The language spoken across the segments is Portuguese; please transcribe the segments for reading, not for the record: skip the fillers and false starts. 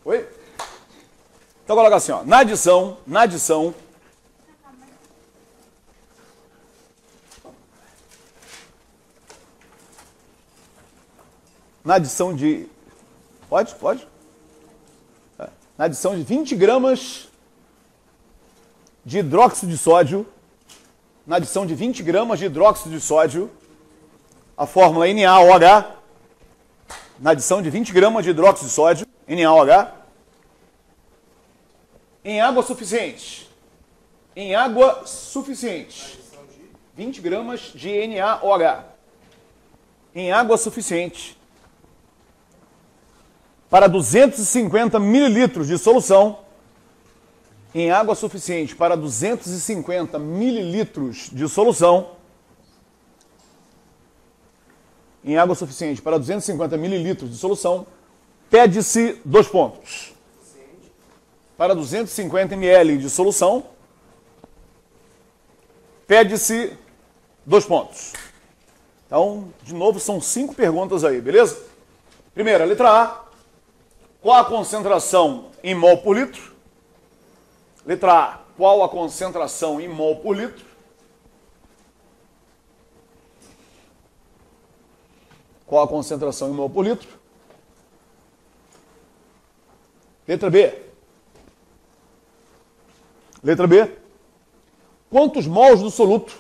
Oi? Então coloca assim, ó, na adição de... Pode? Na adição de 20 gramas de hidróxido de sódio, a fórmula NaOH, na adição de 20 gramas de hidróxido de sódio, NaOH, em água suficiente. 20 gramas de NaOH. Em água suficiente. Para 250 mililitros de solução. Em água suficiente para 250 mililitros de solução. Em água suficiente para 250 mililitros de solução, pede-se 2 pontos. Para 250 ml de solução, pede-se 2 pontos. Então, de novo, são 5 perguntas aí, beleza? Primeira, letra A. Qual a concentração em mol por litro? Letra A. Qual a concentração em mol por litro? Qual a concentração em mol por litro? Letra B. Letra B. Quantos mols do soluto?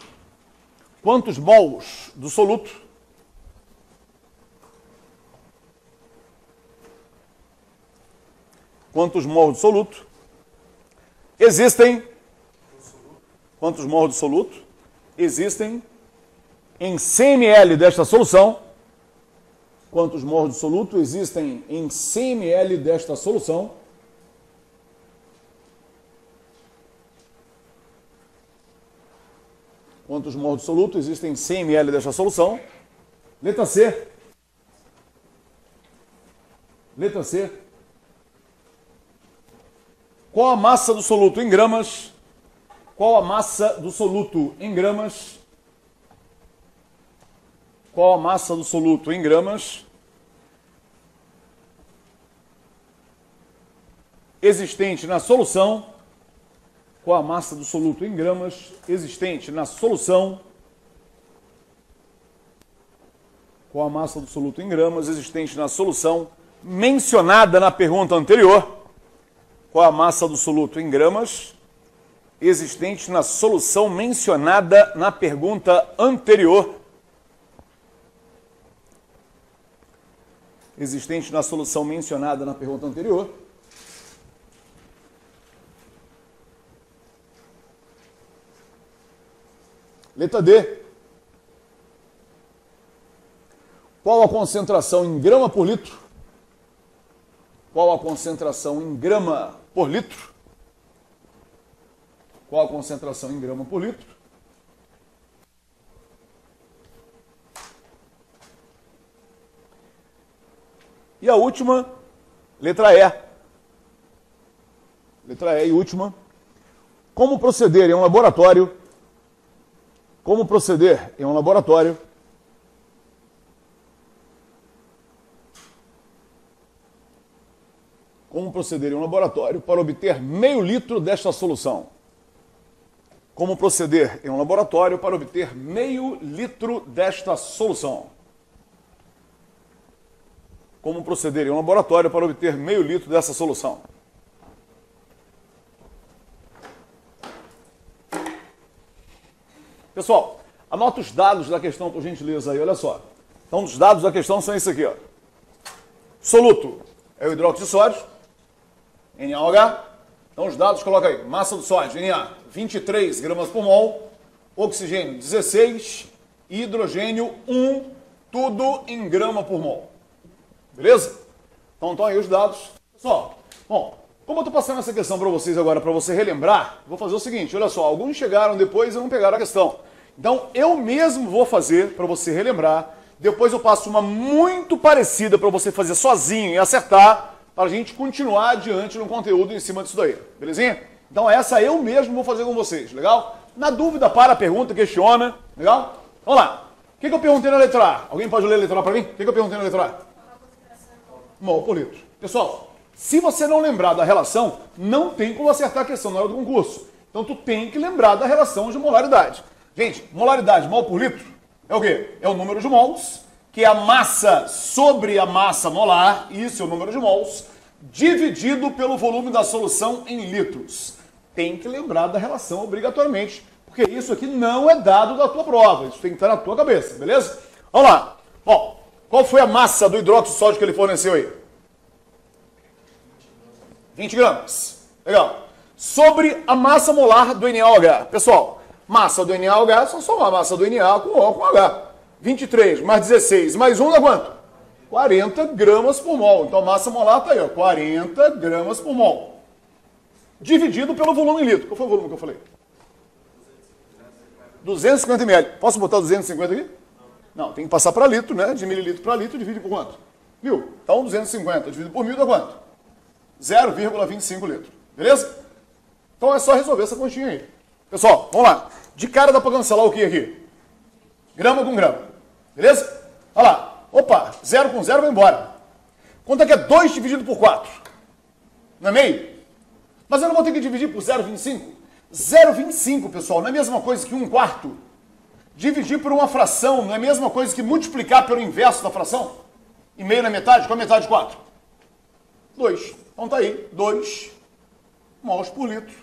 Quantos mols do soluto? Quantos mols do soluto existem? Quantos mols do soluto existem em 100 ml desta solução? Quantos mols de soluto existem em 100 ml desta solução? Quantos mols de soluto existem em 100 ml desta solução? Letra C. Letra C. Qual a massa do soluto em gramas? Qual a massa do soluto em gramas? Qual a massa do soluto em gramas existente na solução? Qual a massa do soluto em gramas existente na solução? Qual a massa do soluto em gramas existente na solução mencionada na pergunta anterior? Qual a massa do soluto em gramas existente na solução mencionada na pergunta anterior? Existente na solução mencionada na pergunta anterior. Letra D. Qual a concentração em grama por litro? Qual a concentração em grama por litro? Qual a concentração em grama por litro? E a última, letra E. Letra E e última. Como proceder em um laboratório? Como proceder em um laboratório? Como proceder em um laboratório para obter meio litro desta solução? Como proceder em um laboratório para obter meio litro desta solução? Como proceder em um laboratório para obter meio litro dessa solução? Pessoal, anota os dados da questão, por gentileza, aí, olha só. Então, os dados da questão são esses aqui, ó. Soluto é o hidróxido de sódio, NaOH. Então, os dados, coloca aí. Massa do sódio, Na, 23 gramas por mol. Oxigênio, 16. Hidrogênio, 1. Tudo em grama por mol. Beleza? Então, estão aí os dados. Pessoal, bom, como eu estou passando essa questão para vocês agora, para você relembrar, vou fazer o seguinte, olha só, alguns chegaram depois e não pegaram a questão. Então, eu mesmo vou fazer para você relembrar, depois eu passo uma muito parecida para você fazer sozinho e acertar, para a gente continuar adiante no conteúdo em cima disso daí, belezinha? Então, essa eu mesmo vou fazer com vocês, legal? Na dúvida, para a pergunta, questiona, legal? Vamos lá. O que eu perguntei na letra A? Alguém pode ler a letra A para mim? O que eu perguntei na letra A? Mol por litro. Pessoal, Se você não lembrar da relação, não tem como acertar a questão na hora do concurso. Então tu tem que lembrar da relação de molaridade. Gente, molaridade, mol por litro, é o quê? É o número de mols, que é a massa sobre a massa molar, isso é o número de mols, dividido pelo volume da solução em litros. Tem que lembrar da relação obrigatoriamente, porque isso aqui não é dado da tua prova, isso tem que estar na tua cabeça, beleza? Vamos lá. Ó, qual foi a massa do hidróxido de sódio que ele forneceu aí? 20 gramas. Legal. Sobre a massa molar do NaOH. Pessoal, massa do NaOH, só somar a massa do Na com O com H. 23 mais 16 mais 1 dá quanto? 40 gramas por mol. Então a massa molar está aí, ó, 40 gramas por mol. Dividido pelo volume em litro. Qual foi o volume que eu falei? 250 ml. Posso botar 250 aqui? Não, tem que passar para litro, né? De mililitro para litro, divide por quanto? 1000. Então 250 dividido por 1000 dá quanto? 0,25 litros. Beleza? Então é só resolver essa continha aí. Pessoal, vamos lá. De cara dá para cancelar o que aqui? Grama com grama. Beleza? Olha lá. Opa, 0 com 0 vai embora. Quanto é que é 2 dividido por 4? Não é meio? Mas eu não vou ter que dividir por 0,25? 0,25, pessoal, não é a mesma coisa que 1/4? Dividir por uma fração não é a mesma coisa que multiplicar pelo inverso da fração? E meio na metade? Qual é a metade de 4? 2. Então tá aí, 2 mols por litro.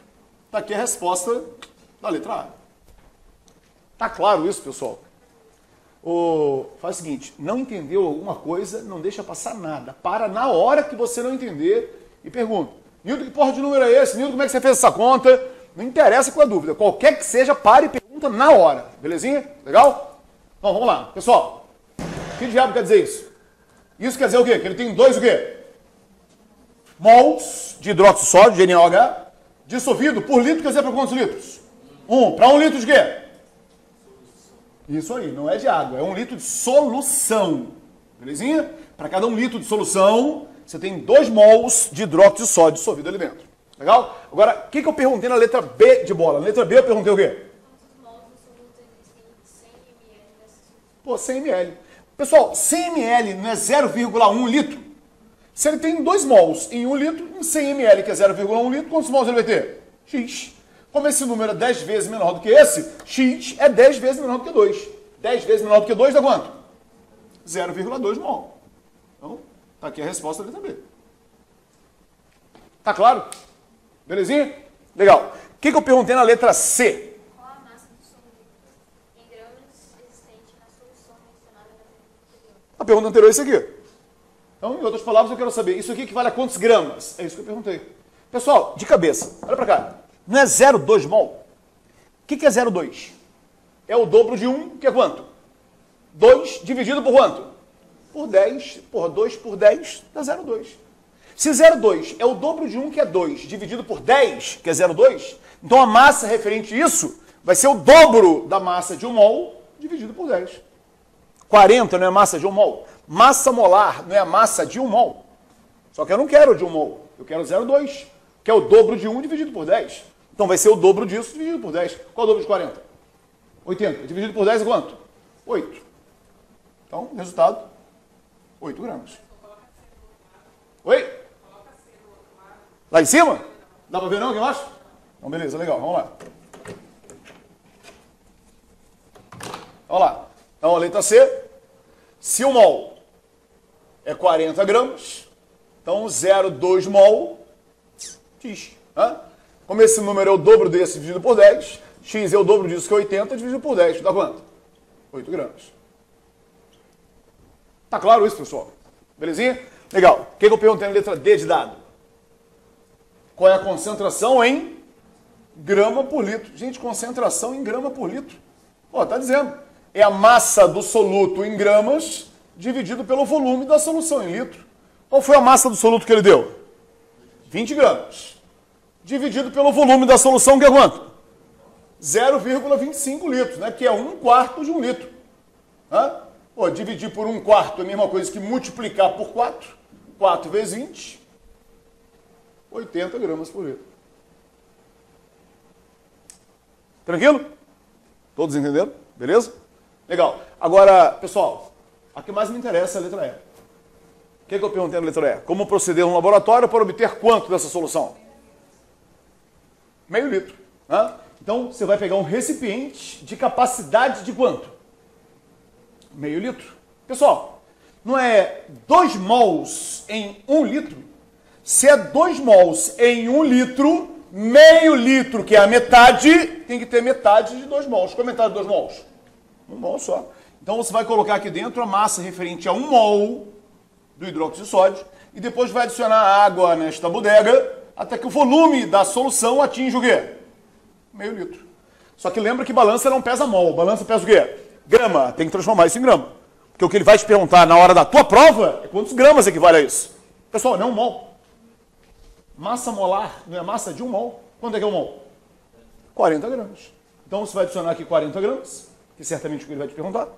Tá aqui a resposta da letra A. Tá claro isso, pessoal? Faz o seguinte, não entendeu alguma coisa, não deixa passar nada. Para na hora que você não entender e pergunta. Nildo, que porra de número é esse? Nildo, como é que você fez essa conta? Não interessa com a dúvida. Qualquer que seja, pare e pergunta na hora. Belezinha? Legal? Então, vamos lá. Pessoal, que diabo quer dizer isso? Isso quer dizer o quê? Que ele tem 2 o quê? Mols de hidróxido de sódio, de NaOH, dissolvido por litro, quer dizer para quantos litros? 1. Para 1 litro de quê? Isso aí, não é de água, é 1 litro de solução. Belezinha? Para cada 1 litro de solução, você tem 2 mols de hidróxido de sódio dissolvido ali dentro. Legal? Agora, o que eu perguntei na letra B de bola? Na letra B eu perguntei o quê? Quantos mols do soluto existem 100 ml dessa solução? Pô, 100 ml. Pessoal, 100 ml não é 0,1 litro? Se ele tem 2 mols em 1 litro, em 100 ml, que é 0,1 litro, quantos mols ele vai ter? X. Como esse número é 10 vezes menor do que esse, X é 10 vezes menor do que 2. 10 vezes menor do que 2 dá quanto? 0,2 mol. Então, tá aqui a resposta da letra B. Tá claro? Belezinha? Legal. O que eu perguntei na letra C? Qual a massa do soluto em gramas existente na solução mencionada na pergunta anterior? A pergunta anterior é isso aqui. Então, em outras palavras, eu quero saber, isso aqui equivale a quantos gramas? É isso que eu perguntei. Pessoal, de cabeça, olha pra cá. Não é 0,2 mol? O que é 0,2? É o dobro de 1, que é quanto? 2 dividido por quanto? Por 10. Porra, 2 por 10 dá 0,2. Se 0,2 é o dobro de 1, que é 2, dividido por 10, que é 0,2, então a massa referente a isso vai ser o dobro da massa de 1 mol dividido por 10. 40 não é massa de 1 mol? Massa molar não é a massa de 1 mol. Só que eu não quero de 1 mol, eu quero 0,2, que é o dobro de 1 dividido por 10. Então vai ser o dobro disso dividido por 10. Qual é o dobro de 40? 80. Dividido por 10 é quanto? 8. Então, resultado, 8 gramas. Oi? Lá em cima? Dá pra ver não aqui embaixo? Então, beleza, legal, vamos lá. Vamos lá. Então, a letra C. Se o mol é 40 gramas, então 0,2 mol, X. Como esse número é o dobro desse dividido por 10, X é o dobro disso, que é 80, dividido por 10. Dá quanto? 8 gramas. Tá claro isso, pessoal? Belezinha? Legal. O que eu perguntei na letra D de dado? Qual é a concentração em grama por litro? Gente, concentração em grama por litro. Pô, tá dizendo. É a massa do soluto em gramas dividido pelo volume da solução em litro. Qual foi a massa do soluto que ele deu? 20 gramas. Dividido pelo volume da solução, que é quanto? 0,25 litros, né? Que é 1/4 de 1 litro. Pô, dividir por 1/4 é a mesma coisa que multiplicar por 4. 4 vezes 20, 80 gramas por litro. Tranquilo? Todos entenderam? Beleza? Legal. Agora, pessoal, a que mais me interessa é a letra E. que eu perguntei na letra E? Como proceder no laboratório para obter quanto dessa solução? Meio litro. Né? Então, você vai pegar um recipiente de capacidade de quanto? Meio litro. Pessoal, não é 2 mols em 1 litro? Se é 2 mols em 1 litro, meio litro, que é a metade, tem que ter metade de 2 mols. Qual é a metade de 2 mols? 1 mol só. Então você vai colocar aqui dentro a massa referente a 1 mol do hidróxido de sódio e depois vai adicionar água nesta bodega até que o volume da solução atinja o quê? Meio litro. Só que lembra que balança não pesa mol, balança pesa o quê? Grama. Tem que transformar isso em grama. Porque o que ele vai te perguntar na hora da tua prova é quantos gramas equivale a isso. Pessoal, não é 1 mol. Massa molar não é massa de 1 mol. Quanto é que é 1 mol? 40 gramas. Então você vai adicionar aqui 40 gramas, que certamente é o que ele vai te perguntar,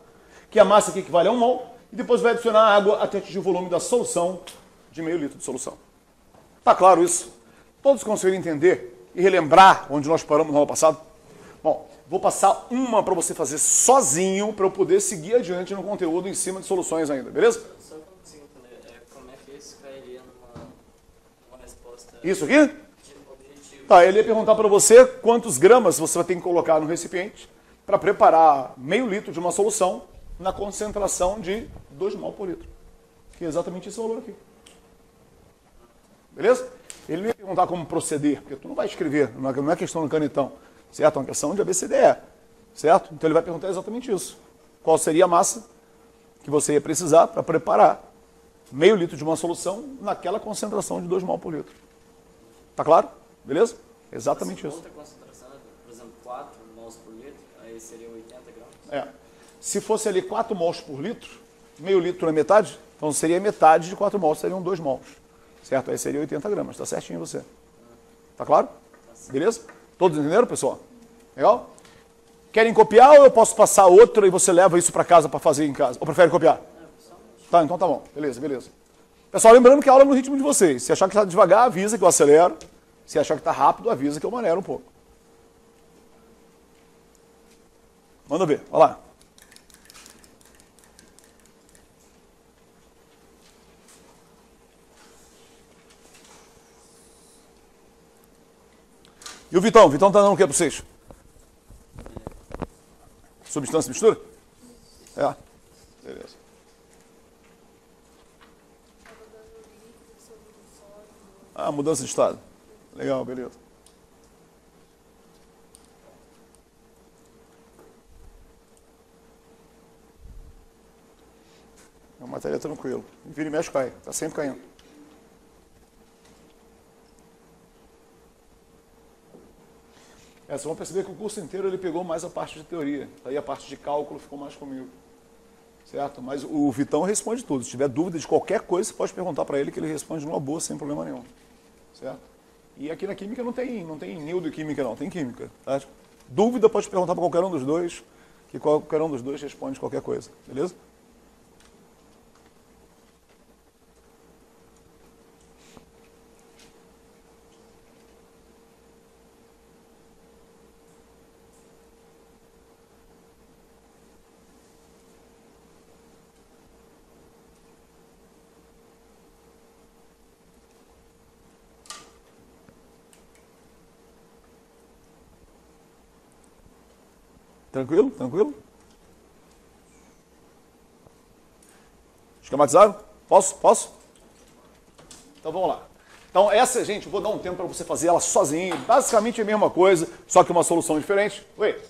que a massa aqui equivale a 1 mol, e depois vai adicionar água até atingir o volume da solução de meio litro de solução. Tá claro isso? Todos conseguiram entender e relembrar onde nós paramos no ano passado? Bom, vou passar uma para você fazer sozinho para eu poder seguir adiante no conteúdo em cima de soluções ainda, beleza? Só que eu não consigo entender como é que isso cairia numa resposta Isso aqui? objetiva. Tá, ele ia perguntar para você quantos gramas você vai ter que colocar no recipiente para preparar meio litro de uma solução na concentração de 2 mol por litro. Que é exatamente esse valor aqui. Beleza? Ele não ia perguntar como proceder, porque tu não vai escrever, não é questão do canetão, certo? É uma questão de ABCDE, certo? Então ele vai perguntar exatamente isso. Qual seria a massa que você ia precisar para preparar meio litro de uma solução naquela concentração de 2 mol por litro. Tá claro? Beleza? Exatamente isso. Outra concentração, por exemplo, 4 mols por litro, aí seria 80 gramas. É. Se fosse ali 4 mols por litro, meio litro é metade, então seria metade de 4 mols, seriam 2 mols. Certo? Aí seria 80 gramas. Tá certinho você. Tá claro? Beleza? Todos entenderam, pessoal? Legal? Querem copiar ou eu posso passar outra e você leva isso para casa para fazer em casa? Ou prefere copiar? Tá, então tá bom. Beleza, beleza. Pessoal, lembrando que a aula é no ritmo de vocês. Se achar que está devagar, avisa que eu acelero. Se achar que está rápido, avisa que eu maneiro um pouco. Manda ver. Olha lá. E o Vitão? O Vitão tá dando o que para vocês? Substância mistura? É. Beleza. Ah, mudança de estado. Legal, beleza. É uma matéria tranquila. Vira e mexe, cai. Tá sempre caindo. Vocês vão perceber que o curso inteiro ele pegou mais a parte de teoria. Aí a parte de cálculo ficou mais comigo. Certo? Mas o Vitão responde tudo. Se tiver dúvida de qualquer coisa, você pode perguntar para ele que ele responde numa boa, sem problema nenhum. Certo? E aqui na química não tem neo de química não, tem química. Tá? Dúvida pode perguntar para qualquer um dos dois, que qualquer um dos dois responde qualquer coisa. Beleza? Tranquilo? Tranquilo? Esquematizaram? Posso? Posso? Então vamos lá. Então essa, gente, eu vou dar um tempo para você fazer ela sozinho. Basicamente é a mesma coisa, só que uma solução diferente. Oi?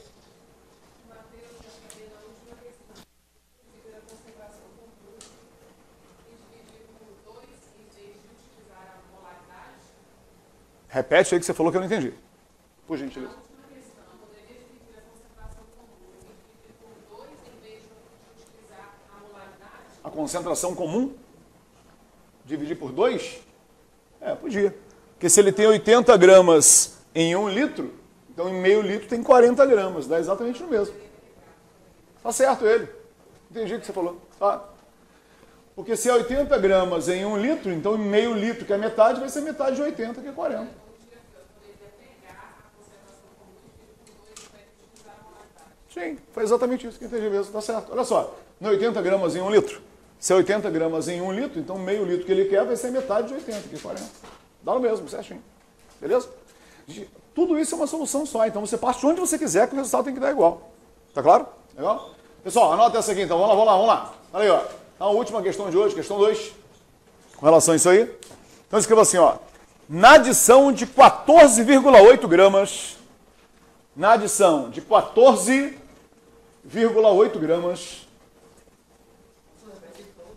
Repete aí que você falou que eu não entendi. Por gentileza. A concentração comum? Dividir por 2? É, podia. Porque se ele tem 80 gramas em 1 litro, então em meio litro tem 40 gramas. Dá exatamente o mesmo. Tá certo ele. Entendi o que você falou. Tá. Porque se é 80 gramas em 1 litro, então em meio litro, que é metade, vai ser metade de 80, que é 40. Sim, foi exatamente isso que eu entendi mesmo. Tá certo. Olha só, não é 80 gramas em 1 litro? Se é 80 gramas em 1 litro, então meio litro que ele quer vai ser metade de 80, que 40. Dá no mesmo, certinho. Beleza? Tudo isso é uma solução só, então você parte de onde você quiser que o resultado tem que dar igual. Tá claro? Legal? Pessoal, anota essa aqui então, vamos lá. Olha aí, ó. A última questão de hoje, questão 2, com relação a isso aí. Então escreva assim, ó. Na adição de 14,8 gramas, na adição de 14,8 gramas,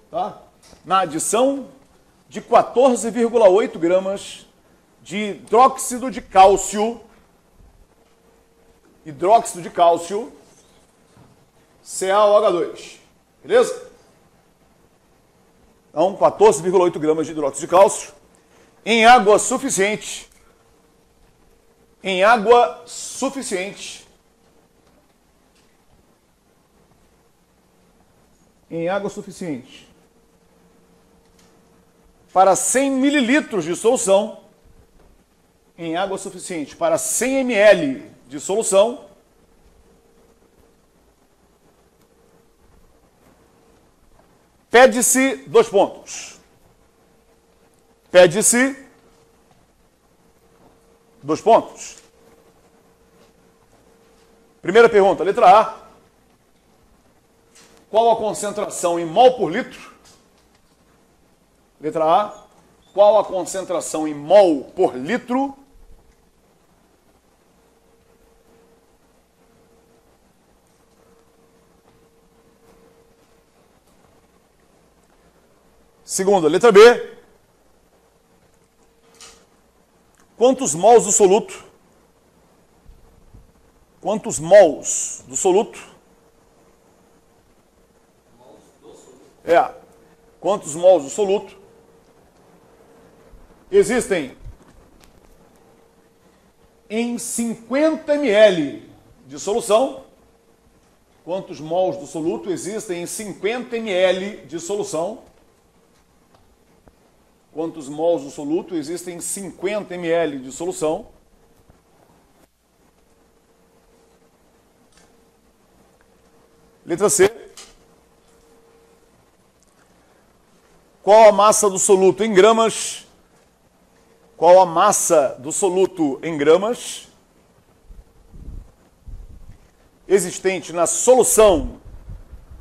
tá? Na adição de 14,8 gramas de hidróxido de cálcio, CaOH2, beleza? Então, 14,8 gramas de hidróxido de cálcio em água suficiente, para 100 mililitros de solução, em água suficiente para 100 ml de solução, pede-se 2 pontos. Pede-se 2 pontos. Primeira pergunta, letra A. Qual a concentração em mol por litro? Letra A. Qual a concentração em mol por litro? Segunda, letra B. Quantos mols do soluto? Quantos mols do soluto? Quantos mols do soluto existem em 50 ml de solução? Quantos mols do soluto existem em 50 ml de solução? Quantos mols do soluto existem em 50 ml de solução? Letra C. Qual a massa do soluto em gramas? Qual a massa do soluto em gramas existente na solução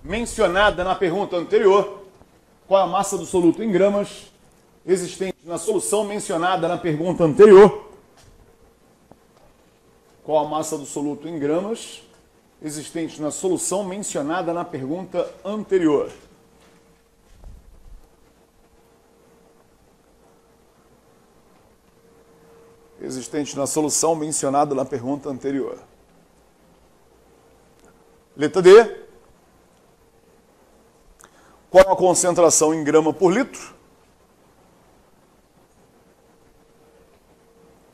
mencionada na pergunta anterior? Qual a massa do soluto em gramas existente na solução mencionada na pergunta anterior? Qual a massa do soluto em gramas existente na solução mencionada na pergunta anterior? Existente na solução mencionada na pergunta anterior. Letra D. Qual a concentração em grama por litro?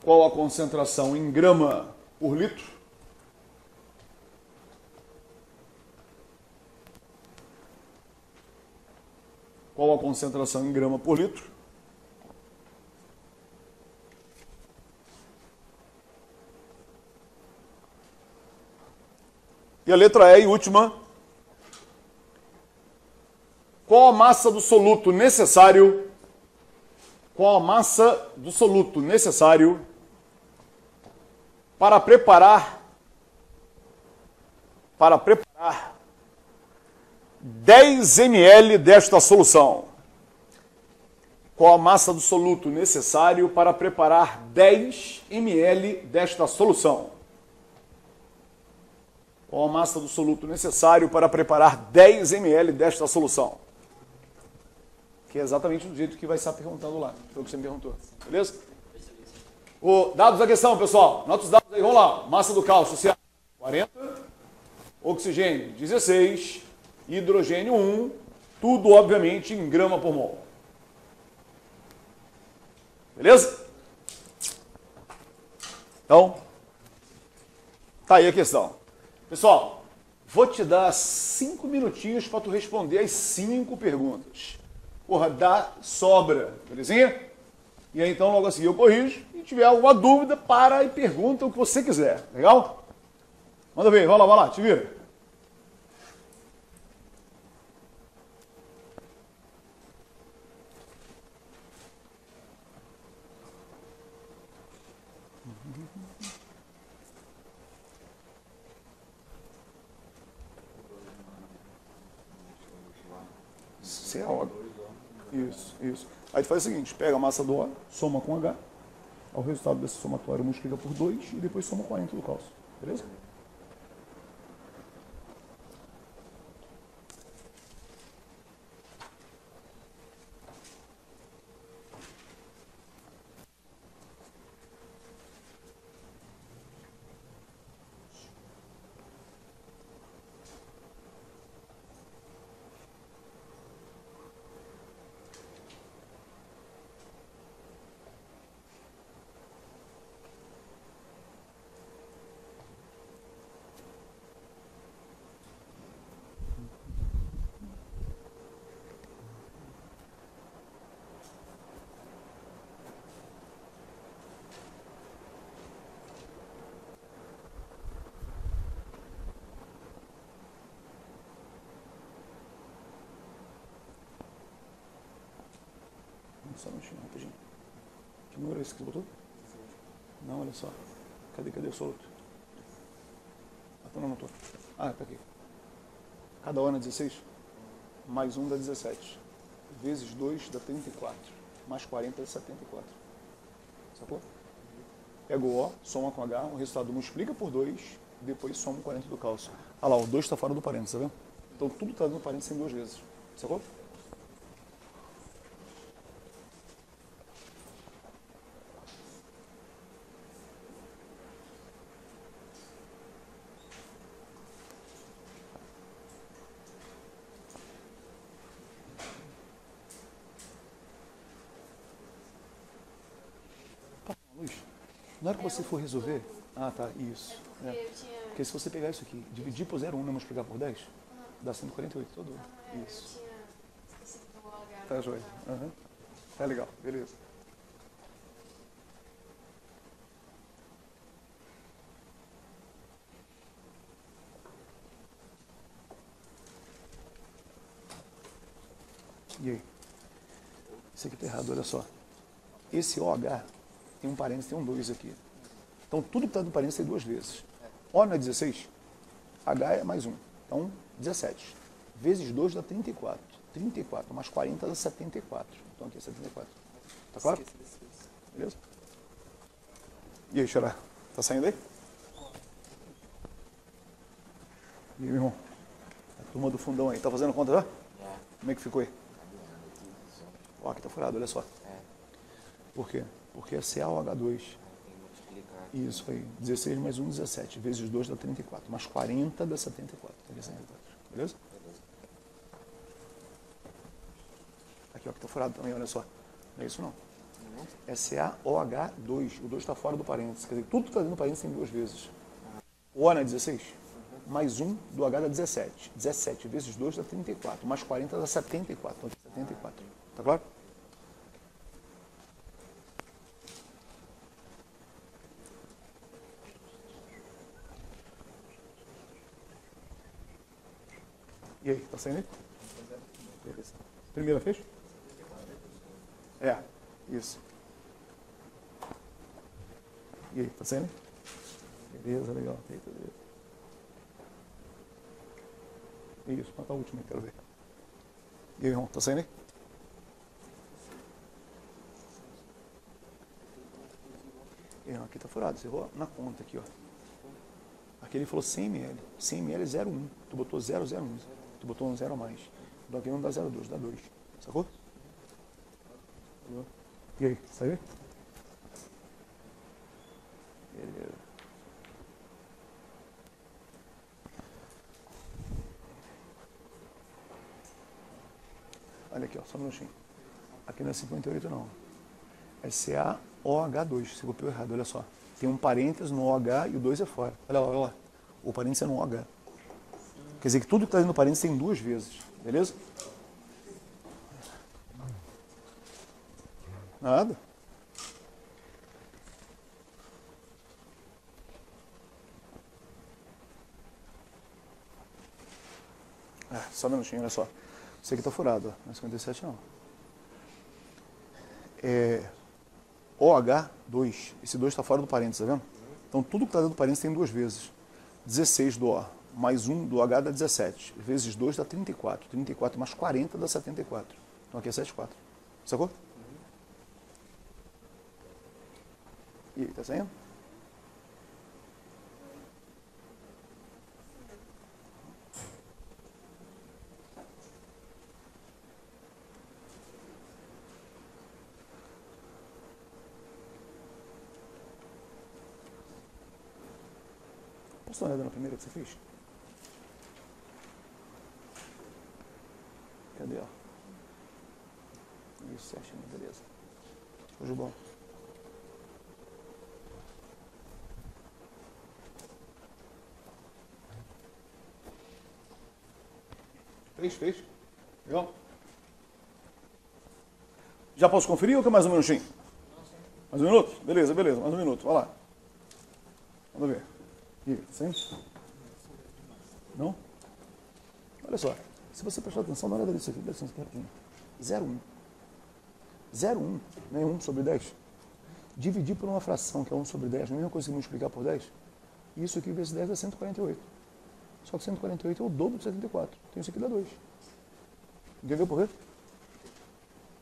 Qual a concentração em grama por litro? Qual a concentração em grama por litro? E a letra E, última. Qual a massa do soluto necessário? Qual a massa do soluto necessário para preparar 10 ml desta solução? Qual a massa do soluto necessário para preparar 10 ml desta solução? Qual a massa do soluto necessário para preparar 10 ml desta solução? Que é exatamente do jeito que vai estar perguntando lá. Foi o que você me perguntou. Beleza? Dados da questão, pessoal. Nota os dados aí. Vamos lá. Massa do cálcio, 40. Oxigênio, 16. Hidrogênio, 1. Tudo, obviamente, em grama por mol. Beleza? Então, tá aí a questão. Pessoal, vou te dar 5 minutinhos para tu responder as 5 perguntas. Porra, dá sobra, belezinha? E aí então logo a seguir eu corrijo. E tiver alguma dúvida, para e pergunta o que você quiser. Legal? Manda ver, vai lá, te vira. CaOH. Isso, isso. Aí tu faz o seguinte, pega a massa do O, soma com H, ao resultado desse somatório multiplica por 2 e depois soma 40 do cálcio. Beleza? Só um minutinho, rapidinho. Que número é esse que você botou? Não, olha só. Cadê o soluto? Ah, tu não anotou. Ah, tá aqui. Cada hora é 16? Mais 1 dá 17. Vezes 2 dá 34. Mais 40 dá 74. Sacou? Pega o O, soma com H, o resultado multiplica por 2, depois soma 40 do cálcio. Ah lá, o 2 está fora do parênteses, tá vendo? Então tudo está no parênteses em 2 vezes. Sacou? Luiz, na hora que você for resolver... Ah, tá, isso. É porque eu tinha... Porque se você pegar isso aqui, dividir por 0,1 e multiplicar por 10, dá 148 todo. Isso. Eu tinha esquecido do H. Tá, joia. Uhum. Tá legal, beleza. E aí? Isso aqui tá errado, olha só. Esse OH tem um parênteses, tem um 2 aqui. Então tudo que está no parênteses tem 2 vezes. O não é 16, H é mais 1. Então 17. Vezes 2 dá 34. 34 mais 40 dá 74. Então aqui é 74. Tá claro? Beleza? E aí, Xará? Tá saindo aí? E aí, meu irmão? A turma do fundão aí. Tá fazendo conta já? Como é que ficou aí? Ó, aqui tá furado, olha só. Por quê? Porque é CaOH2. Isso aí. 16 mais 1, 17. Vezes 2 dá 34. Mais 40 dá 74. Aqui é 74. Beleza? Aqui, ó, que tá furado também, olha só. Não é isso não. É CaOH2. O 2 está fora do parênteses. Quer dizer, tudo que está dentro do parênteses tem 2 vezes. O O não é 16? Mais 1 do H dá 17. 17 vezes 2 dá 34. Mais 40 dá 74. Então aqui é 74. Tá claro? E aí, tá saindo aí? Beleza. Primeira fez? É, isso. E aí, tá saindo aí? Beleza, legal. Eita, beleza. Isso, mata a última, quero ver. E aí, irmão, tá saindo aí? E aí, aqui tá furado, você errou na conta aqui, ó. Aqui ele falou 100 ml. 100 ml é 0,1. Tu botou 0,01. Tu botou um 0 a mais. Então aqui não dá 0,2, dá 2. Sacou? E aí, saiu aí? Beleza. Olha aqui, ó, só um minutinho. Aqui não é 58 não. É CaOH2. Você copiou errado, olha só. Tem um parênteses no OH e o 2 é fora. Olha lá, olha lá. O parênteses é no OH. Quer dizer que tudo que está dentro do parênteses tem 2 vezes. Beleza? Nada. Só um minutinho, olha só. Isso aqui está furado, ó. Não é 57 não. OH2. Esse 2 está fora do parênteses, tá vendo? Então, tudo que está dentro do parênteses tem duas vezes. 16 do O, mais 1 do H dá 17. Vezes 2 dá 34. 34 mais 40 dá 74. Então, aqui é 74. Sacou? E aí, tá saindo? Posso dar uma olhada na primeira que você fez? Cadê, ó? Isso, certinho, beleza. Hoje bom. Fez? Legal? Já posso conferir ou quer mais um minutinho? Mais um minuto? Beleza, mais um minuto. Vai lá. Vamos ver. Sim? Não? Olha só. Se você prestar atenção, dá uma olhada nisso aqui. Dá licença aqui rapidinho. 0,1. 0,1 não é 1 sobre 10. Dividir por uma fração, que é 1 sobre 10, não é a mesma coisa que multiplicar por 10. Isso aqui vezes 10 dá 148. Só que 148 é o dobro de 74. Então isso aqui dá 2. Entendeu por quê?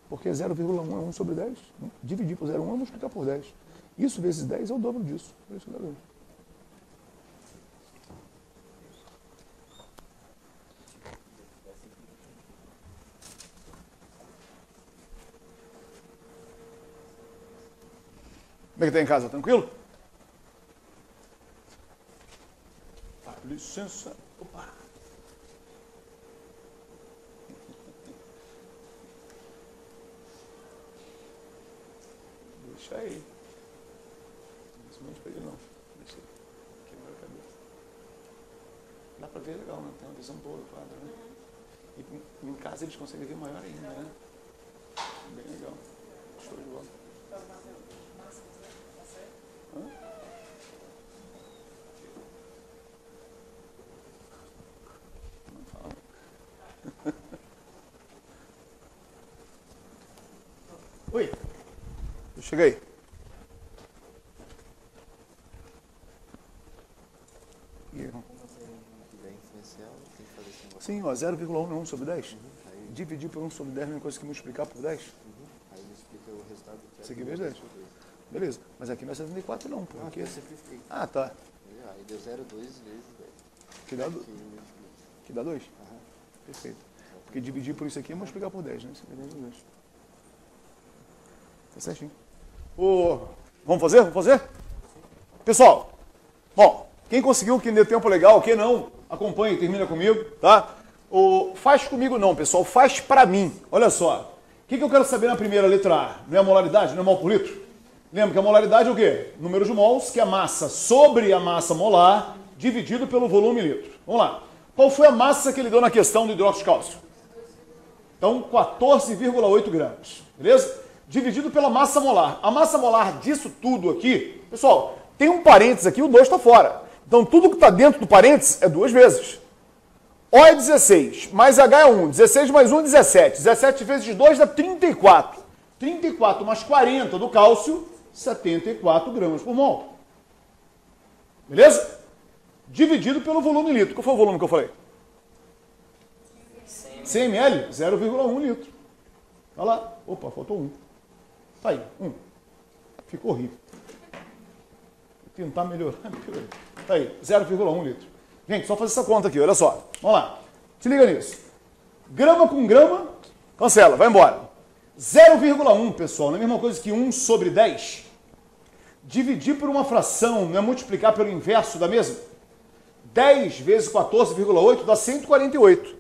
Porque 0,1 é 1 sobre 10. Dividir por 0,1 é multiplicar por 10. Isso vezes 10 é o dobro disso. Por isso que dá 2. Como é que está em casa? Tranquilo? Tá, licença. Opa. Deixa aí. Não se pegue não. Deixa aí. Quebra a cabeça. Dá para ver legal, né? Tem uma visão boa do quadro, né? E em casa eles conseguem ver maior ainda, né? Bem legal. Show de bola. Oi, eu cheguei. Sim, ó, 0,1 é 1 sobre 10. Dividir por 1 sobre 10 não é coisa que multiplicar por 10. Aí ele explica o resultado que é. Isso aqui vezes 10. Beleza, mas aqui não é 74 não, pô. Aqui é... Simplifiquei. Ah, tá. Aí deu 0,2 vezes 10. Que dá 2? Perfeito. Porque dividir por isso aqui é multiplicar por 10, né? Isso aqui é 10. Tá certinho. Vamos fazer? Vamos fazer? Pessoal, bom, quem conseguiu, quem deu tempo legal, quem não, acompanha e termina comigo, tá? Faz comigo não, pessoal, faz pra mim. Olha só, o que eu quero saber na primeira letra A? Não é a molaridade, não é mol por litro? Lembra que a molaridade é o quê? Número de mols, que é a massa sobre a massa molar, dividido pelo volume litro. Vamos lá. Qual foi a massa que ele deu na questão do hidróxido de cálcio? Então, 14,8 gramas. Beleza? Dividido pela massa molar. A massa molar disso tudo aqui, pessoal, tem um parênteses aqui, o 2 está fora. Então, tudo que está dentro do parênteses é 2 vezes. O é 16, mais H é 1. 16 mais 1 é 17. 17 vezes 2 dá 34. 34 mais 40 do cálcio, 74 gramas por mol. Beleza? Dividido pelo volume litro. Qual foi o volume que eu falei? 100 ml, 0,1 litro. Olha lá. Opa, faltou 1. Tá aí, 1. Ficou horrível. Vou tentar melhorar. Tá aí, 0,1 litro. Gente, só fazer essa conta aqui, olha só. Vamos lá. Se liga nisso. Grama com grama, cancela, vai embora. 0,1, pessoal, não é a mesma coisa que 1 sobre 10? Dividir por uma fração, não é multiplicar pelo inverso da mesma? 10 vezes 14,8 dá 148.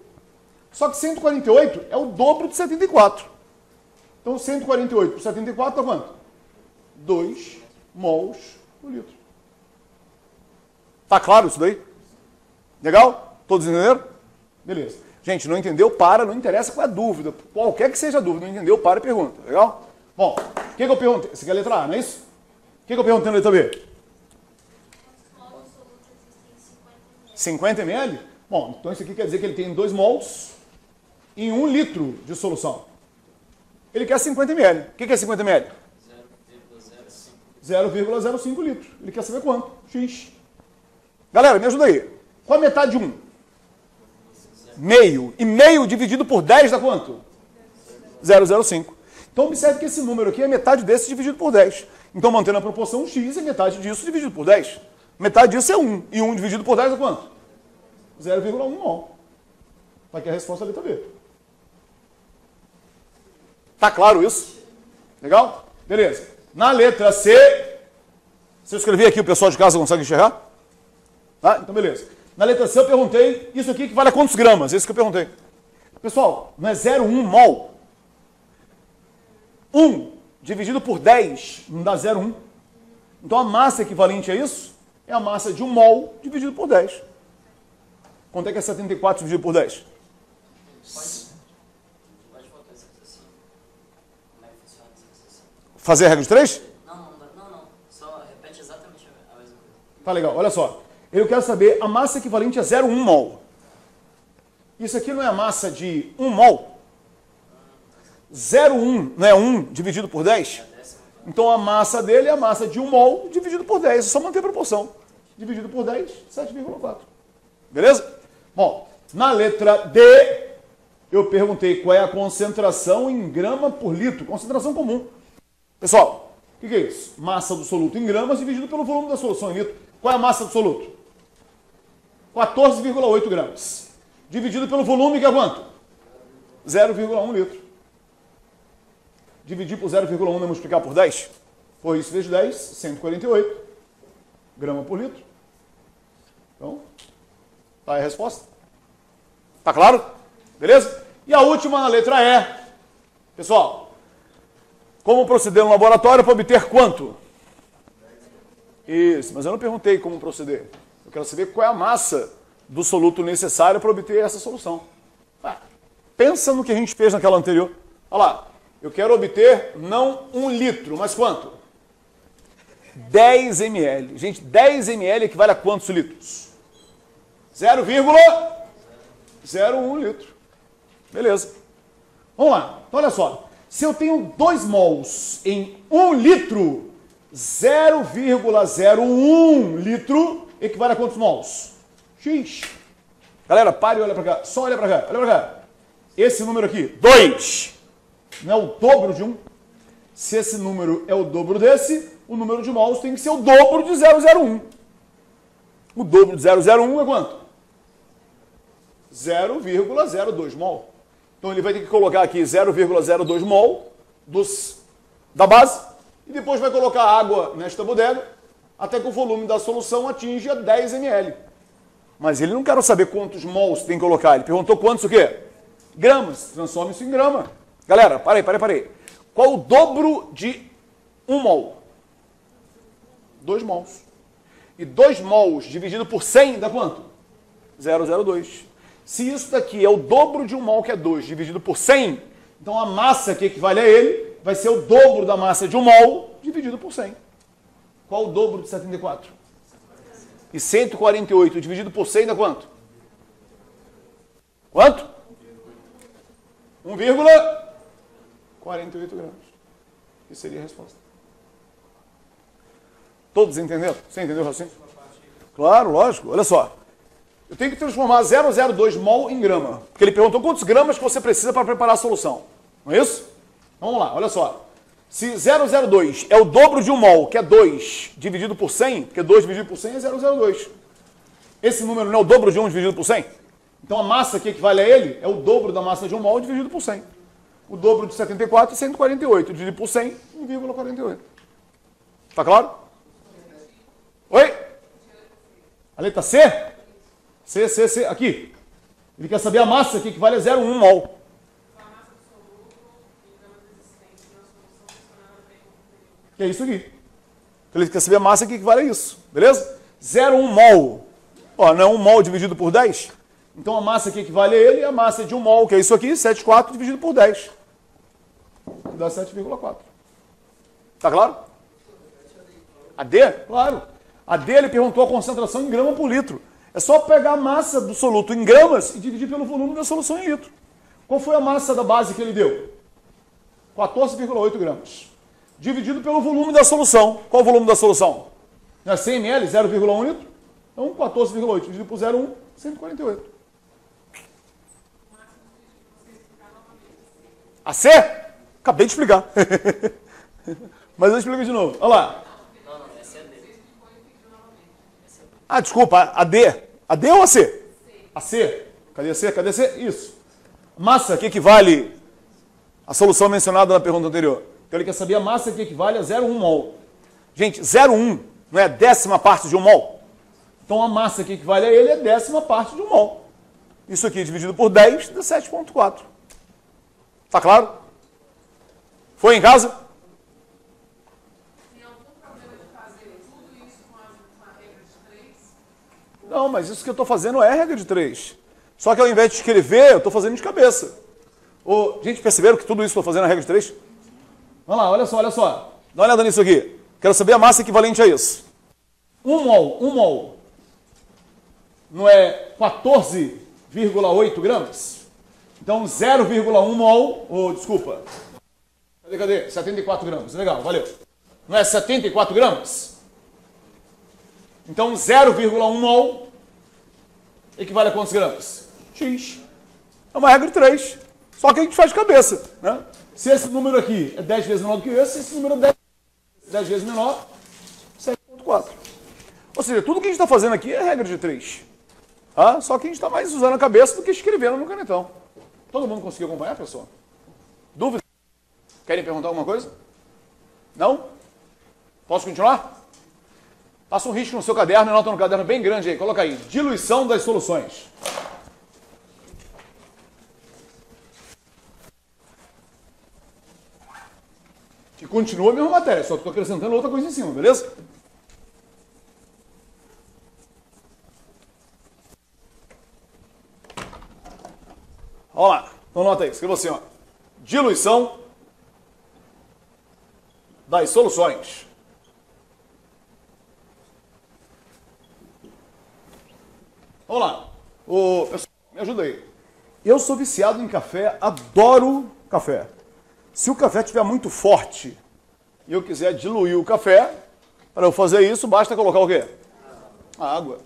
Só que 148 é o dobro de 74. Então, 148 por 74 dá quanto? 2 mols por litro. Tá claro isso daí? Legal? Todos entenderam? Beleza. Gente, não entendeu? Para, não interessa qual é a dúvida. Qualquer que seja a dúvida, não entendeu? Para e pergunta. Legal? Bom, o que eu perguntei? Você quer a letra A, não é isso? O que eu perguntei na letra B? 50 ml? Bom, então isso aqui quer dizer que ele tem 2 mols em 1 litro de solução. Ele quer 50 ml. O que é 50 ml? 0,01 0,05 litros. Ele quer saber quanto? X. Galera, me ajuda aí. Qual a metade de 1? Meio. E meio dividido por 10 dá quanto? 0,05. Então observe que esse número aqui é metade desse dividido por 10. Então mantendo a proporção x é metade disso dividido por 10. Metade disso é 1. E 1 dividido por 10 é quanto? 0,1 mol. Está aqui a resposta da letra B. Tá claro isso? Legal? Beleza. Na letra C, se eu escrever aqui, o pessoal de casa consegue enxergar? Tá? Então beleza. Na letra C eu perguntei, isso aqui equivale a quantos gramas? Isso que eu perguntei. Pessoal, não é 0,1 mol? 1 dividido por 10 não dá 0,1. Então a massa equivalente a isso é a massa de 1 mol dividido por 10. Quanto é que é 74 dividido por 10? Pode voltar esse raciocínio. Como é que funciona esse raciocínio? Fazer a regra de 3? Não. Só repete exatamente a mesma coisa. Tá legal, olha só. Eu quero saber a massa equivalente a 0,1 mol. Isso aqui não é a massa de 1 mol? 0,1 não é 1 dividido por 10? Então a massa dele é a massa de 1 mol dividido por 10. É só manter a proporção. Dividido por 10, 7,4. Beleza? Bom, na letra D, eu perguntei qual é a concentração em grama por litro. Concentração comum. Pessoal, o que é isso? Massa do soluto em gramas dividido pelo volume da solução em litro. Qual é a massa do soluto? 14,8 gramas. Dividido pelo volume, que é quanto? 0,1 litro. Dividir por 0,1 e multiplicar por 10? Foi isso vezes 10, 148 gramas por litro. Então, tá aí a resposta. Tá claro? Beleza? E a última na letra E. Pessoal, como proceder no laboratório para obter quanto? Isso, mas eu não perguntei como proceder. Eu quero saber qual é a massa do soluto necessário para obter essa solução. Pensa no que a gente fez naquela anterior. Olha lá, eu quero obter não 1 litro, mas quanto? 10 ml. Gente, 10 ml equivale a quantos litros? 0,01 litro. Beleza. Vamos lá. Então, olha só. Se eu tenho 2 mols em 1 litro, 0,01 litro equivale a quantos mols? X. Galera, pare e olha para cá. Só olha para cá. Olha para cá. Esse número aqui, 2, não é o dobro de 1? Se esse número é o dobro desse, o número de mols tem que ser o dobro de 0,01. O dobro de 0,01 é quanto? 0,02 mol. Então ele vai ter que colocar aqui 0,02 mol da base e depois vai colocar água nesta bodega até que o volume da solução atinja 10 ml. Mas ele não quer saber quantos mols tem que colocar. Ele perguntou quantos o quê? Gramas. Transforma isso em grama. Galera, parei. Qual o dobro de 1 mol? 2 mols. E 2 mols dividido por 100 dá quanto? 0,02. Se isso daqui é o dobro de 1 mol, que é 2, dividido por 100, então a massa que equivale a ele vai ser o dobro da massa de 1 mol dividido por 100. Qual o dobro de 74? E 148 dividido por 100 dá quanto? Quanto? 1,48 gramas. Isso seria a resposta. Todos entenderam? Você entendeu assim? Claro, lógico. Olha só. Eu tenho que transformar 0,02 mol em grama. Porque ele perguntou quantos gramas que você precisa para preparar a solução. Não é isso? Então, vamos lá, olha só. Se 0,02 é o dobro de 1 mol, que é 2 dividido por 100, porque 2 dividido por 100 é 0,02. Esse número não é o dobro de 1 dividido por 100? Então a massa que equivale a ele é o dobro da massa de 1 mol dividido por 100. O dobro de 74 é 148. Dividido por 100, 1,48. Tá claro? Oi? A letra C? C. Aqui. Ele quer saber a massa que equivale a 0,1 mol. Que é isso aqui. Então ele quer saber a massa que equivale a isso. Beleza? 0,1 mol. Ó, não é 1 mol dividido por 10? Então a massa que equivale a ele é a massa de 1 mol, que é isso aqui, 7,4 dividido por 10. Que dá 7,4. Tá claro? A D? Claro. A D ele perguntou a concentração em grama por litro. É só pegar a massa do soluto em gramas e dividir pelo volume da solução em litro. Qual foi a massa da base que ele deu? 14,8 gramas. dividido pelo volume da solução. Qual o volume da solução? Não é 100 ml, 0,1 litro? Então, 14,8 dividido por 0,1, 148. A C? Acabei de explicar. Mas eu explico de novo. Olha lá. Não, essa é a D. Ah, desculpa, a D. A D ou a C? A C. Cadê a C? Cadê a C? Isso. Massa que equivale à solução mencionada na pergunta anterior. Então ele quer saber a massa que equivale a 0,1 mol. Gente, 0,1 não é décima parte de um mol? Então a massa que equivale a ele é décima parte de um mol. Isso aqui dividido por 10 dá 7,4. Tá claro? Foi em casa? Tem algum problema de fazer tudo isso com a regra de 3? Não, mas isso que eu estou fazendo é regra de 3. Só que ao invés de escrever, eu estou fazendo de cabeça. Gente, perceberam que tudo isso eu estou fazendo a regra de 3? Vamos lá, olha só, olha só. Dá uma olhada nisso aqui. Quero saber a massa equivalente a isso. 1 mol. Não é 14,8 gramas? Então 0,1 mol, desculpa. Cadê? 74 gramas. Legal, valeu. Não é 74 gramas? Então 0,1 mol equivale a quantos gramas? X. É uma regra de 3. Só que a gente faz de cabeça, né? Se esse número aqui é 10 vezes menor do que esse número é 10 vezes menor, 7,4. Ou seja, tudo que a gente está fazendo aqui é regra de 3. Tá? Só que a gente está mais usando a cabeça do que escrevendo no canetão. Todo mundo conseguiu acompanhar, pessoal? Dúvida? Querem perguntar alguma coisa? Não? Posso continuar? Passa um risco no seu caderno e anota no caderno bem grande aí. Coloca aí. Diluição das soluções. Que continua a mesma matéria, só que estou acrescentando outra coisa em cima, beleza? Olha lá. Então nota aí. Escreva assim, ó. Diluição das soluções. Vamos lá. Pessoal, me ajuda aí. Eu sou viciado em café, adoro café. Se o café estiver muito forte e eu quiser diluir o café, para eu fazer isso, basta colocar o quê? Água.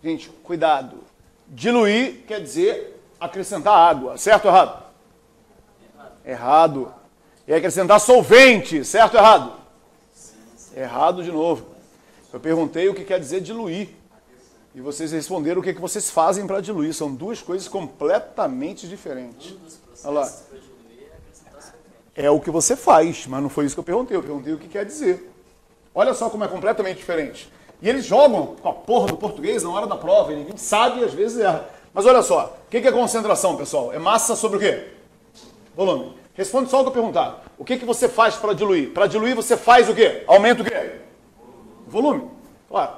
Gente, cuidado. Diluir quer dizer acrescentar água. Certo ou errado? Errado. E acrescentar solvente. Certo ou errado? Errado de novo. Eu perguntei o que quer dizer diluir. E vocês responderam o que vocês fazem para diluir. São duas coisas completamente diferentes. Olha lá. É o que você faz, mas não foi isso que eu perguntei. Eu perguntei o que quer dizer. Olha só como é completamente diferente. E eles jogam com a porra do português na hora da prova. E ninguém sabe e às vezes erra. Mas olha só. O que é concentração, pessoal? É massa sobre o quê? Volume. Responde só o que eu perguntar. O que você faz para diluir? Para diluir você faz o quê? Aumenta o quê? Volume. Claro.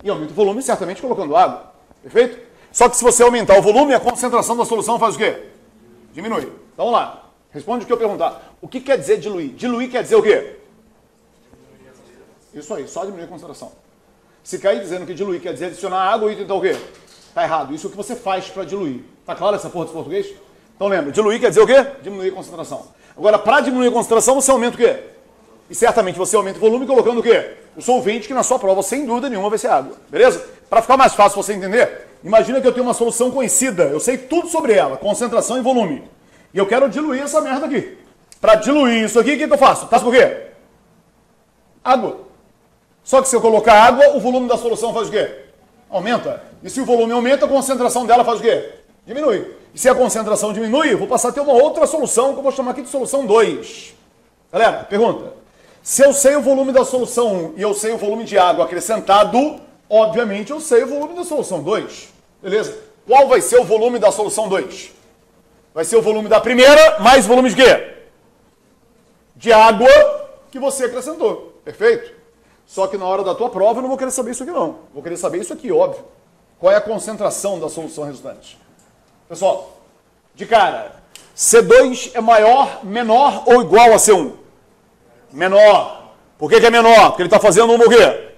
E aumenta o volume certamente colocando água. Perfeito? Só que se você aumentar o volume, a concentração da solução faz o quê? Diminui. Então vamos lá. Responde o que eu perguntar. O que quer dizer diluir? Diluir quer dizer o quê? Isso aí, só diminuir a concentração. Se cair dizendo que diluir quer dizer adicionar água, então o quê? Tá errado. Isso é o que você faz para diluir. Tá claro essa porra de português? Então lembra, diluir quer dizer o quê? Diminuir a concentração. Agora, para diminuir a concentração, você aumenta o quê? E certamente você aumenta o volume colocando o quê? O solvente, que na sua prova, sem dúvida nenhuma, vai ser água. Beleza? Para ficar mais fácil você entender, imagina que eu tenho uma solução conhecida. Eu sei tudo sobre ela, concentração e volume. E eu quero diluir essa merda aqui. Para diluir isso aqui, o que eu faço? Faço por quê? Água. Só que se eu colocar água, o volume da solução faz o quê? Aumenta. E se o volume aumenta, a concentração dela faz o quê? Diminui. E se a concentração diminui, eu vou passar a ter uma outra solução, que eu vou chamar aqui de solução 2. Galera, pergunta. Se eu sei o volume da solução 1 e eu sei o volume de água acrescentado, obviamente eu sei o volume da solução 2. Beleza? Qual vai ser o volume da solução 2? Vai ser o volume da primeira, mais volume de quê? De água que você acrescentou. Perfeito? Só que na hora da tua prova eu não vou querer saber isso aqui não. Vou querer saber isso aqui, óbvio. Qual é a concentração da solução resultante? Pessoal, de cara, C2 é maior, menor ou igual a C1? Menor. Por que é menor? Porque ele está fazendo uma o quê?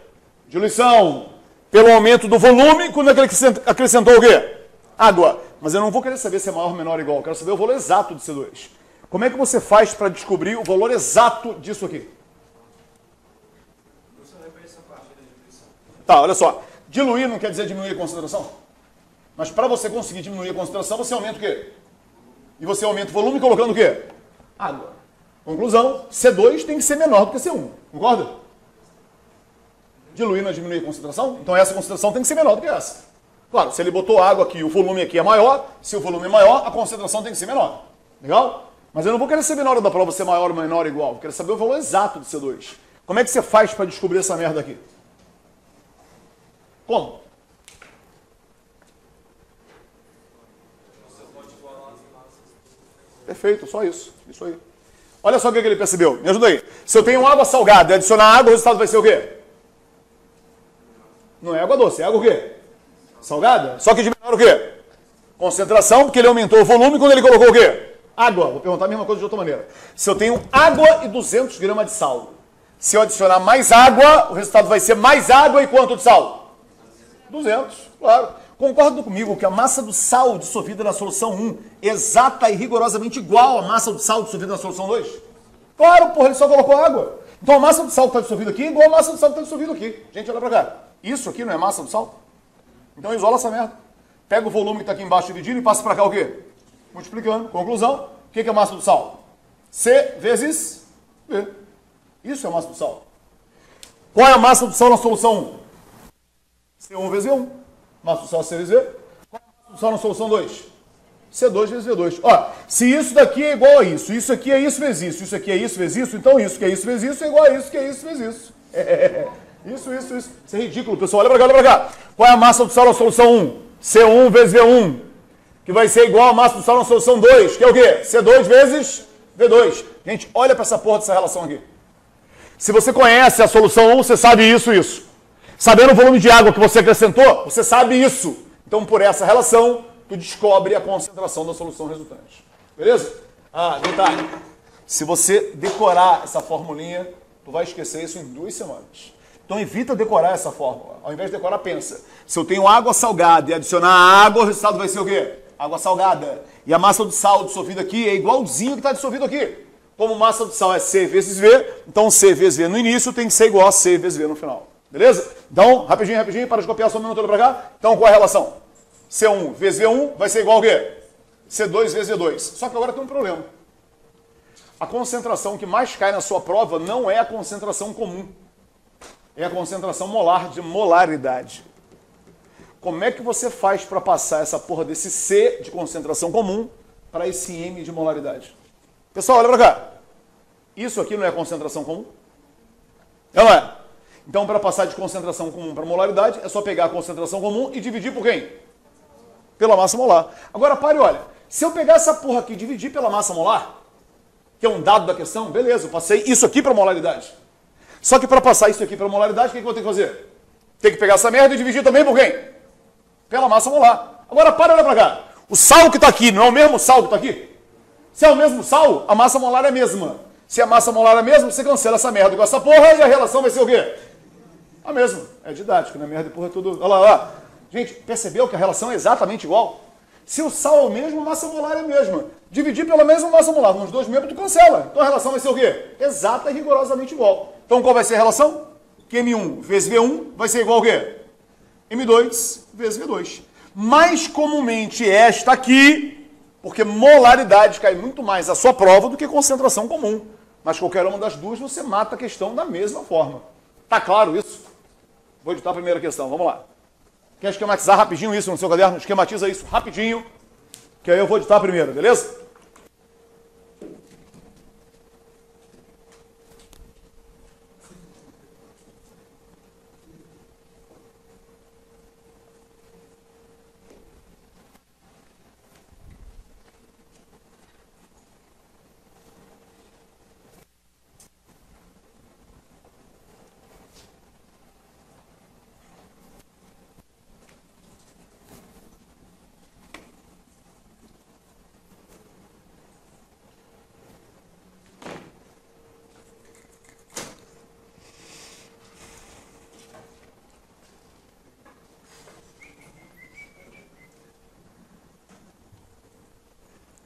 Diluição. Pelo aumento do volume, quando ele acrescentou o quê? Água. Mas eu não vou querer saber se é maior, menor ou igual. Eu quero saber o valor exato de C2. Como é que você faz para descobrir o valor exato disso aqui? Tá, olha só. Diluir não quer dizer diminuir a concentração? Mas para você conseguir diminuir a concentração, você aumenta o quê? E você aumenta o volume colocando o quê? Água. Conclusão, C2 tem que ser menor do que C1. Concorda? Diluir não é diminuir a concentração? Então essa concentração tem que ser menor do que essa. Claro, se ele botou água aqui, o volume aqui é maior. Se o volume é maior, a concentração tem que ser menor. Legal? Mas eu não vou querer saber na hora da prova ser maior ou menor ou igual. Eu quero saber o valor exato de C2. Como é que você faz para descobrir essa merda aqui? Como? Perfeito, só isso. Isso aí. Olha só o que ele percebeu. Me ajuda aí. Se eu tenho água salgada e adicionar água, o resultado vai ser o quê? Não é água doce, é água o quê? Salgada. Só que de menor o quê? Concentração, porque ele aumentou o volume quando ele colocou o quê? Água. Vou perguntar a mesma coisa de outra maneira. Se eu tenho água e 200 gramas de sal, se eu adicionar mais água, o resultado vai ser mais água e quanto de sal? 200, claro. Concorda comigo que a massa do sal dissolvida na solução 1 exata e rigorosamente igual à massa do sal dissolvida na solução 2? Claro, porra, ele só colocou água. Então a massa do sal que está dissolvida aqui é igual à massa do sal que está dissolvida aqui. Gente, olha pra cá. Isso aqui não é massa do sal? Então isola essa merda. Pega o volume que está aqui embaixo dividido e passa para cá o quê? Multiplicando. Conclusão, o que é a massa do sal? C vezes V. Isso é a massa do sal. Qual é a massa do sal na solução 1? C1 vezes V1. Massa do sal C vezes V. Qual é a massa do sal na solução 2? C2 vezes V2. Ó, se isso daqui é igual a isso aqui é isso vezes isso aqui é isso vezes isso, então isso que é isso vezes isso é igual a isso que é isso vezes isso. Isso. Isso é ridículo, pessoal. Olha pra cá. Qual é a massa do sal na solução 1? C1 vezes V1. Que vai ser igual a massa do sal na solução 2, que é o quê? C2 vezes V2. Gente, olha pra essa porra dessa relação aqui. Se você conhece a solução 1, você sabe isso. Sabendo o volume de água que você acrescentou, você sabe isso. Então, por essa relação, tu descobre a concentração da solução resultante. Beleza? Detalhe. Se você decorar essa formulinha, tu vai esquecer isso em 2 semanas. Então, evita decorar essa fórmula. Ao invés de decorar, pensa. Se eu tenho água salgada e adicionar água, o resultado vai ser o quê? Água salgada. E a massa do sal dissolvida aqui é igualzinho que está dissolvido aqui. Como massa do sal é C vezes V, então C vezes V no início tem que ser igual a C vezes V no final. Beleza? Então, rapidinho, para de copiar só um minuto para cá. Então, qual é a relação? C1 vezes V1 vai ser igual ao quê? C2 vezes V2. Só que agora tem um problema. A concentração que mais cai na sua prova não é a concentração comum. É a concentração molar de molaridade. Como é que você faz para passar essa porra desse C de concentração comum para esse M de molaridade? Pessoal, olha para cá. Isso aqui não é concentração comum? Não é? Então, para passar de concentração comum para molaridade, é só pegar a concentração comum e dividir por quem? Pela massa molar. Agora, pare e olha. Se eu pegar essa porra aqui e dividir pela massa molar, que é um dado da questão, beleza, eu passei isso aqui para molaridade. Só que para passar isso aqui para molaridade, o que eu vou ter que fazer? Tem que pegar essa merda e dividir também por quem? Pela massa molar. Agora, para e olha para cá. O sal que está aqui não é o mesmo sal que está aqui? Se é o mesmo sal, a massa molar é a mesma. Se a massa molar é a mesma, você cancela essa merda com essa porra e a relação vai ser o quê? A mesma. É didático, né? Merda e porra é tudo... Olha lá. Gente, percebeu que a relação é exatamente igual? Se o sal é o mesmo, a massa molar é a mesma. Dividir pela mesma massa molar. Nos dois membros, tu cancela. Então a relação vai ser o quê? Exata e rigorosamente igual. Então qual vai ser a relação? Que M1 vezes V1 vai ser igual ao quê? M2 vezes V2. Mais comumente esta aqui, porque molaridade cai muito mais a sua prova do que concentração comum. Mas qualquer uma das duas você mata a questão da mesma forma. Tá claro isso? Vou editar a primeira questão, vamos lá. Quer esquematizar rapidinho isso no seu caderno? Esquematiza isso rapidinho, que aí eu vou editar a primeira, beleza?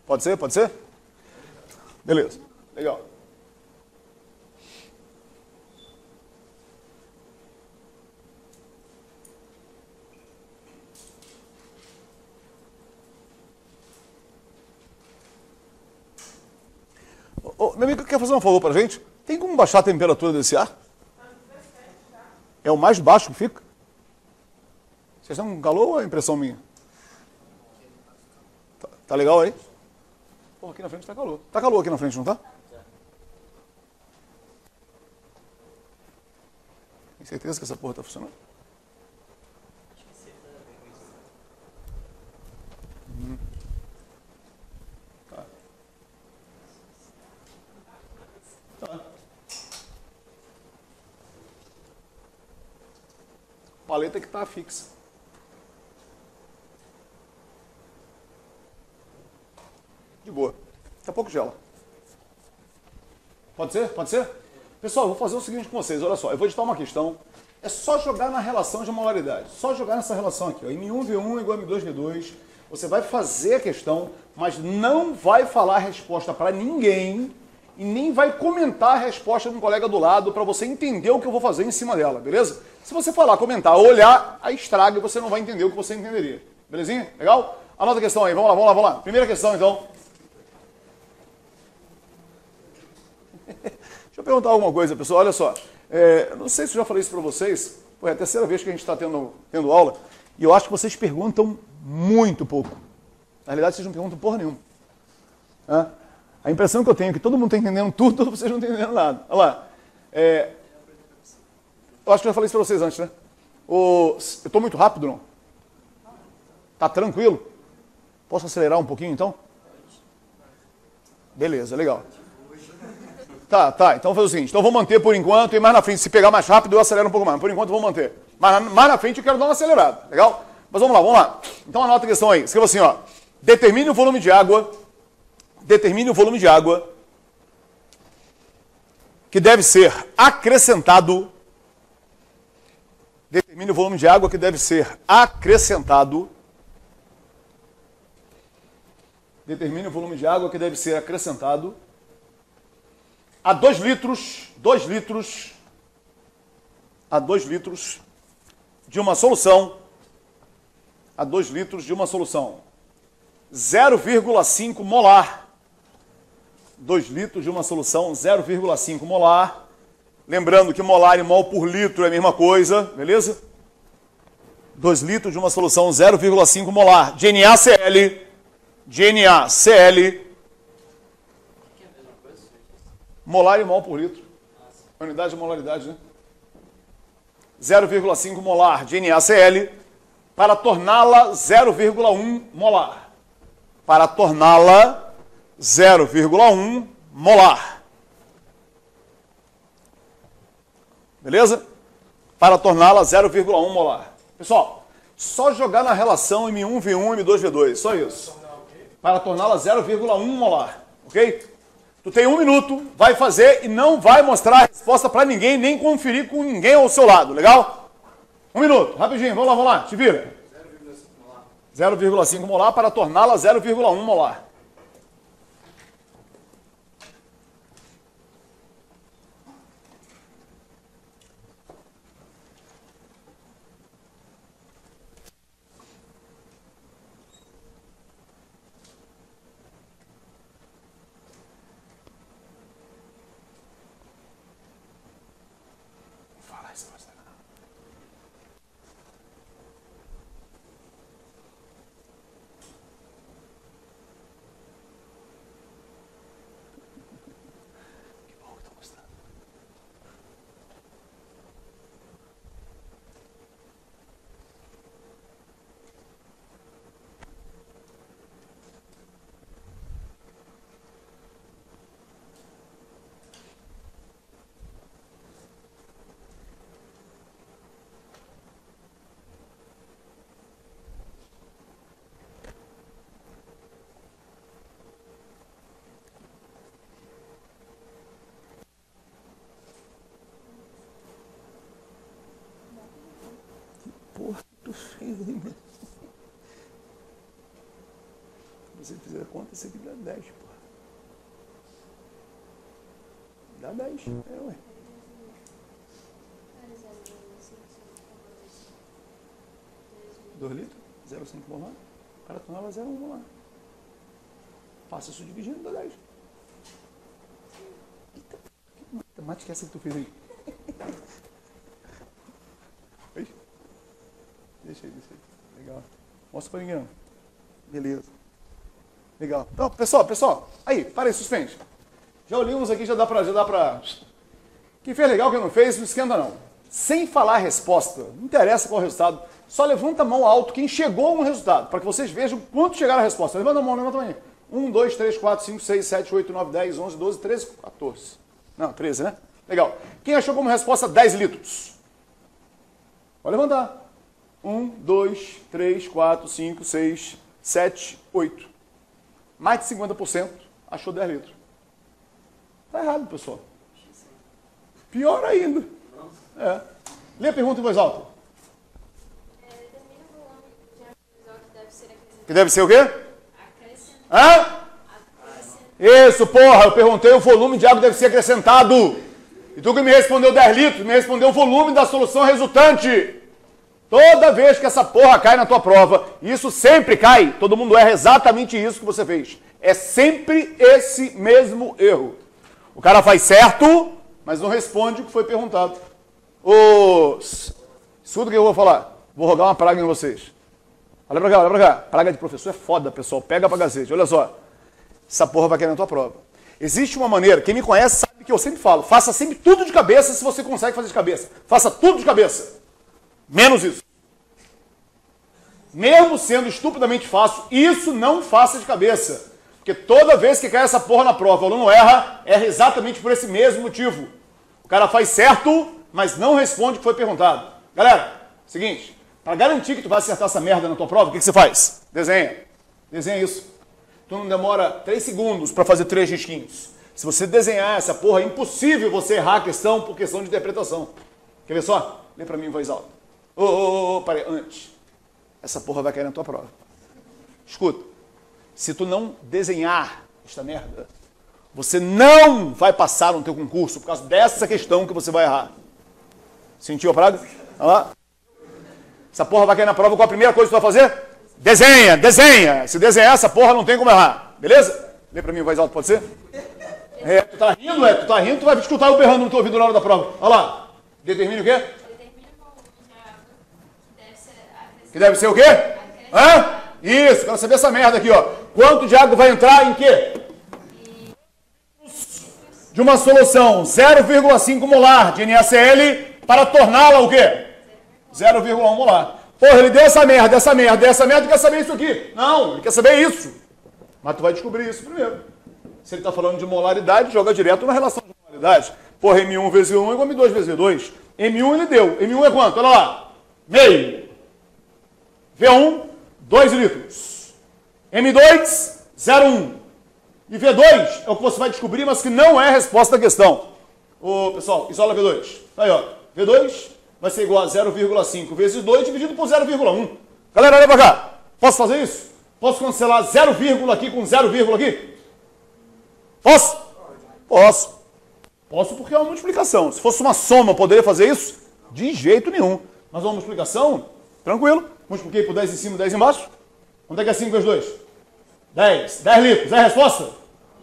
Pode ser? Pode ser? Beleza, legal. Meu amigo, quer fazer um favor pra gente? Tem como baixar a temperatura desse ar? É o mais baixo que fica? Vocês estão com calor ou é impressão minha? Tá legal aí? Pô, aqui na frente tá calor. Tá calor aqui na frente, não tá? Tem certeza que essa porra tá funcionando? Tá. Tá. Paleta que tá fixa. De boa. Daqui a pouco gela. Pode ser? Pode ser? Pessoal, eu vou fazer o seguinte com vocês. Olha só, eu vou editar uma questão. É só jogar na relação de molaridade. Só jogar nessa relação aqui. Ó. M1V1 igual a M2V2. Você vai fazer a questão, mas não vai falar a resposta para ninguém e nem vai comentar a resposta de um colega do lado para você entender o que eu vou fazer em cima dela, beleza? Se você falar, comentar, olhar, aí estraga e você não vai entender o que você entenderia. Belezinha? Legal? Anota a questão aí. Vamos lá, vamos lá, vamos lá. Primeira questão, então. Deixa eu perguntar alguma coisa, pessoal. Olha só. Não sei se eu já falei isso para vocês. Pô, é a terceira vez que a gente está tendo aula. E eu acho que vocês perguntam muito pouco. Na realidade, vocês não perguntam porra nenhuma. A impressão que eu tenho é que todo mundo está entendendo tudo, vocês não estão entendendo nada. Olha lá. Eu acho que eu já falei isso para vocês antes, né? Eu estou muito rápido, não? Tá tranquilo? Posso acelerar um pouquinho, então? Beleza, legal. Tá. Então vamos fazer o seguinte. Então vou manter por enquanto e mais na frente, se pegar mais rápido, eu acelero um pouco mais. Por enquanto eu vou manter. Mas mais na frente eu quero dar uma acelerada. Legal? Mas vamos lá. Então anota a questão aí. Escreva assim, ó. Determine o volume de água que deve ser acrescentado. Determine o volume de água que deve ser acrescentado. Determine o volume de água que deve ser acrescentado a 2 litros de uma solução, 0,5 molar. 2 litros de uma solução 0,5 molar. Lembrando que molar e mol por litro é a mesma coisa, beleza? 2 litros de uma solução 0,5 molar de NaCl. Molar e mol por litro. Unidade de molaridade, né? 0,5 molar de NaCl para torná-la 0,1 molar. Para torná-la 0,1 molar. Beleza? Para torná-la 0,1 molar. Pessoal, só jogar na relação M1V1 M2V2, só isso. Para torná-la 0,1 molar, ok? Tu tem 1 minuto, vai fazer e não vai mostrar a resposta para ninguém, nem conferir com ninguém ao seu lado, legal? 1 minuto, rapidinho, vamos lá, te vira. 0,5 molar para torná-la 0,1 molar. Porra, tô feio, hein? Se você fizer a conta, isso aqui dá 10, porra. Dá 10. Ué. 2 litros, 0,5 molar. Para torná-la 0,1 molar. Passa isso dividindo, dá 10. Eita, que matemática é essa que tu fez aí? Deixa aí. Legal. Mostra pra ninguém. Beleza. Legal. Então, pessoal. Aí, para aí, suspende. Já olhamos aqui, já dá pra... Quem fez legal, quem não fez, não esquenta não. Sem falar a resposta, não interessa qual é o resultado, só levanta a mão alto quem chegou a um resultado, para que vocês vejam quanto chegaram a resposta. Levanta a mão aí. 1, 2, 3, 4, 5, 6, 7, 8, 9, 10, 11, 12, 13, 14. Não, 13, né? Legal. Quem achou como resposta 10 litros? Pode levantar. 1, 2, 3, 4, 5, 6, 7, 8. Mais de 50% achou 10 litros. Tá errado, pessoal. Pior ainda. É. Lê a pergunta em voz alta. Determina o volume de água visual que deve ser acrescentado. Que deve ser o quê? Acrescentado. Hã? Isso, porra. Eu perguntei o volume de água que deve ser acrescentado. E tu que me respondeu 10 litros, me respondeu o volume da solução resultante. Toda vez que essa porra cai na tua prova, e isso sempre cai, todo mundo erra exatamente isso que você fez. É sempre esse mesmo erro. O cara faz certo, mas não responde o que foi perguntado. Escuta o que eu vou falar. Vou rogar uma praga em vocês. Olha pra cá. Praga de professor é foda, pessoal. Pega pra cacete. Olha só. Essa porra vai cair na tua prova. Existe uma maneira, quem me conhece sabe que eu sempre falo, faça sempre tudo de cabeça se você consegue fazer de cabeça. Faça tudo de cabeça. Menos isso. Mesmo sendo estupidamente fácil, isso não faça de cabeça. Porque toda vez que cai essa porra na prova, o aluno erra exatamente por esse mesmo motivo. O cara faz certo, mas não responde o que foi perguntado. Galera, seguinte, para garantir que tu vai acertar essa merda na tua prova, o que você faz? Desenha. Desenha isso. Tu não demora 3 segundos para fazer 3 risquinhos. Se você desenhar essa porra, é impossível você errar a questão por questão de interpretação. Quer ver só? Lê para mim em voz alta. Peraí, antes. Essa porra vai cair na tua prova. Escuta. Se tu não desenhar esta merda, você não vai passar no teu concurso por causa dessa questão que você vai errar. Sentiu a praga? Olha lá. Essa porra vai cair na prova, qual a primeira coisa que tu vai fazer? Desenha. Se desenhar essa porra, não tem como errar. Beleza? Lê pra mim em voz alta, pode ser? Tu tá rindo, Tu tá rindo, tu vai escutar eu berrando no teu ouvido na hora da prova. Olha lá. Determine o quê? Determina o volume de água que deve ser acrescentado. Que deve ser o quê? Hã? Isso, quero saber essa merda aqui, ó. Quanto de água vai entrar em quê? De uma solução 0,5 molar de NaCl para torná-la o quê? 0,1 molar. Porra, ele deu essa merda, ele quer saber isso aqui. Não, ele quer saber isso. Mas tu vai descobrir isso primeiro. Se ele está falando de molaridade, joga direto na relação de molaridade. Porra, M1 vezes 1 é igual a M2 vezes V2. M1 ele deu. M1 é quanto? Olha lá. Meio. V1, 2 litros. M2, 0,1. E V2 é o que você vai descobrir, mas que não é a resposta da questão. Pessoal, isola V2. Tá aí, ó. V2 vai ser igual a 0,5 vezes 2 dividido por 0,1. Galera, olha pra cá. Posso fazer isso? Posso cancelar 0, aqui com 0, aqui? Posso? Posso. Posso porque é uma multiplicação. Se fosse uma soma, eu poderia fazer isso? De jeito nenhum. Mas uma multiplicação, tranquilo. Multipliquei por 10 em cima e 10 embaixo. Quanto é que é 5 vezes 2? 10. 10 litros. É a resposta?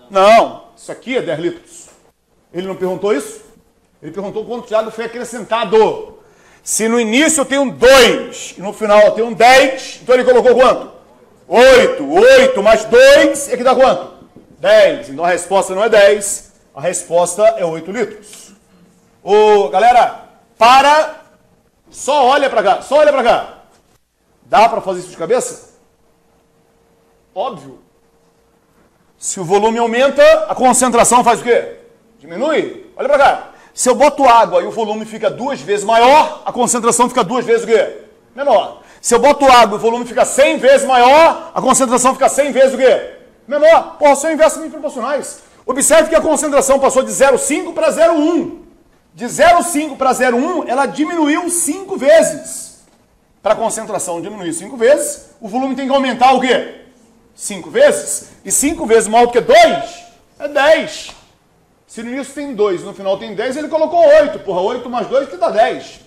Não. Isso aqui é 10 litros. Ele não perguntou isso? Ele perguntou quanto de água foi acrescentado. Se no início eu tenho 2 e no final eu tenho 10, então ele colocou quanto? 8. 8 mais 2 é que dá quanto? 10. Então a resposta não é 10, a resposta é 8 litros. Galera, só olha pra cá. Dá pra fazer isso de cabeça? Óbvio. Se o volume aumenta, a concentração faz o quê? Diminui. Olha pra cá. Se eu boto água e o volume fica 2 vezes maior, a concentração fica 2 vezes o quê? Menor. Se eu boto água e o volume fica 100 vezes maior, a concentração fica 100 vezes o quê? Menor. Porra, são inversamente proporcionais. Observe que a concentração passou de 0,5 para 0,1. De 0,5 para 0,1, ela diminuiu 5 vezes. Para a concentração diminuir 5 vezes, o volume tem que aumentar o quê? 5 vezes. E 5 vezes maior do que 2 é 10. Se no início tem 2 e no final tem 10, ele colocou 8. Porra, 8 mais 2 que dá 10.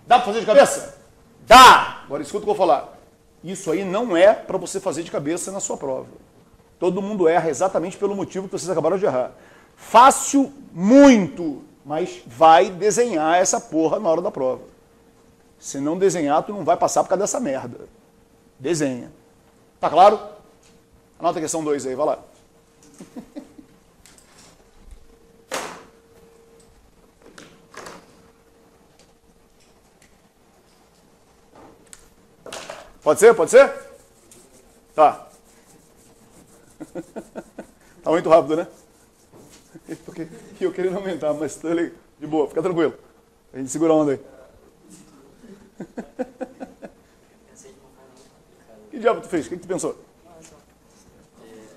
Dá para fazer de cabeça? Dá! Agora escuta o que eu vou falar. Isso aí não é para você fazer de cabeça na sua prova. Todo mundo erra exatamente pelo motivo que vocês acabaram de errar. Fácil, muito, mas vai desenhar essa porra na hora da prova. Se não desenhar, tu não vai passar por causa dessa merda. Desenha. Tá claro? Anota a questão 2 aí, vai lá. Pode ser? Pode ser? Tá. Tá muito rápido, né? Porque eu queria aumentar, mas tá ali, de boa, fica tranquilo. A gente segura a onda aí. Que diabo tu fez? O que tu pensou?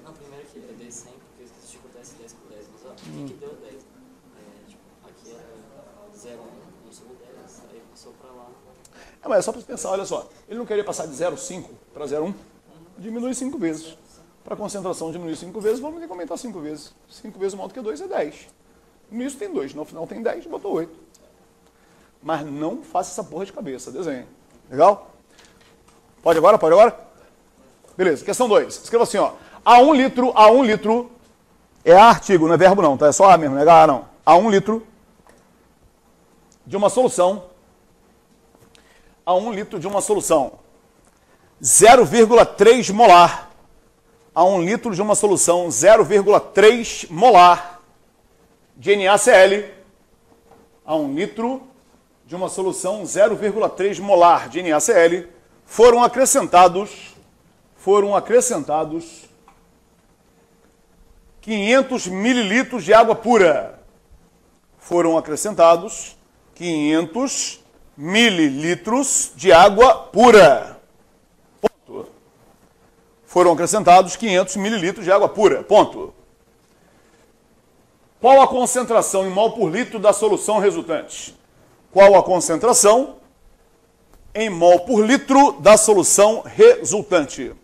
Não, primeiro que eu dei 100 porque eu esqueci de botar esse 10 por 10, mas ó, o que deu 10? Tipo, aqui era 0, 1, não subiu 10, aí passou pra lá. Mas é só para pensar, olha só. Ele não queria passar de 0,5 para 0,1? Diminui 5 vezes. Para a concentração diminuir 5 vezes, vamos ter que aumentar 5 vezes. 5 vezes mais do que 2 é 10. No início tem 2, no final tem 10, botou 8. Mas não faça essa porra de cabeça, desenhe. Legal? Pode agora? Pode agora? Beleza, questão 2. Escreva assim, ó. A 1 litro, é artigo, não é verbo não, tá? É só A mesmo, não é H não. A 1 litro de uma solução, 0,3 molar. A 1 litro de uma solução 0,3 molar de NaCl. A 1 litro de uma solução 0,3 molar de NaCl foram acrescentados 500 mililitros de água pura. Foram acrescentados 500 mililitros de água pura. Ponto. Foram acrescentados 500 mililitros de água pura. Ponto. Qual a concentração em mol por litro da solução resultante? Qual a concentração em mol por litro da solução resultante?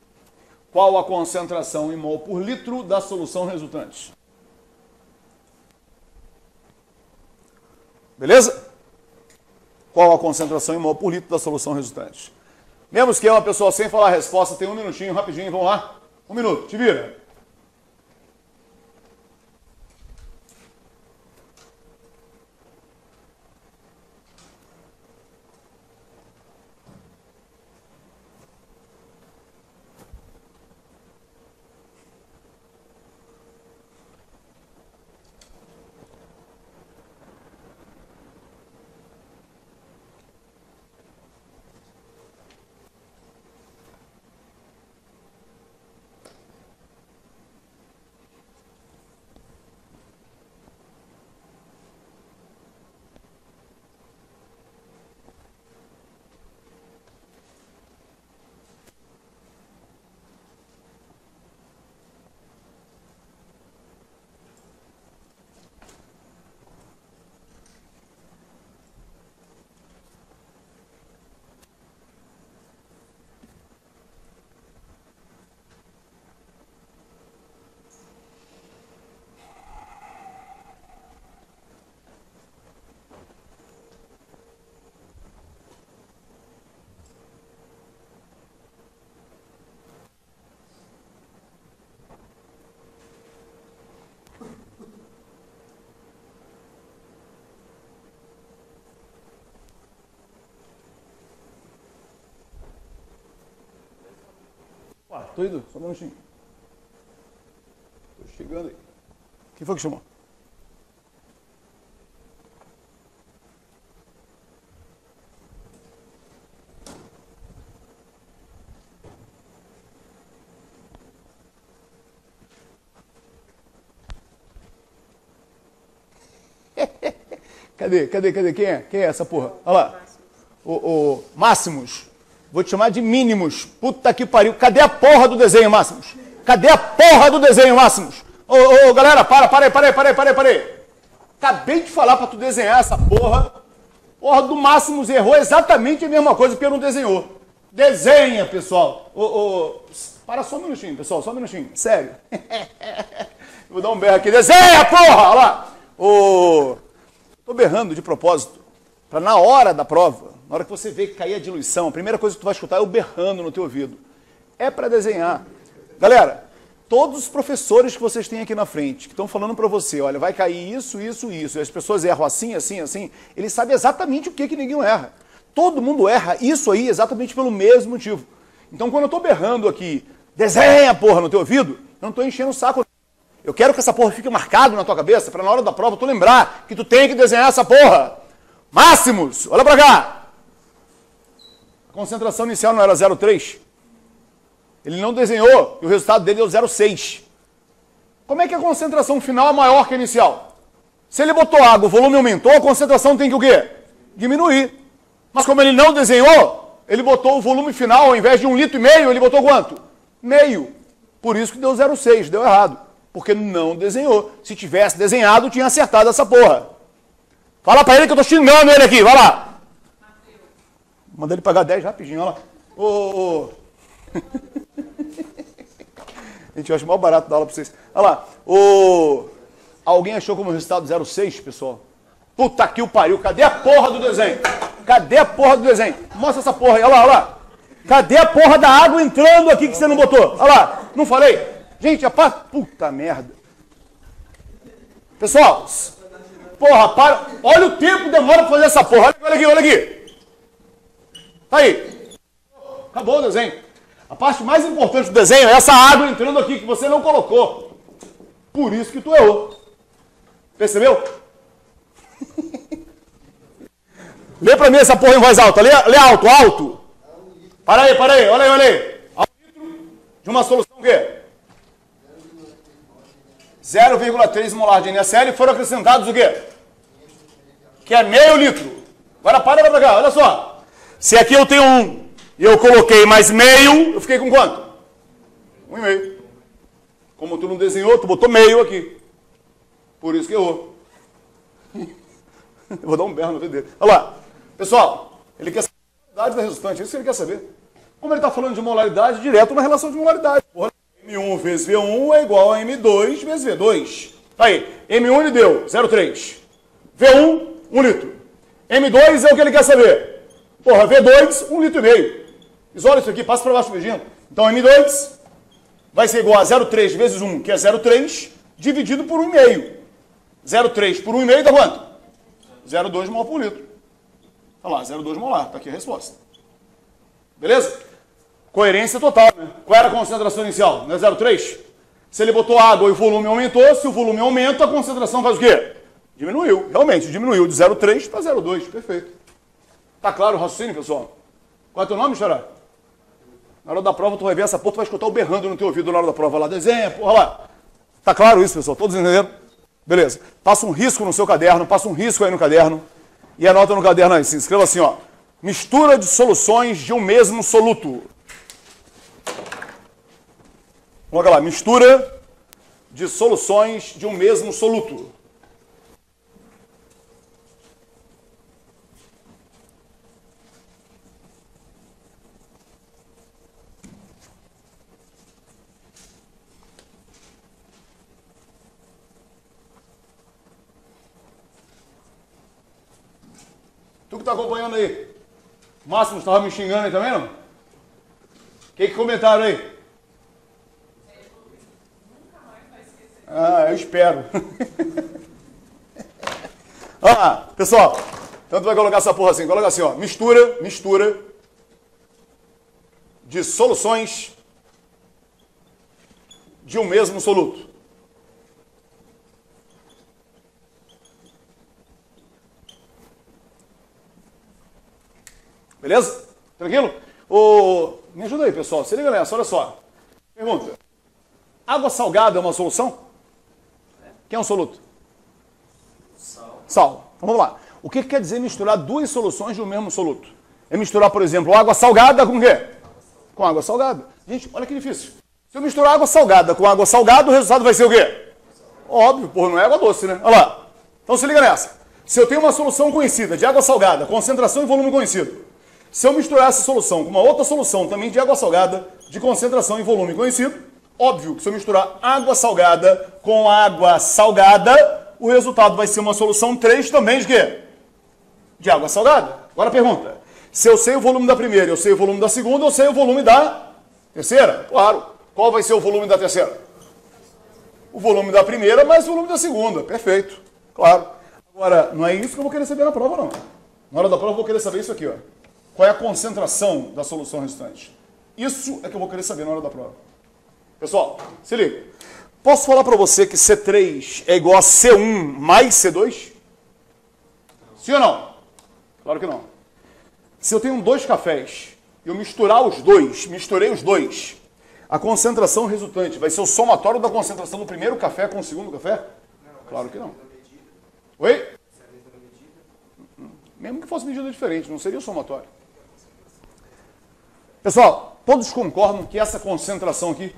Qual a concentração em mol por litro da solução resultante? Beleza? Qual a concentração em mol por litro da solução resultante? Mesmo que é uma pessoa sem falar a resposta, tem um minutinho, rapidinho, vamos lá? 1 minuto, te vira. Tô indo, só um minutinho. Tô chegando aí. Quem foi que chamou? Cadê? Quem é? Quem é essa porra? Olha lá. O Máximos. Vou te chamar de Mínimos. Puta que pariu. Cadê a porra do desenho, Máximos? Cadê a porra do desenho, Máximos? Ô, galera, para aí. Acabei de falar pra tu desenhar essa porra. Porra do Máximos errou exatamente a mesma coisa porque não desenhou. Desenha, pessoal. Para só um minutinho, pessoal, só um minutinho. Sério. Vou dar um berro aqui. Desenha, porra! Olha lá. Tô berrando de propósito, para na hora da prova, na hora que você vê que cair a diluição, a primeira coisa que tu vai escutar é eu berrando no teu ouvido. É para desenhar. Galera, todos os professores que vocês têm aqui na frente, que estão falando para você, olha, vai cair isso, isso, isso, e as pessoas erram assim, assim, assim, eles sabem exatamente o que ninguém erra. Todo mundo erra isso aí exatamente pelo mesmo motivo. Então, quando eu tô berrando aqui, desenha, porra, no teu ouvido, eu não tô enchendo o saco. Eu quero que essa porra fique marcado na tua cabeça, para na hora da prova tu lembrar que tu tem que desenhar essa porra. Máximos, olha pra cá. A concentração inicial não era 0,3. Ele não desenhou e o resultado dele deu 0,6. Como é que a concentração final é maior que a inicial? Se ele botou água, o volume aumentou, a concentração tem que o quê? Diminuir. Mas como ele não desenhou, ele botou o volume final, ao invés de 1,5 litro, ele botou quanto? Meio. Por isso que deu 0,6, deu errado. Porque não desenhou. Se tivesse desenhado, tinha acertado essa porra. Fala pra ele que eu tô xingando ele aqui, vai lá. Manda ele pagar 10 rapidinho, olha lá. Gente, eu acho mal barato dar aula pra vocês. Olha lá. Alguém achou como resultado 0,6, pessoal? Puta que o pariu, cadê a porra do desenho? Cadê a porra do desenho? Mostra essa porra aí, olha lá, olha lá. Cadê a porra da água entrando aqui que você não botou? Olha lá, não falei? Gente, a parte... Puta merda. Pessoal, porra, para. Olha o tempo que demora pra fazer essa porra. Olha aqui, olha aqui. Tá aí. Acabou o desenho. A parte mais importante do desenho é essa água entrando aqui que você não colocou. Por isso que tu errou. Percebeu? Lê pra mim essa porra em voz alta. Lê alto, alto. Para aí, olha aí, olha aí. A 1 litro de uma solução o quê? 0,3 molar de NaCl foram acrescentados o quê? Que é meio litro. Agora para pra cá, olha só. Se aqui eu tenho 1 e eu coloquei mais meio, eu fiquei com quanto? 1,5. Como tu não desenhou, tu botou meio aqui. Por isso que errou. Eu vou dar um berro no vídeo dele. Olha lá. Pessoal, ele quer saber a molaridade da resultante. É isso que ele quer saber. Como ele está falando de molaridade, direto na relação de molaridade. Porra, M1 vezes V1 é igual a M2 vezes V2. Aí, M1 ele deu 0,3. V1, 1 litro. M2 é o que ele quer saber. Porra, V2, 1,5 litro. Isola isso aqui, passa para baixo do dedinho. Então, M2 vai ser igual a 0,3 vezes 1, que é 0,3, dividido por 1,5. 0,3 por 1,5 dá quanto? 0,2 mol por litro. Olha lá, 0,2 molar. Está aqui a resposta. Beleza? Coerência total, né? Qual era a concentração inicial? Não é 0,3? Se ele botou água e o volume aumentou, se o volume aumenta, a concentração faz o quê? Diminuiu. Realmente, diminuiu de 0,3 para 0,2. Perfeito. Tá claro o raciocínio, pessoal? Qual é o teu nome, Xará? Na hora da prova, tu vai ver essa porra, tu vai escutar o berrando no teu ouvido na hora da prova. Lá, desenha, porra lá. Tá claro isso, pessoal? Todos entenderam? Beleza. Passa um risco no seu caderno, passa um risco aí no caderno e anota no caderno aí. Se escreva assim, ó. Mistura de soluções de um mesmo soluto. Coloca lá, mistura de soluções de um mesmo soluto. Tu que está acompanhando aí. Máximo estava me xingando aí também, não? O que comentaram aí? Ah, eu espero. Ah, pessoal, então tu vai colocar essa porra assim, coloca assim, ó, mistura de soluções de um mesmo soluto. Beleza? Tranquilo? Me ajuda aí, pessoal. Se liga nessa, olha só. Pergunta. Água salgada é uma solução? Quem é um soluto? Sal. Então vamos lá. O que quer dizer misturar duas soluções de um mesmo soluto? É misturar, por exemplo, água salgada com o quê? Com água salgada. Gente, olha que difícil. Se eu misturar água salgada com água salgada, o resultado vai ser o quê? Óbvio, porra, não é água doce, né? Olha lá. Então se liga nessa. Se eu tenho uma solução conhecida de água salgada, concentração e volume conhecido, se eu misturar essa solução com uma outra solução também de água salgada, de concentração e volume conhecido, óbvio que se eu misturar água salgada com água salgada, o resultado vai ser uma solução 3 também de quê? De água salgada. Agora pergunta, se eu sei o volume da primeira, eu sei o volume da segunda, eu sei o volume da terceira? Claro. Qual vai ser o volume da terceira? O volume da primeira mais o volume da segunda. Perfeito. Claro. Agora, não é isso que eu vou querer saber na prova, não. Na hora da prova eu vou querer saber isso aqui, ó. Qual é a concentração da solução resultante? Isso é que eu vou querer saber na hora da prova. Pessoal, se liga. Posso falar para você que C3 é igual a C1 mais C2? Sim ou não? Claro que não. Se eu tenho 2 cafés e eu misturar os dois, misturei os dois, a concentração resultante vai ser o somatório da concentração do primeiro café com o segundo café? Claro que não. Oi? Mesmo que fosse medida diferente, não seria o somatório. Pessoal, todos concordam que essa concentração aqui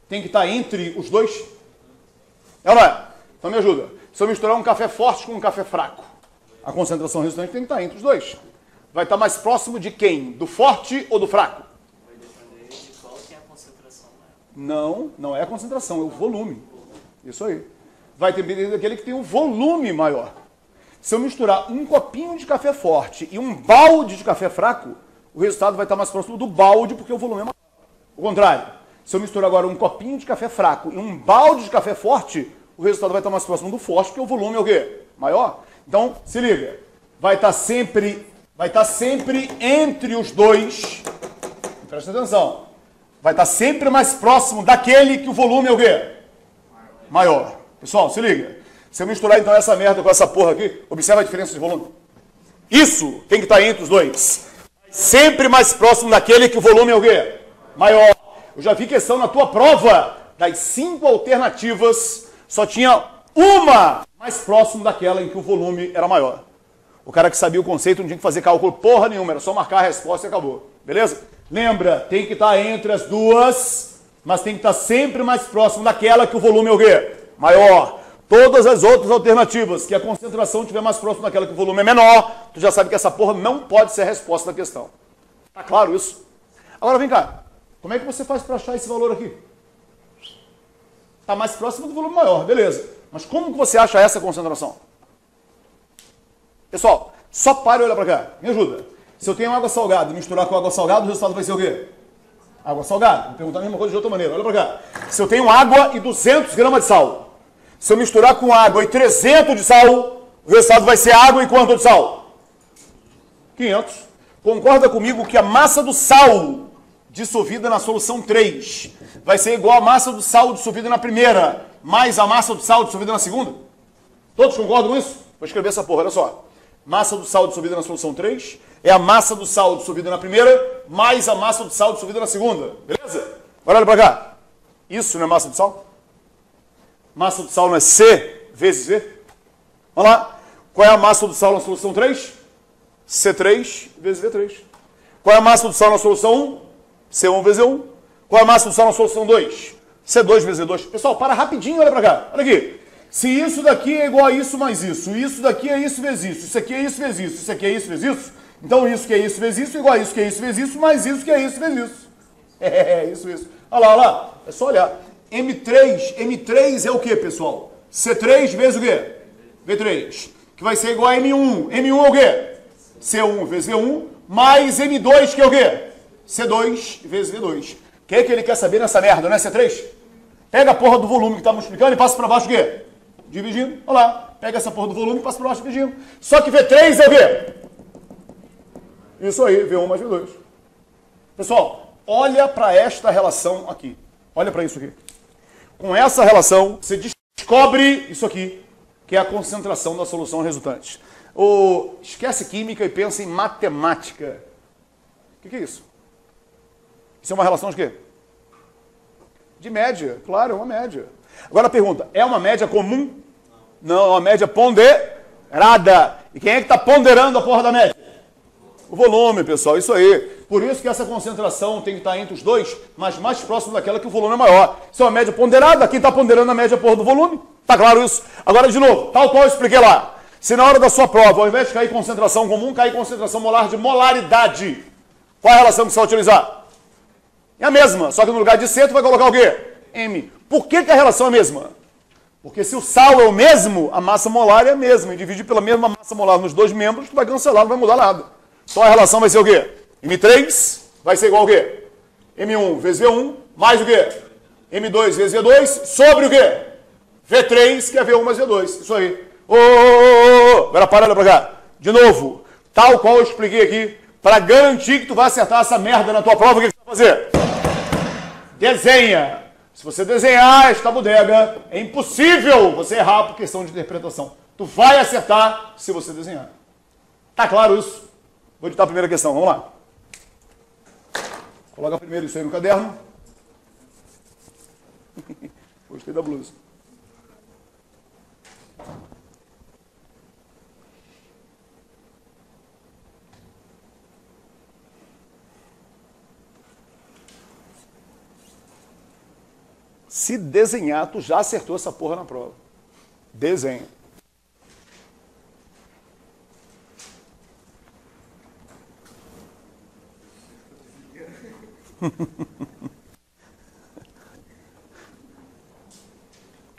tem que estar entre os dois? É ou não é? Então me ajuda. Se eu misturar um café forte com um café fraco, a concentração resultante tem que estar entre os dois. Vai estar mais próximo de quem? Do forte ou do fraco? Vai depender de qual que é a concentração, né? Não, não é a concentração, é o volume. Isso aí. Vai depender daquele que tem um volume maior. Se eu misturar um copinho de café forte e um balde de café fraco, o resultado vai estar mais próximo do balde, porque o volume é maior. O contrário, se eu misturar agora um copinho de café fraco e um balde de café forte, o resultado vai estar mais próximo do forte, porque o volume é o quê? Maior. Então, se liga, vai estar sempre entre os dois, presta atenção, vai estar sempre mais próximo daquele que o volume é o quê? Maior. Pessoal, se liga. Se eu misturar então essa merda com essa porra aqui, observa a diferença de volume. Isso tem que estar entre os dois. Sempre mais próximo daquele que o volume é o quê? Maior. Eu já vi questão na tua prova, das 5 alternativas, só tinha uma mais próximo daquela em que o volume era maior. O cara que sabia o conceito não tinha que fazer cálculo porra nenhuma, era só marcar a resposta e acabou. Beleza? Lembra, tem que estar entre as duas, mas tem que estar sempre mais próximo daquela que o volume é o quê? Maior. Todas as outras alternativas, que a concentração estiver mais próxima daquela que o volume é menor, tu já sabe que essa porra não pode ser a resposta da questão. Tá claro isso? Agora vem cá, como é que você faz para achar esse valor aqui? Está mais próximo do volume maior, beleza. Mas como que você acha essa concentração? Pessoal, só para e olha para cá, me ajuda. Se eu tenho água salgada e misturar com água salgada, o resultado vai ser o quê? Água salgada. Vou perguntar a mesma coisa de outra maneira, olha para cá. Se eu tenho água e 200 gramas de sal, se eu misturar com água e 300 de sal, o resultado vai ser água e quanto de sal? 500. Concorda comigo que a massa do sal dissolvida na solução 3 vai ser igual a massa do sal dissolvida na primeira, mais a massa do sal dissolvida na segunda? Todos concordam com isso? Vou escrever essa porra, olha só. Massa do sal dissolvida na solução 3 é a massa do sal dissolvida na primeira, mais a massa do sal dissolvida na segunda. Beleza? Agora olha pra cá. Isso não é massa do sal? Massa do sal não é C vezes V? Vamos lá. Qual é a massa do sal na solução 3? C3 vezes V3. Qual é a massa do sal na solução 1? C1 vezes V1. Qual é a massa do sal na solução 2? C2 vezes V2. Pessoal, para rapidinho, olha pra cá. Olha aqui. Se isso daqui é igual a isso mais isso daqui é isso vezes isso aqui é isso vezes isso aqui é isso vezes isso, então isso que é isso vezes isso é igual a isso que é isso vezes isso, mais isso que é isso vezes isso. É, isso. Olha lá. É só olhar. M3 é o que, pessoal? C3 vezes o quê? V3. Que vai ser igual a M1. M1 é o quê? C1 vezes V1, mais M2, que é o quê? C2 vezes V2. O que é que ele quer saber nessa merda, não é C3? Pega a porra do volume que está multiplicando e passa para baixo o quê? Dividindo. Olha lá. Pega essa porra do volume e passa para baixo dividindo. Só que V3 é o quê? Isso aí, V1 mais V2. Pessoal, olha para esta relação aqui. Olha para isso aqui. Com essa relação, você descobre isso aqui, que é a concentração da solução resultante. Esquece química e pensa em matemática. O que é isso? Isso é uma relação de quê? De média. Claro, é uma média. Agora a pergunta, é uma média comum? Não, é uma média ponderada. E quem é que está ponderando a porra da média? O volume, pessoal, isso aí. Por isso que essa concentração tem que estar entre os dois, mas mais próximo daquela que o volume é maior. Isso é uma média ponderada, quem está ponderando a média porra do volume? Tá claro isso? Agora, de novo, tal qual eu expliquei lá. Se na hora da sua prova, ao invés de cair concentração comum, cair concentração molar de molaridade, qual é a relação que você vai utilizar? É a mesma, só que no lugar de C, tu vai colocar o quê? M. Por que a relação é a mesma? Porque se o sal é o mesmo, a massa molar é a mesma. E dividir pela mesma massa molar nos dois membros, tu vai cancelar, não vai mudar nada. Então a relação vai ser o quê? M3 vai ser igual ao quê? M1 vezes V1, mais o quê? M2 vezes V2, sobre o quê? V3, que é V1 mais V2. Isso aí. Agora para, olha pra cá. De novo, tal qual eu expliquei aqui, para garantir que tu vai acertar essa merda na tua prova, o que tu vai fazer? Desenha. Se você desenhar esta bodega, é impossível você errar por questão de interpretação. Tu vai acertar se você desenhar. Tá claro isso? Vou editar a primeira questão, vamos lá. Coloca primeiro isso aí no caderno. Gostei da blusa. Se desenhar, tu já acertou essa porra na prova. Desenha.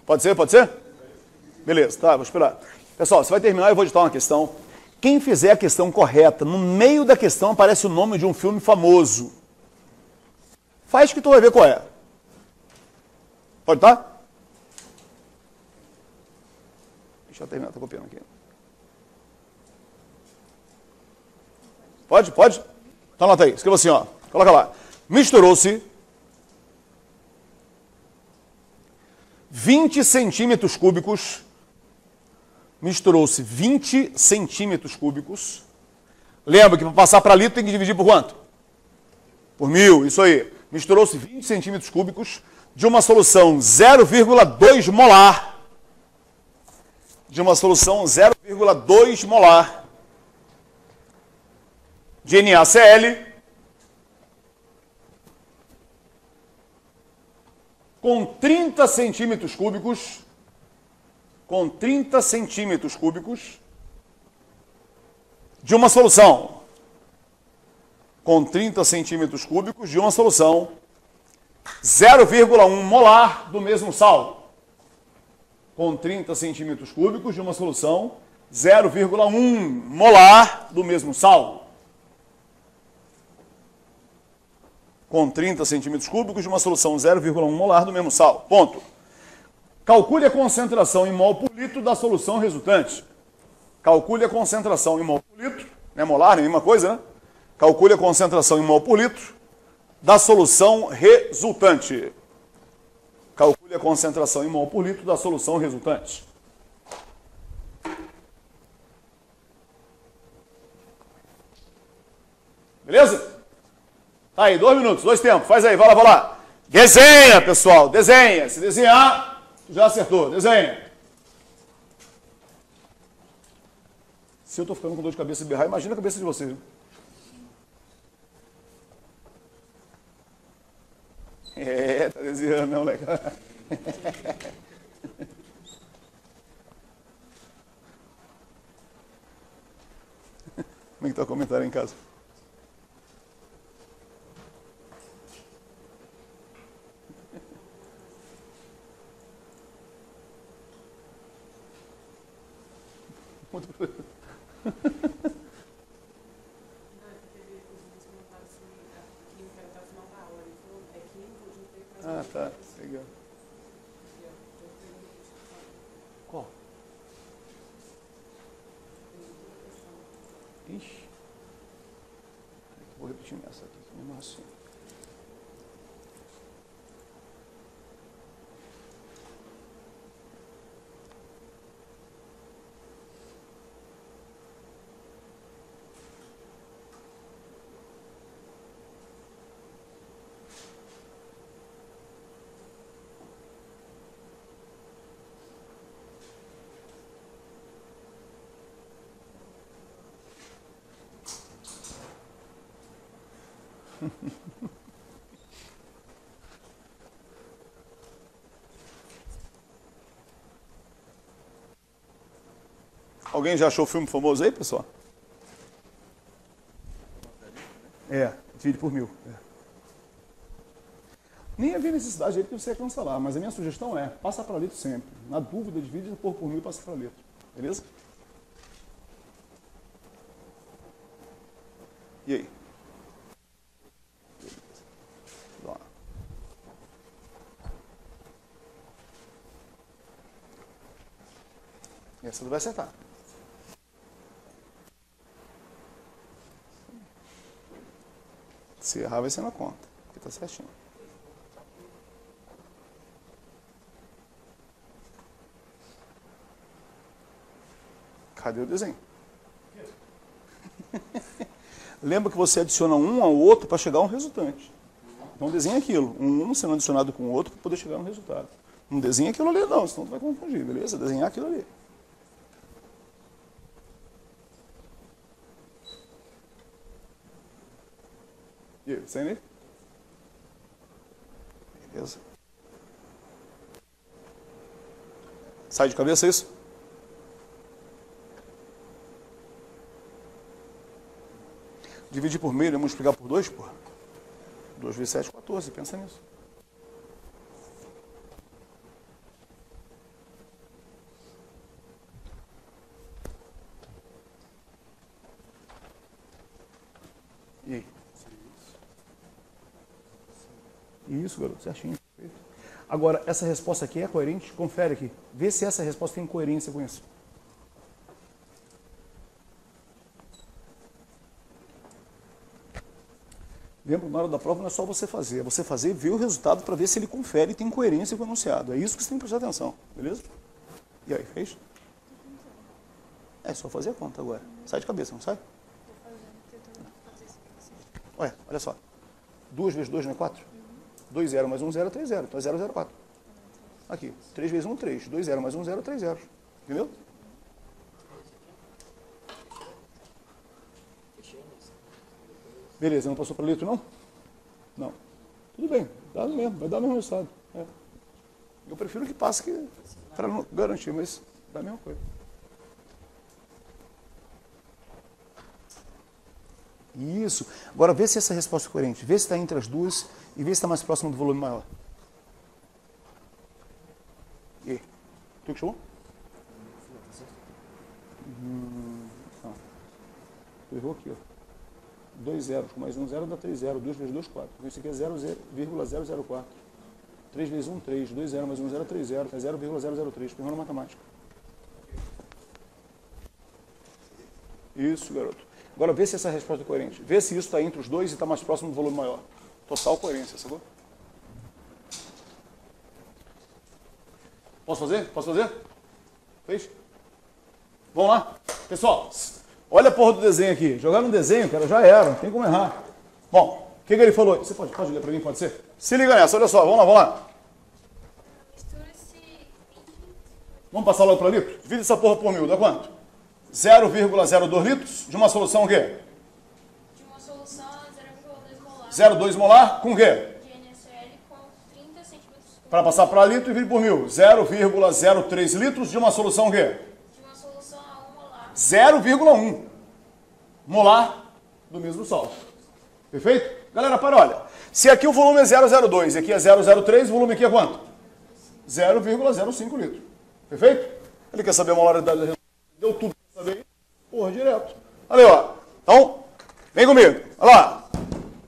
Pode ser? Pode ser? Beleza, tá, vou esperar. Pessoal, você vai terminar, eu vou editar uma questão. Quem fizer a questão correta, no meio da questão aparece o nome de um filme famoso. Faz que tu vai ver qual é. Pode tá? Deixa eu terminar, tô copiando aqui. Pode? Pode? Então anota aí, escreva assim, ó. Coloca lá. Misturou-se 20 centímetros cúbicos. Misturou-se 20 centímetros cúbicos. Lembra que para passar para litro tem que dividir por quanto? Por 1000, isso aí. Misturou-se 20 centímetros cúbicos de uma solução 0,2 molar. De uma solução 0,2 molar de NaCl com 30 centímetros cúbicos, de uma solução, com 30 centímetros cúbicos de uma solução 0,1 molar do mesmo sal, com 30 centímetros cúbicos de uma solução 0,1 molar do mesmo sal, com 30 centímetros cúbicos de uma solução 0,1 molar do mesmo sal. Ponto. Calcule a concentração em mol por litro da solução resultante. Calcule a concentração em mol por litro, não é molar, nenhuma coisa, né? Calcule a concentração em mol por litro da solução resultante. Calcule a concentração em mol por litro da solução resultante. Beleza? Tá aí, 2 minutos, 2 tempos. Faz aí, vai lá, vai lá. Desenha, pessoal, desenha. Se desenhar, já acertou. Desenha. Se eu tô ficando com dor de cabeça e berrar, imagina a cabeça de vocês. É, tá desenhando, não, legal. Como é que tá o comentário em casa? Ah, tá. Legal. Qual? Ixi. Vou repetir essa aqui, mesmo assim. Alguém já achou o filme famoso aí, pessoal? Divide por 1000. Nem havia necessidade de que você ia cancelar, mas a minha sugestão é, passa para litro sempre. Na dúvida, divide por mil e passa para litro. Beleza? E aí? Vamos lá. Essa tu vai acertar. Se errar, vai ser na conta, porque tá certinho. Cadê o desenho? Lembra que você adiciona um ao outro para chegar a um resultante. Então desenha aquilo, um sendo adicionado com o outro para poder chegar a um resultado. Não desenha aquilo ali não, senão tu vai confundir, beleza? Desenhar aquilo ali. E aí, sem aí? Beleza. Sai de cabeça isso? Dividir por meio, multiplicar por 2, pô. 2 vezes 7, 14, pensa nisso. E aí? Isso, garoto, certinho. Agora, essa resposta aqui é coerente? Confere aqui. Vê se essa resposta tem coerência com isso. Lembra, na hora da prova não é só você fazer, é você fazer e ver o resultado para ver se ele confere e tem coerência com o enunciado. É isso que você tem que prestar atenção, beleza? E aí, fez? É só fazer a conta agora. Sai de cabeça, não sai? Ué, olha só. 2 vezes 2 não é 4? 2 0 mais 1 0 é 3 0. Então é 0, 0, 4. Aqui. 3 vezes 1, 3. 2 0 mais 1 0 é 3 0. Entendeu? Beleza, não passou para litro, não? Não. Tudo bem, dá mesmo, vai dar o mesmo resultado. É. Eu prefiro que passe para não garantir, mas dá a mesma coisa. Isso. Agora vê se essa resposta é coerente. Vê se está entre as duas e vê se está mais próximo do volume maior. E aí? Tu que chamou? Não. Tu errou aqui, ó. 2 zeros com mais 1 zero dá 3 0. 2 vezes 2, 4. Então isso aqui é 0,004. 3 vezes 1, 3. 2 0 mais 1 0 é 3 0. É 0,003. Errou na matemática. Isso, garoto. Agora vê se essa resposta é coerente. Vê se isso está entre os dois e está mais próximo do volume maior. Total coerência, sacou? Posso fazer? Posso fazer? Fez? Vamos lá? Pessoal, olha a porra do desenho aqui. Jogar no desenho, cara, já era. Não tem como errar. Bom, o que ele falou? Você pode ler para mim? Pode ser? Se liga nessa, olha só. Vamos lá, vamos lá. Mistura-se 20. Vamos passar logo para litro? Divide essa porra por 1000. Dá quanto? 0,02 litros de uma solução o quê? De uma solução 0,2 molar 0,2 molar com o quê? de NaCl com 30 centímetros cúbicos. Para passar para litro, divide por 1000. 0,03 litros de uma solução o quê? De uma solução a 1 molar 0,1 molar do mesmo sal. Perfeito? Galera, para, olha. Se aqui o volume é 0,02 e aqui é 0,03, o volume aqui é quanto? 0,05 litros. Perfeito? Ele quer saber a molaridade da reação. Deu tudo para saber. Porra, direto. Olha aí, ó. Então, vem comigo. Olha lá.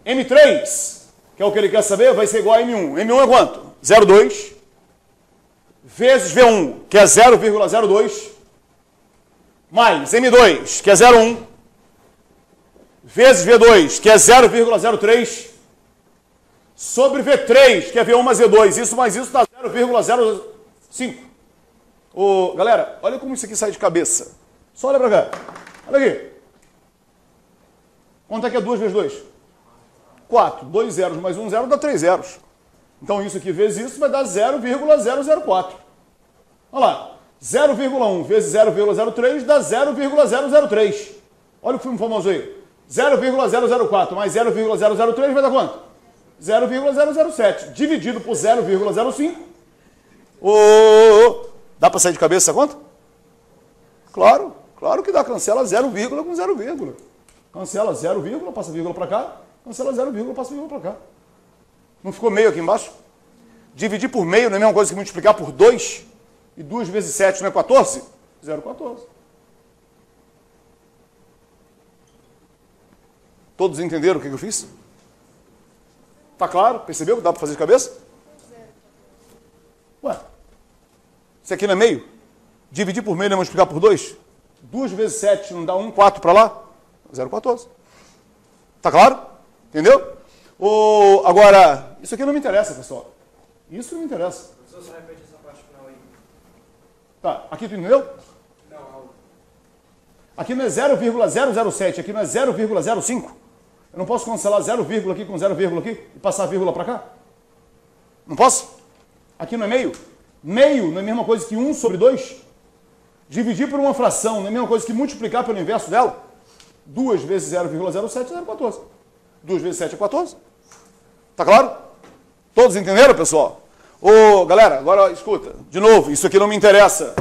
M3, que é o que ele quer saber, vai ser igual a M1. M1 é quanto? 0,2 vezes V1, que é 0,02, mais M2, que é 0,1, vezes V2, que é 0,03, sobre V3, que é V1 mais V2. Isso mais isso dá 0,05. Galera, olha como isso aqui sai de cabeça. Só olha pra cá. Olha aqui. Quanto é que é 2 vezes 2? 4. 2 zeros mais 1 zero dá 3 zeros. Então isso aqui vezes isso vai dar 0,004. Olha lá. 0,1 vezes 0,03 dá 0,003. Olha o filme famoso aí. 0,004 mais 0,003 vai dar quanto? 0,007. Dividido por 0,05. Dá para sair de cabeça essa conta? Claro, claro que dá. Cancela 0, com 0, cancela 0, passa vírgula para cá. Cancela 0, passa vírgula para cá. Não ficou meio aqui embaixo? Dividir por meio não é a mesma coisa que multiplicar por 2? E 2 vezes 7 não é 14? 0,14. Todos entenderam o que eu fiz? Tá claro? Percebeu que dá para fazer de cabeça? Ué, isso aqui não é meio? Dividir por meio não é multiplicar por 2? 2 vezes 7 não dá 1, 4 para lá? 0,14. Tá claro? Entendeu? Agora, isso aqui não me interessa, pessoal. Isso não me interessa. Professor, só repete essa parte final aí. Tá, aqui tu entendeu? Não. Aqui não é 0,007, aqui não é 0,05. Eu não posso cancelar 0, aqui com 0, aqui e passar a vírgula para cá? Não posso? Aqui não é meio? Meio não é a mesma coisa que 1 sobre 2? Dividir por uma fração não é a mesma coisa que multiplicar pelo inverso dela? 2 vezes 0,07 é 0,14. 2 vezes 7 é 14. Tá claro? Todos entenderam, pessoal? Galera, agora escuta. De novo, isso aqui não me interessa.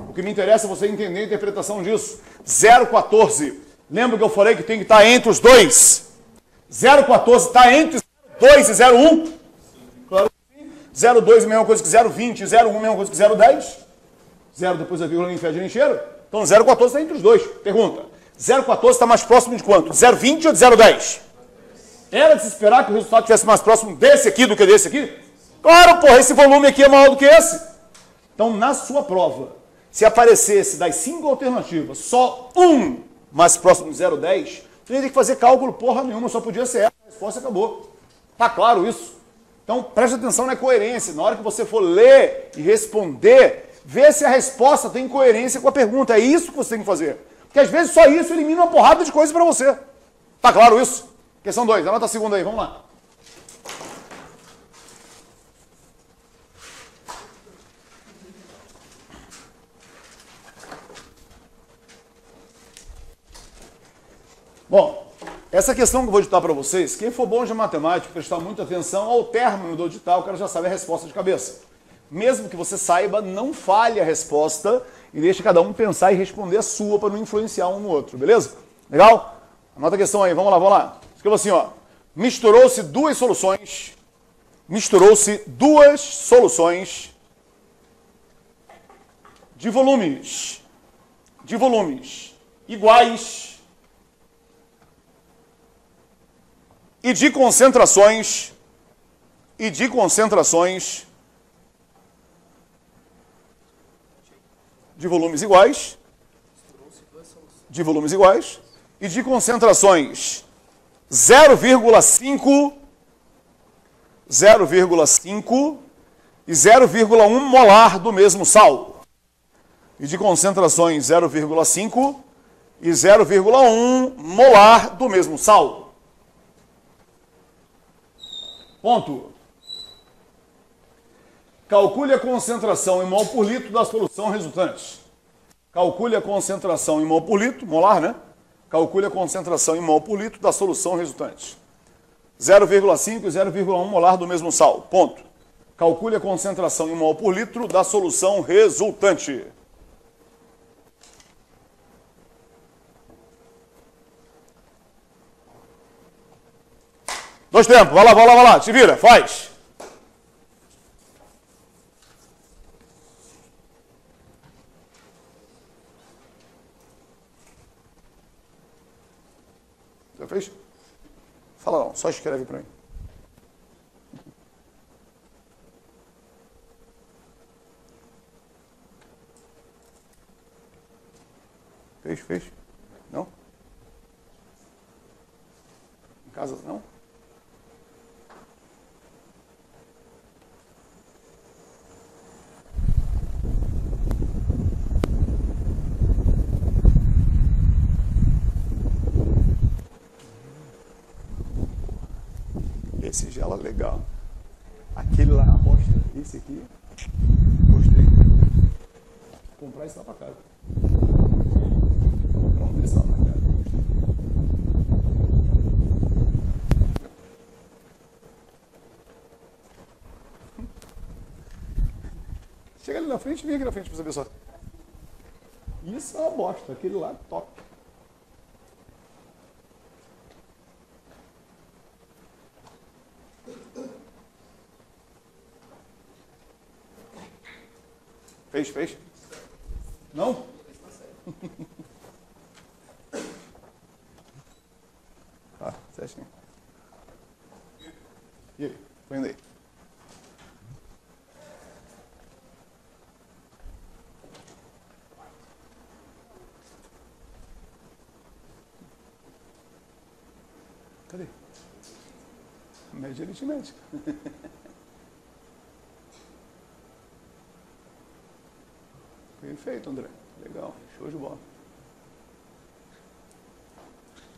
O que me interessa é você entender a interpretação disso. 0,14. Lembra que eu falei que tem que estar entre os dois? 0,14 está entre 0,2 e 0,1? Claro que sim. 0,2 é a mesma coisa que 0,20, 0,1 é a mesma coisa que 0,10? 0 depois da vírgula nem fede nem cheiro? Então 0,14 está entre os dois. Pergunta. 0,14 está mais próximo de quanto? 0,20 ou de 0,10? Era de se esperar que o resultado estivesse mais próximo desse aqui do que desse aqui? Claro, porra, esse volume aqui é maior do que esse. Então, na sua prova, se aparecesse das 5 alternativas, só um mais próximo de 0,10, tu ia ter que fazer cálculo porra nenhuma, só podia ser essa, a resposta acabou. Tá claro isso? Então, preste atenção na coerência. Na hora que você for ler e responder, vê se a resposta tem coerência com a pergunta. É isso que você tem que fazer. Porque às vezes só isso elimina uma porrada de coisa para você. Tá claro isso? Questão 2, anota a segunda aí, vamos lá. Bom, essa questão que eu vou ditar para vocês, quem for bom de matemática, prestar muita atenção, ao término do ditar, o cara já sabe a resposta de cabeça. Mesmo que você saiba, não falhe a resposta e deixe cada um pensar e responder a sua para não influenciar um no outro, beleza? Legal? Anota a questão aí, vamos lá. Escreva assim, ó. Misturou-se duas soluções de volumes iguais e de concentrações de volumes iguais e de concentrações 0,5 e 0,1 molar do mesmo sal. E de concentrações 0,5 e 0,1 molar do mesmo sal. Ponto. Calcule a concentração em mol por litro da solução resultante. Calcule a concentração em mol por litro, molar, né? Calcule a concentração em mol por litro da solução resultante. 0,5 e 0,1 molar do mesmo sal. Ponto. Calcule a concentração em mol por litro da solução resultante. Dois tempos. Vai lá. Te vira. Faz. Já fez? Fala não, só escreve para mim. Fez? Não? Em casa não? Esse gela legal. Aquele lá, amostra. Esse aqui, gostei. Vou comprar isso lá pra casa. Vamos ver lá pra casa. Chega ali na frente, vem aqui na frente pra você ver só. Isso é uma bosta. Aquele lá, top. Fez? Não? Tá, certinho. E aí? Põe aí. Cadê? Média aritmética. Perfeito, André. Legal. Show de bola.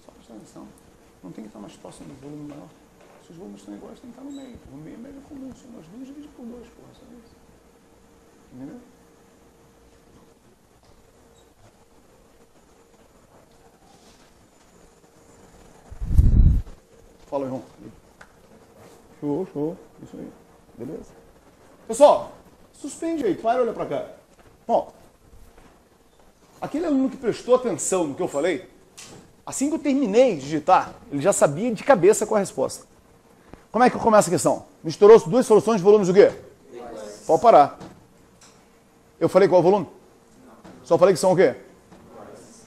Só prestar atenção. Não tem que estar mais próximo do volume maior. Se os volumes são iguais, tem que estar no meio. No meio é média comum. São as duas divididas por 2, porra. Só isso. Entendeu? Fala, irmão. Show. Isso aí. Beleza? Pessoal, suspende aí. Para e olha pra cá. Bom, aquele aluno que prestou atenção no que eu falei, assim que eu terminei de digitar, ele já sabia de cabeça qual a resposta. Como é que começa a questão? Misturou duas soluções de volumes o quê? Pode parar. Eu falei qual é o volume? Só falei que são o quê?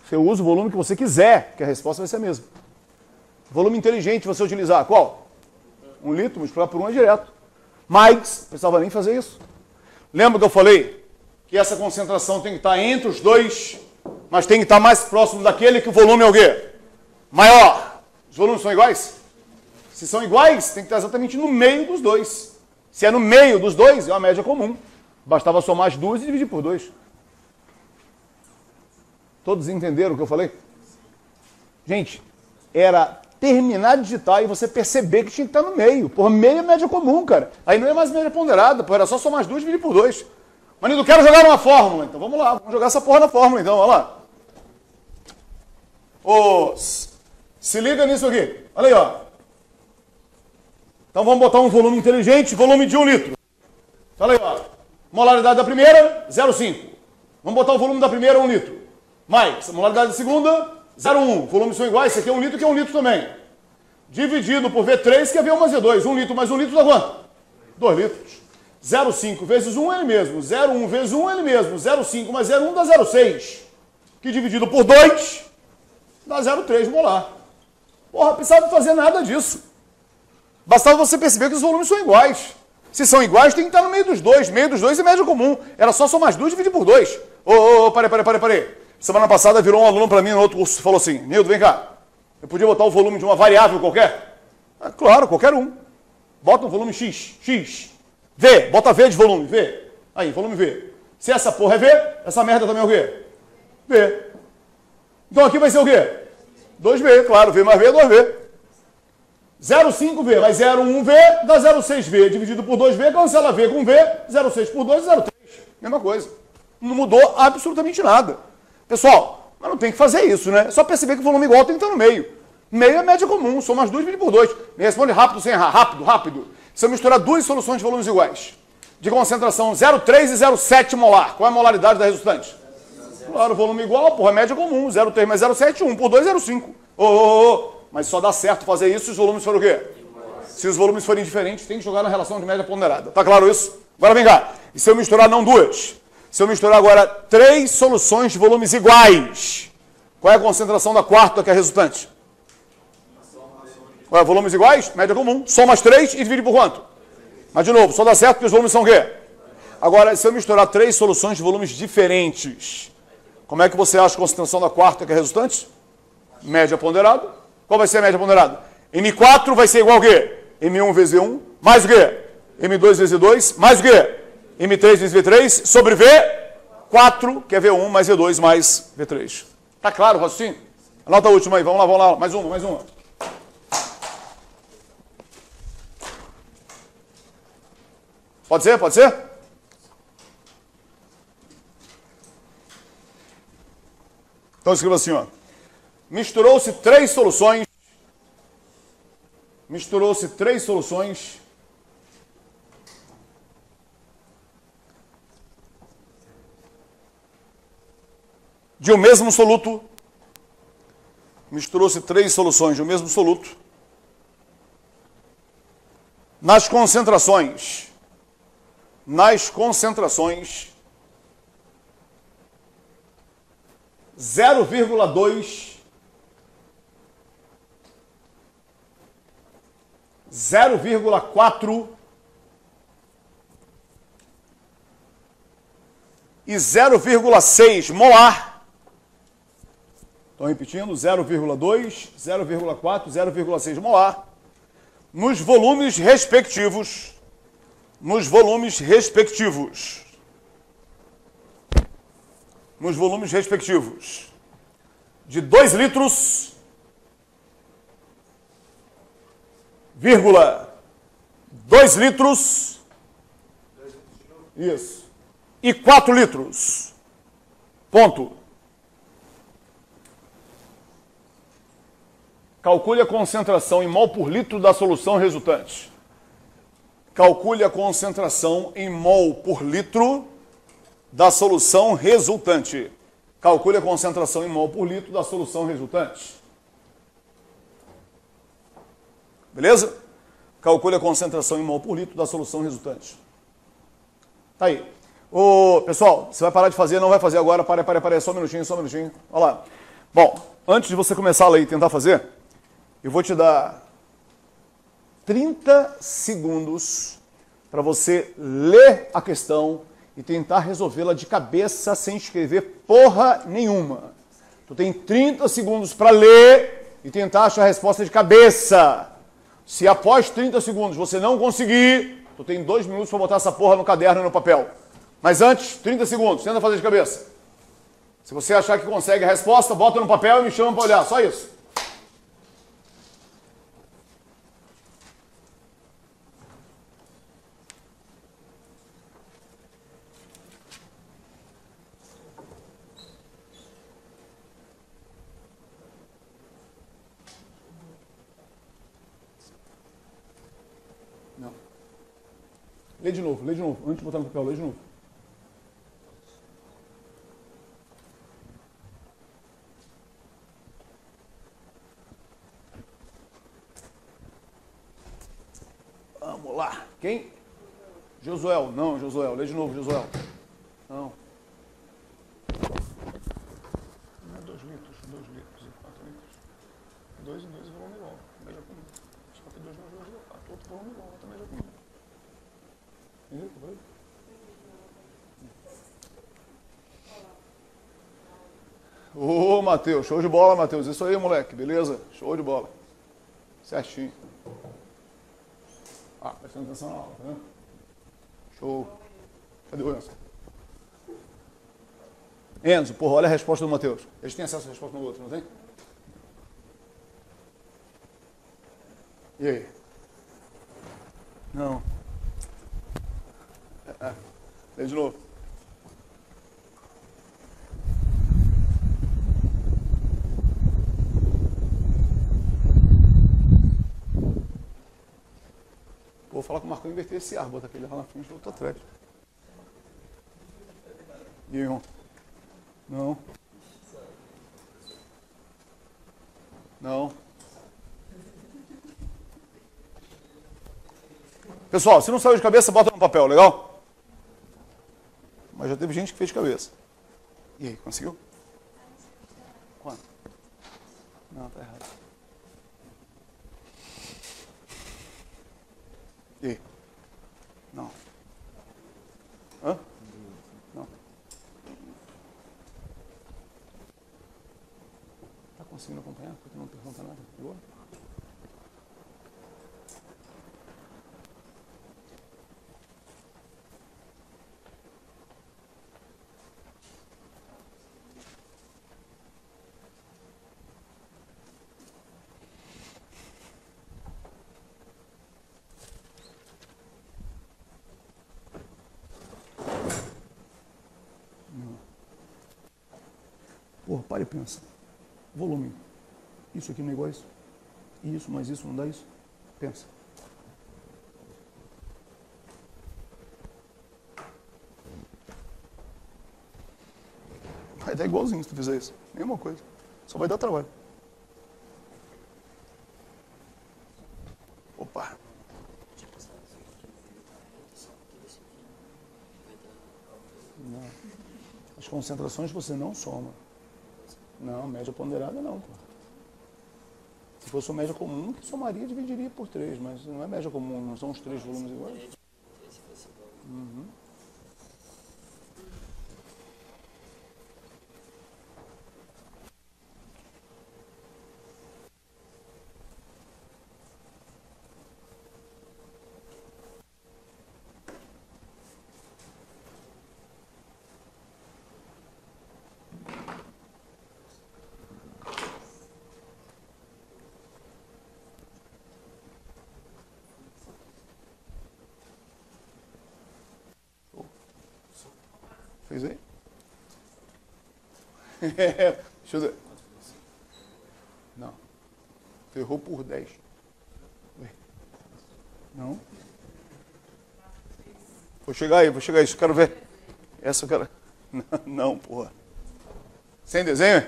Você usa o volume que você quiser, que a resposta vai ser a mesma. Volume inteligente você utilizar qual? 1 litro, multiplicar por 1 é direto. Mas, não precisava nem fazer isso. Lembra que eu falei que essa concentração tem que estar entre os dois, mas tem que estar mais próximo daquele que o volume é o quê? Maior. Os volumes são iguais? Se são iguais, tem que estar exatamente no meio dos dois. Se é no meio dos dois, é uma média comum. Bastava somar as duas e dividir por 2. Todos entenderam o que eu falei? Gente, era terminar de digitar e você perceber que tinha que estar no meio. Porra, meio é média comum, cara. Aí não é mais média ponderada, porra, era só somar as duas e dividir por 2. Mas eu quero jogar uma fórmula, então vamos lá, vamos jogar essa porra na fórmula, então, olha lá. Se liga nisso aqui, olha aí, ó. Então vamos botar um volume inteligente, volume de 1 litro. Olha aí, ó. Molaridade da primeira, 0,5. Vamos botar o volume da primeira, 1 litro. Mais, a molaridade da segunda, 0,1. Volumes são iguais, esse aqui é 1 litro, que é 1 litro também. Dividido por V3, que é V1 mais V2. 1 litro mais 1 litro dá quanto? 2 litros. 0,5 vezes 1 é ele mesmo. 0,1 vezes 1 é ele mesmo. 0,5 mais 0,1 dá 0,6. Que dividido por 2 dá 0,3 molar. Porra, precisava fazer nada disso. Bastava você perceber que os volumes são iguais. Se são iguais, tem que estar no meio dos dois. Meio dos dois é média comum. Era só somar as duas e dividir por 2. Parei. Semana passada virou um aluno para mim no outro curso e falou assim: Nildo, vem cá. Eu podia botar o volume de uma variável qualquer? Ah, claro, qualquer um. Bota um volume X. V, bota V de volume, V. Aí, volume V. Se essa porra é V, essa merda também é o quê? V. Então aqui vai ser o quê? 2V, claro. V mais V é 2V. 0,5V mais 0,1V dá 0,6V. Dividido por 2V, cancela V com V. 0,6 por 2 é 0,3. Mesma coisa. Não mudou absolutamente nada. Pessoal, mas não tem que fazer isso, né? É só perceber que o volume igual tem que estar no meio. Meio é média comum, soma as duas, divide por 2. Me responde rápido, sem errar. Rápido. Se eu misturar duas soluções de volumes iguais, de concentração 0,3 e 0,7 molar, qual é a molaridade da resultante? Claro, volume igual, porra, média comum. 0,3 mais 0,7, 1 por 2, 0,5. Mas só dá certo fazer isso se os volumes forem o quê? Se os volumes forem diferentes, tem que jogar na relação de média ponderada. Tá claro isso? Agora vem cá. E se eu misturar não duas? Se eu misturar agora 3 soluções de volumes iguais, qual é a concentração da quarta que é a resultante? Ué, volumes iguais, média comum. Soma as 3 e divide por quanto? Mas de novo, só dá certo porque os volumes são o quê? Agora, se eu misturar 3 soluções de volumes diferentes, como é que você acha a concentração da quarta que é a resultante? Média ponderada. Qual vai ser a média ponderada? M4 vai ser igual ao quê? M1 vezes V1, mais o quê? M2 vezes V2, mais o quê? M3 vezes V3, sobre V4, que é V1 mais V2 mais V3. Tá claro o raciocínio? Anota a última aí, vamos lá. Mais uma. Pode ser? Então escreva assim, ó. Misturou-se três soluções de um mesmo soluto. Misturou-se 3 soluções de um mesmo soluto nas concentrações 0,2, 0,4 e 0,6 molar. Estou repetindo, 0,2, 0,4, 0,6 molar nos volumes respectivos. Nos volumes respectivos. Nos volumes respectivos de 2 litros, vírgula, 2 litros, isso, e 4 litros, ponto. Calcule a concentração em mol por litro da solução resultante. Calcule a concentração em mol por litro da solução resultante. Calcule a concentração em mol por litro da solução resultante. Beleza? Calcule a concentração em mol por litro da solução resultante. Tá aí. Ô, pessoal, você vai parar de fazer, não vai fazer agora. Para, só um minutinho, só um minutinho. Olha lá. Bom, antes de você começar a ler e tentar fazer, eu vou te dar 30 segundos para você ler a questão e tentar resolvê-la de cabeça sem escrever porra nenhuma. Tu tem 30 segundos para ler e tentar achar a resposta de cabeça. Se após 30 segundos você não conseguir, tu tem 2 minutos para botar essa porra no caderno e no papel. Mas antes, 30 segundos, tenta fazer de cabeça. Se você achar que consegue a resposta, bota no papel e me chama para olhar, só isso. Não. Lê de novo, antes de botar no papel, lê de novo. Vamos lá. Quem? Josuel. Não, Josuel. Lê de novo, Josuel. Não. Não é 2 litros, 2 litros e 4 litros. 2 e 2 é volume igual. Também já comi. Só que 2 não é 2 igual. 4 outro volume igual. Também já comi. Ô, Matheus. Show de bola, Matheus. Isso aí, moleque. Beleza? Show de bola. Certinho. Ah, prestando atenção na aula, tá vendo? Show. Cadê o Enzo? Enzo, porra, olha a resposta do Matheus. Eles têm acesso à resposta no outro, não tem? E aí? Não. Lê de novo. Vou falar com o Marcão inverter esse ar, botar aquele lá na frente e outro atrás. E aí, irmão? Não. Não. Pessoal, se não saiu de cabeça, bota no papel, legal? Mas já teve gente que fez de cabeça. E aí, conseguiu? Quanto? Não, tá errado. E aí? Não. Hã? Não. Tá conseguindo acompanhar? Porque tu não pergunta nada. Boa? Porra, para e pensa. Volume. Isso aqui não é igual a isso? Isso, mas isso não dá isso? Pensa. Vai dar igualzinho se tu fizer isso. Mesma coisa. Só vai dar trabalho. Opa. Não. As concentrações você não soma. Não, média ponderada não, pô. Se fosse uma média comum, que somaria, dividiria por 3, mas não é média comum, não são os 3 volumes iguais. Esse fosse bom. Uhum. Fez aí? Deixa eu ver. Não. Ferrou por 10. Não. Vou chegar aí. Eu quero ver. Essa eu quero. Não, porra. Sem desenho?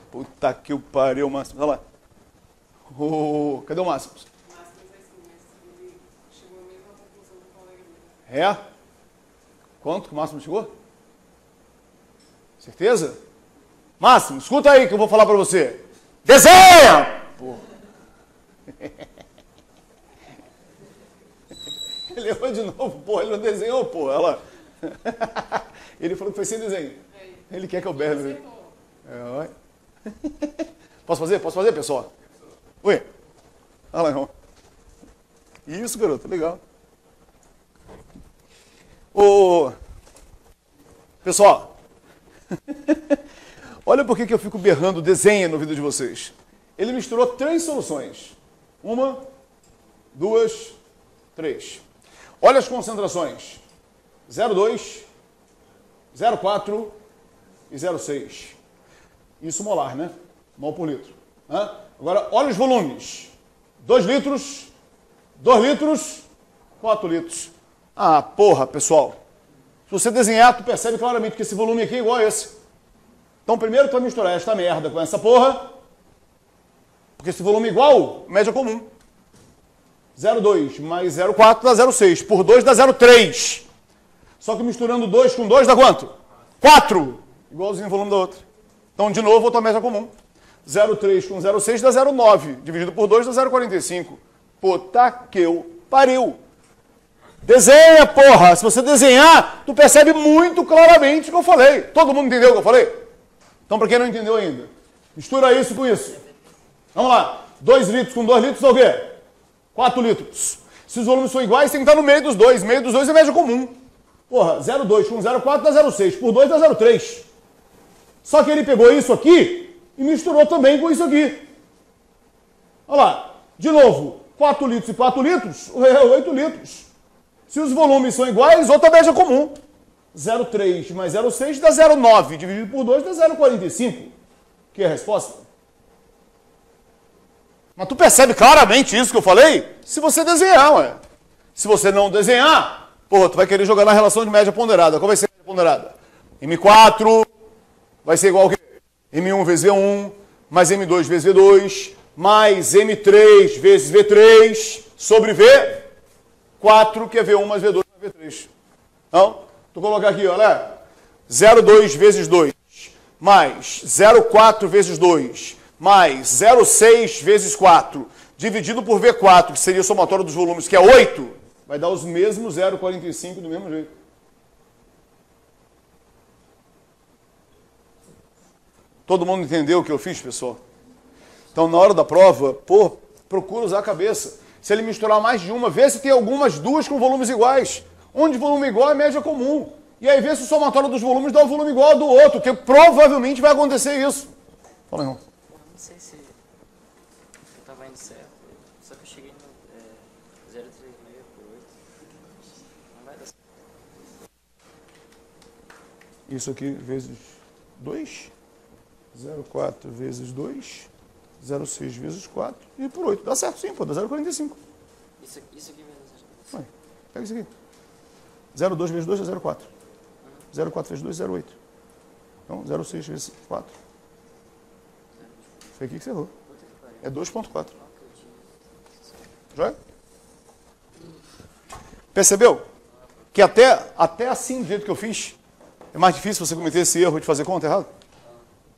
Puta que o pariu, Máximo. Olha lá. Cadê o Máximo? Ele chegou à mesma conclusão do colega dele. É? Quanto que o Máximo chegou? Certeza? Máximo, escuta aí que eu vou falar pra você. Desenha! Porra. Ele errou de novo, porra. Ele não desenhou, porra. Olha lá. Ele falou que foi sem desenho. Ele quer que eu berre. Olha. Posso fazer, pessoal? Oi. Olha lá, irmão. Isso, garoto. Legal. Ô, pessoal. Olha por que eu fico berrando desenho no vídeo de vocês. Ele misturou 3 soluções. 1, 2, 3. Olha as concentrações. 0,2, 0,4 e 0,6. Isso molar, né? Mol por litro. Agora, olha os volumes. 2 litros, 2 litros, 4 litros. Ah, porra, pessoal. Se você desenhar, tu percebe claramente que esse volume aqui é igual a esse. Então, primeiro tu vai misturar esta merda com essa porra. Porque esse volume é igual, média comum. 0,2 mais 0,4 dá 0,6. Por 2 dá 0,3. Só que misturando 2 com 2 dá quanto? 4. Igualzinho o volume da outra. Então, de novo, outra média comum. 0,3 com 0,6 dá 0,9. Dividido por 2 dá 0,45. Puta que eu pariu. Desenha, porra! Se você desenhar, tu percebe muito claramente o que eu falei. Todo mundo entendeu o que eu falei? Então, para quem não entendeu ainda, mistura isso com isso. Vamos lá. 2 litros com 2 litros dá o quê? 4 litros. Se os volumes são iguais, tem que estar no meio dos dois. Meio dos dois é média comum. Porra, 0,2 com 0,4 dá 0,6. Por 2 dá 0,3. Só que ele pegou isso aqui e misturou também com isso aqui. Olha lá. De novo, 4 litros e 4 litros, é 8 litros. Se os volumes são iguais, outra média comum. 0,3 mais 0,6 dá 0,9. Dividido por 2 dá 0,45. Que é a resposta? Mas tu percebe claramente isso que eu falei? Se você desenhar, ué. Se você não desenhar, porra, tu vai querer jogar na relação de média ponderada. Qual vai ser a média ponderada? M4 vai ser igual ao quê? M1 vezes V1, mais M2 vezes V2, mais M3 vezes V3, sobre V4, que é V1 mais V2 mais V3. Então, tu colocar aqui, olha, 0,2 vezes 2, mais 0,4 vezes 2, mais 0,6 vezes 4, dividido por V4, que seria o somatório dos volumes, que é 8, vai dar os mesmos 0,45 do mesmo jeito. Todo mundo entendeu o que eu fiz, pessoal? Então, na hora da prova, pô, procura usar a cabeça. Se ele misturar mais de uma, vê se tem algumas duas com volumes iguais. Onde volume igual é média comum. E aí vê se o somatório dos volumes dá um volume igual ao do outro, que provavelmente vai acontecer isso. Fala, irmão. Eu não sei se eu tava indo certo, só que eu cheguei no 0,36 por 8. Não vai dar certo. Isso aqui vezes 2. 0,4 vezes 2. 0,6 vezes 4. E por 8. Dá certo sim, pô. Dá 0,45. Isso aqui vai dar certo. Vai. Pega isso aqui. 0,2 vezes 2 é 0,4. 0,4 vezes 2 é 0,8. Então, 0,6 vezes 4. Foi aqui que você errou. É 2,4. Joia? Percebeu? Que até assim, do jeito que eu fiz, é mais difícil você cometer esse erro de fazer conta errado?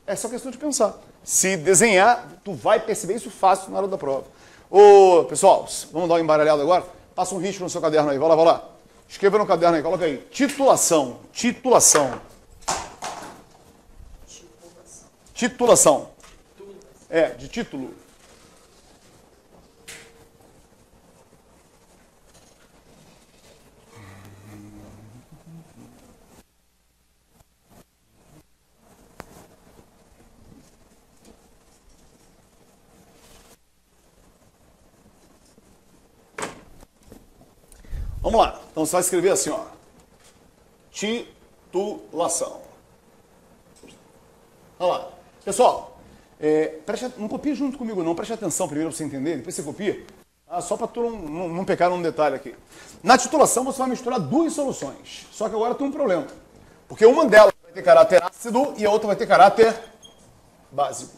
É só questão de pensar. Se desenhar, tu vai perceber isso fácil na hora da prova. Ô, pessoal, vamos dar uma embaralhada agora? Passa um risco no seu caderno aí, vai lá, vai lá. Escreva no caderno aí, coloca aí. Titulação, titulação. Titulação. É, de título. Vamos lá. Então você vai escrever assim, ó. Titulação. Olha lá. Pessoal, não copie junto comigo não. Preste atenção primeiro para você entender, depois você copia. Só para tu não pecar num detalhe aqui. Na titulação você vai misturar duas soluções. Só que agora tem um problema. Porque uma delas vai ter caráter ácido e a outra vai ter caráter básico.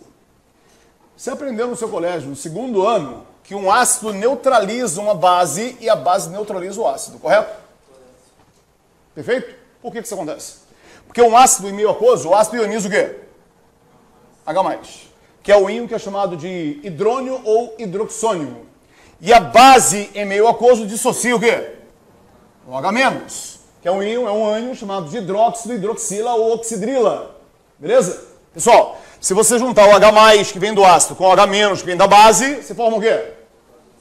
Você aprendeu no seu colégio, no segundo ano, que um ácido neutraliza uma base e a base neutraliza o ácido, correto? Perfeito? Por que isso acontece? Porque um ácido em meio aquoso, o ácido ioniza o quê? H+, que é o íon que é chamado de hidrônio ou hidroxônio. E a base em meio aquoso dissocia o quê? O H-, que é um íon, é um ânion chamado de hidróxido, hidroxila ou oxidrila. Beleza? Pessoal, se você juntar o H+, que vem do ácido, com o H- que vem da base, você forma o quê?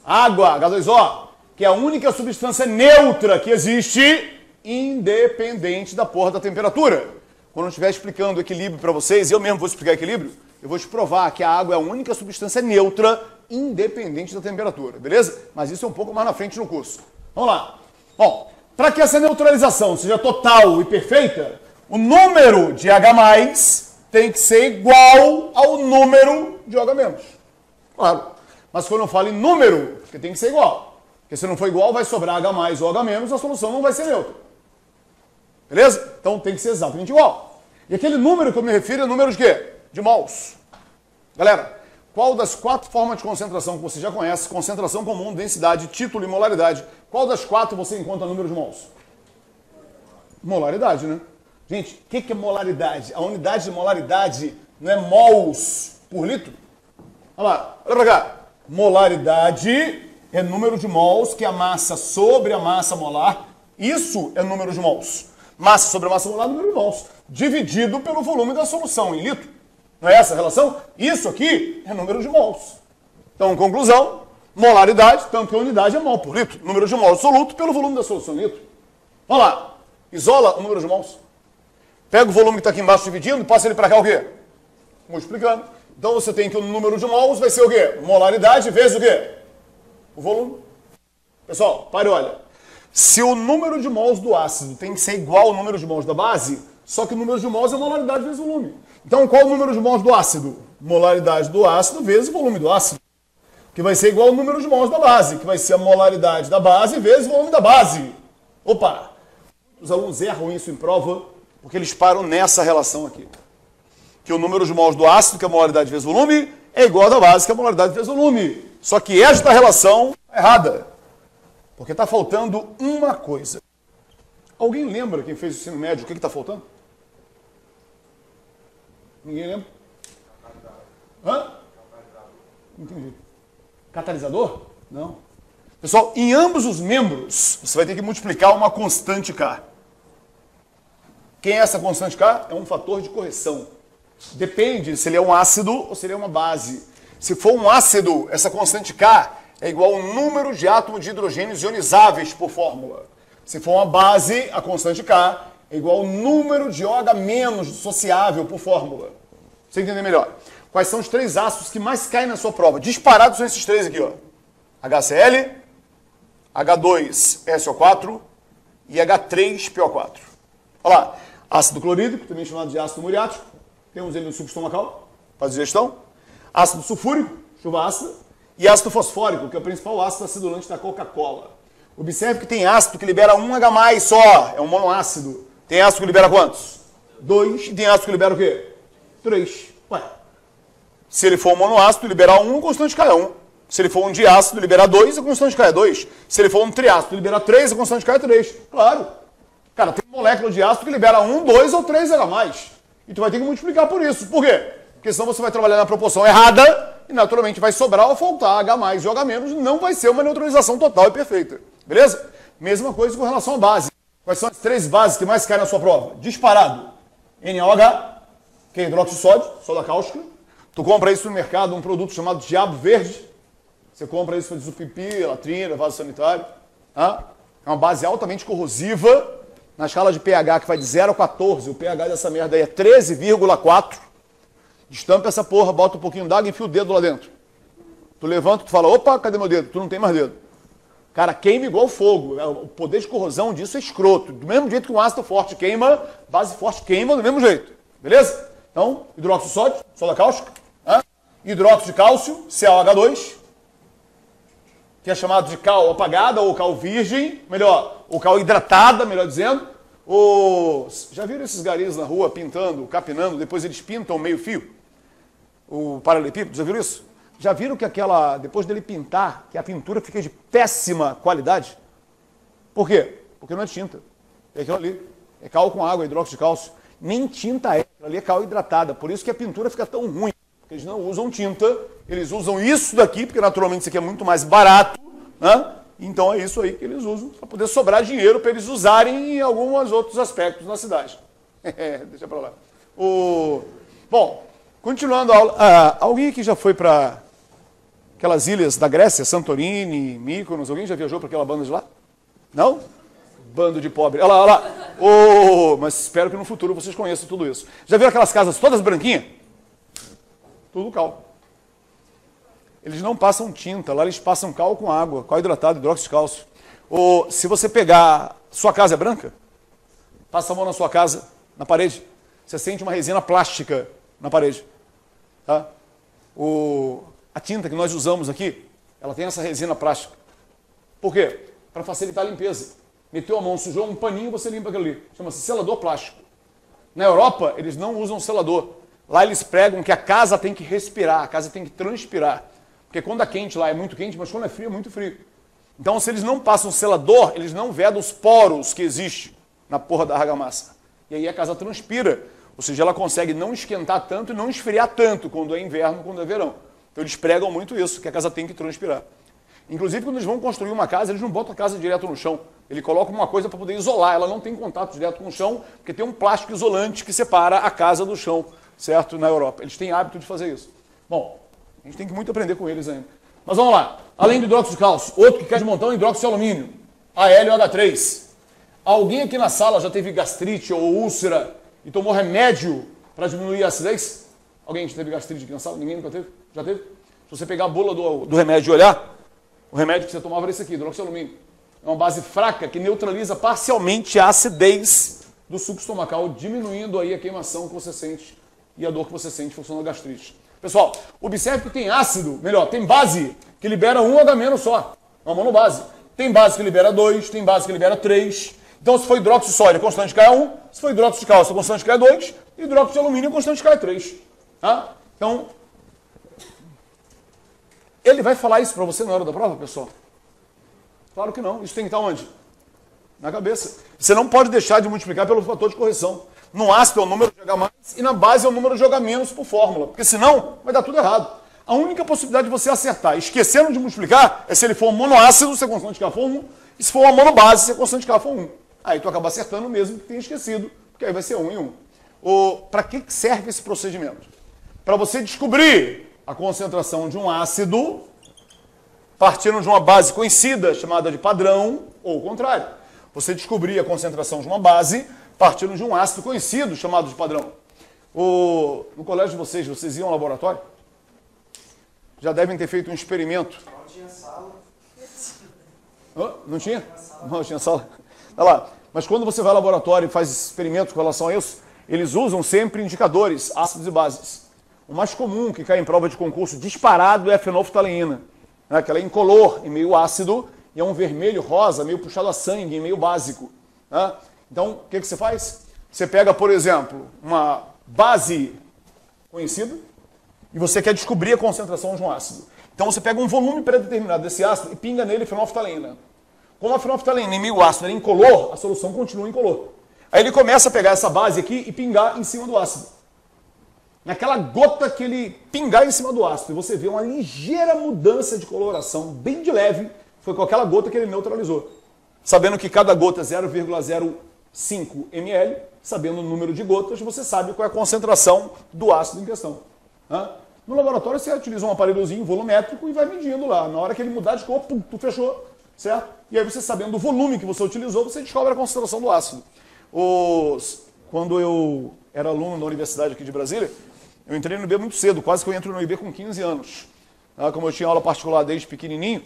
Água, H2O, que é a única substância neutra que existe, independente da porra da temperatura. Quando eu estiver explicando equilíbrio para vocês, eu mesmo vou explicar equilíbrio, eu vou te provar que a água é a única substância neutra, independente da temperatura, beleza? Mas isso é um pouco mais na frente no curso. Vamos lá. Bom, para que essa neutralização seja total e perfeita, o número de H+, tem que ser igual ao número de OH-. Claro. Mas quando eu falo em número, porque tem que ser igual. Porque se não for igual, vai sobrar H+ ou H-, a solução não vai ser neutra. Beleza? Então tem que ser exatamente igual. E aquele número que eu me refiro é número de quê? De mols. Galera, qual das 4 formas de concentração que você já conhece, concentração comum, densidade, título e molaridade, qual das 4 você encontra número de mols? Molaridade, né? Gente, o que é molaridade? A unidade de molaridade não é mols por litro? Olha lá, olha pra cá. Molaridade é número de mols, que é a massa sobre a massa molar. Isso é número de mols. Massa sobre a massa molar é número de mols. Dividido pelo volume da solução em litro. Não é essa a relação? Isso aqui é número de mols. Então, conclusão, molaridade, tanto que a unidade é mol por litro. Número de mols absoluto pelo volume da solução em litro. Vamos lá. Isola o número de mols. Pega o volume que está aqui embaixo dividindo e passa ele para cá o quê? Multiplicando. Então você tem que o número de mols vai ser o quê? Molaridade vezes o quê? O volume. Pessoal, pare e olha. Se o número de mols do ácido tem que ser igual ao número de mols da base, só que o número de mols é molaridade vezes volume. Então qual é o número de mols do ácido? Molaridade do ácido vezes o volume do ácido. Que vai ser igual ao número de mols da base, que vai ser a molaridade da base vezes o volume da base. Opa! Os alunos erram isso em prova, porque eles param nessa relação aqui. Que o número de mols do ácido, que é a molaridade vezes volume, é igual ao da base, que é a molaridade vezes volume. Só que esta relação é errada. Porque está faltando uma coisa. Alguém lembra, quem fez o ensino médio, o que está faltando? Ninguém lembra? Hã? Não entendi. Catalisador? Não. Pessoal, em ambos os membros, você vai ter que multiplicar uma constante K. Quem é essa constante K? É um fator de correção. Depende se ele é um ácido ou se ele é uma base. Se for um ácido, essa constante K é igual ao número de átomos de hidrogênios ionizáveis por fórmula. Se for uma base, a constante K é igual ao número de OH- dissociável por fórmula. Pra você entender melhor. Quais são os 3 ácidos que mais caem na sua prova? Disparados são esses 3 aqui, ó. HCl, H2SO4 e H3PO4. Olha lá. Ácido clorídrico, também chamado de ácido muriático. Temos ele no suco estomacal, faz digestão. Ácido sulfúrico, chuva ácida. E ácido fosfórico, que é o principal ácido acidulante da Coca-Cola. Observe que tem ácido que libera 1 H+ só, é um monoácido. Tem ácido que libera quantos? 2. E tem ácido que libera o quê? 3. Ué. Se ele for um monoácido, liberar 1, a constante K é 1. Se ele for um diácido, liberar 2, a constante K é 2. Se ele for um triácido, liberar 3, a constante K é 3. Claro. Cara, tem molécula de ácido que libera 1, 2 ou 3 H+. E tu vai ter que multiplicar por isso. Por quê? Porque senão você vai trabalhar na proporção errada e naturalmente vai sobrar ou faltar H mais e H menos, não vai ser uma neutralização total e perfeita. Beleza? Mesma coisa com relação à base. Quais são as 3 bases que mais caem na sua prova? Disparado. NaOH, que é hidróxido de sódio, soda cáustica. Tu compra isso no mercado, um produto chamado Diabo Verde. Você compra isso para desupipi, latrina, vaso sanitário. Tá? É uma base altamente corrosiva. Na escala de pH que vai de 0 a 14, o pH dessa merda aí é 13,4. Destampa essa porra, bota um pouquinho d'água e enfia o dedo lá dentro. Tu levanta, tu fala, opa, cadê meu dedo? Tu não tem mais dedo. Cara, queima igual fogo. O poder de corrosão disso é escroto. Do mesmo jeito que um ácido forte queima, base forte queima do mesmo jeito. Beleza? Então, hidróxido de sódio, soda cáustica. Hidróxido de cálcio, CaOH2, que é chamado de cal apagada ou cal virgem, melhor, ou cal hidratada, melhor dizendo. Já viram esses garis na rua pintando, capinando, depois eles pintam meio fio? O paralelepípedo, já viram isso? Já viram que depois dele pintar, que a pintura fica de péssima qualidade? Por quê? Porque não é tinta. É aquilo ali. É cal com água, hidróxido de cálcio. Nem tinta é. Aquilo ali é cal hidratada. Por isso que a pintura fica tão ruim. Porque eles não usam tinta, eles usam isso daqui, porque naturalmente isso aqui é muito mais barato, né? Então é isso aí que eles usam para poder sobrar dinheiro para eles usarem em alguns outros aspectos na cidade. Deixa para lá. Bom, continuando a aula, alguém aqui já foi para aquelas ilhas da Grécia, Santorini, Mykonos, alguém já viajou para aquela banda de lá? Não? Bando de pobre. Olha lá, olha lá. Mas espero que no futuro vocês conheçam tudo isso. Já viram aquelas casas todas branquinhas? Tudo cal. Eles não passam tinta, lá eles passam cal com água, cal hidratado, hidróxido de cálcio. Se você pegar, sua casa é branca, passa a mão na sua casa, na parede, você sente uma resina plástica na parede. Tá? A tinta que nós usamos aqui, ela tem essa resina plástica. Por quê? Para facilitar a limpeza. Meteu a mão, sujou um paninho, você limpa aquilo ali. Chama-se selador plástico. Na Europa, eles não usam selador. Lá eles pregam que a casa tem que respirar, a casa tem que transpirar. Porque quando é quente lá é muito quente, mas quando é frio é muito frio. Então se eles não passam selador, eles não vedam os poros que existem na porra da argamassa. E aí a casa transpira. Ou seja, ela consegue não esquentar tanto e não esfriar tanto quando é inverno, quando é verão. Então eles pregam muito isso, que a casa tem que transpirar. Inclusive quando eles vão construir uma casa, eles não botam a casa direto no chão. Ele coloca uma coisa para poder isolar. Ela não tem contato direto com o chão, porque tem um plástico isolante que separa a casa do chão. Certo? Na Europa. Eles têm hábito de fazer isso. Bom, a gente tem que muito aprender com eles ainda. Mas vamos lá. Além do hidróxido de cálcio, outro que quer de montão é hidróxido de alumínio. AlOH3. Alguém aqui na sala já teve gastrite ou úlcera e tomou remédio para diminuir a acidez? Alguém já teve gastrite aqui na sala? Ninguém nunca teve? Já teve? Se você pegar a bula do remédio e olhar, o remédio que você tomava era esse aqui, hidróxido de alumínio. É uma base fraca que neutraliza parcialmente a acidez do suco estomacal, diminuindo aí a queimação que você sente e a dor que você sente em função da gastrite. Pessoal, observe que tem ácido, melhor, tem base que libera 1 H- só, uma monobase. Tem base que libera 2, tem base que libera 3. Então, se for hidróxido de sódio, a constante de K é 1. Se for hidróxido de cálcio, a constante de K é 2. E hidróxido de alumínio, a constante de K é 3. Tá? Então, ele vai falar isso para você na hora da prova, pessoal? Claro que não. Isso tem que estar onde? Na cabeça. Você não pode deixar de multiplicar pelo fator de correção. No ácido é o número de H+, e na base é o número de H- por fórmula. Porque senão vai dar tudo errado. A única possibilidade de você acertar, esquecendo de multiplicar, é se ele for um monoácido, se a constante de K for 1, e se for uma monobase, se a constante de K for 1. Aí tu acaba acertando mesmo que tenha esquecido, porque aí vai ser 1 em 1. Para que serve esse procedimento? Para você descobrir a concentração de um ácido partindo de uma base conhecida, chamada de padrão, ou o contrário. Você descobrir a concentração de uma base partindo de um ácido conhecido, chamado de padrão. No colégio de vocês iam ao laboratório? Já devem ter feito um experimento. Não tinha sala. Não tinha? Não tinha sala. Olha lá. Mas quando você vai ao laboratório e faz experimentos com relação a isso, eles usam sempre indicadores, ácidos e bases. O mais comum que cai em prova de concurso disparado é a fenolftaleína, né? Que ela é incolor e meio ácido, e é um vermelho rosa, meio puxado a sangue, meio básico. Né? Então, o que você faz? Você pega, por exemplo, uma base conhecida e você quer descobrir a concentração de um ácido. Então, você pega um volume pré-determinado desse ácido e pinga nele fenolftaleína. Como a fenolftaleína em meio ácido é incolor, a solução continua incolor. Aí ele começa a pegar essa base aqui e pingar em cima do ácido. naquela gota que ele pingar em cima do ácido, e você vê uma ligeira mudança de coloração, bem de leve, foi com aquela gota que ele neutralizou. Sabendo que cada gota é 0,05 ml, sabendo o número de gotas, você sabe qual é a concentração do ácido em questão. No laboratório você utiliza um aparelhozinho volumétrico e vai medindo lá. Na hora que ele mudar de cor, pum, tu fechou, certo? E aí você sabendo do volume que você utilizou, você descobre a concentração do ácido. Quando eu era aluno na universidade aqui de Brasília, eu entrei no IB muito cedo, quase que eu entro no IB com 15 anos. Como eu tinha aula particular desde pequenininho,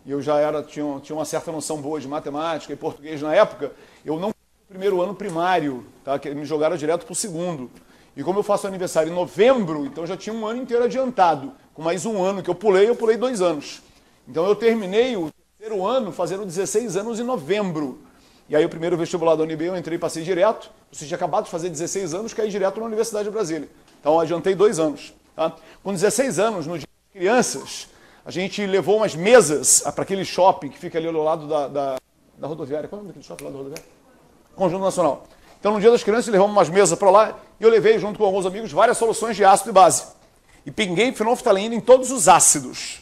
e eu já tinha uma certa noção boa de matemática e português na época, eu não fui no primeiro ano primário, tá? Que me jogaram direto para o segundo. E como eu faço aniversário em novembro, então eu já tinha um ano inteiro adiantado. Com mais um ano que eu pulei 2 anos. Então eu terminei o terceiro ano fazendo 16 anos em novembro. E aí o primeiro vestibular da UNB eu entrei e passei direto. Você tinha acabado de fazer 16 anos, caí direto na Universidade de Brasília. Então eu adiantei 2 anos. Tá? Com 16 anos, no dia das crianças, a gente levou umas mesas para aquele shopping que fica ali ao lado da rodoviária. Qual é o nome daquele shopping lá da rodoviária? Conjunto Nacional. Então, no dia das crianças, levamos umas mesas para lá e eu levei, junto com alguns amigos, várias soluções de ácido e base. E pinguei fenolftalina em todos os ácidos.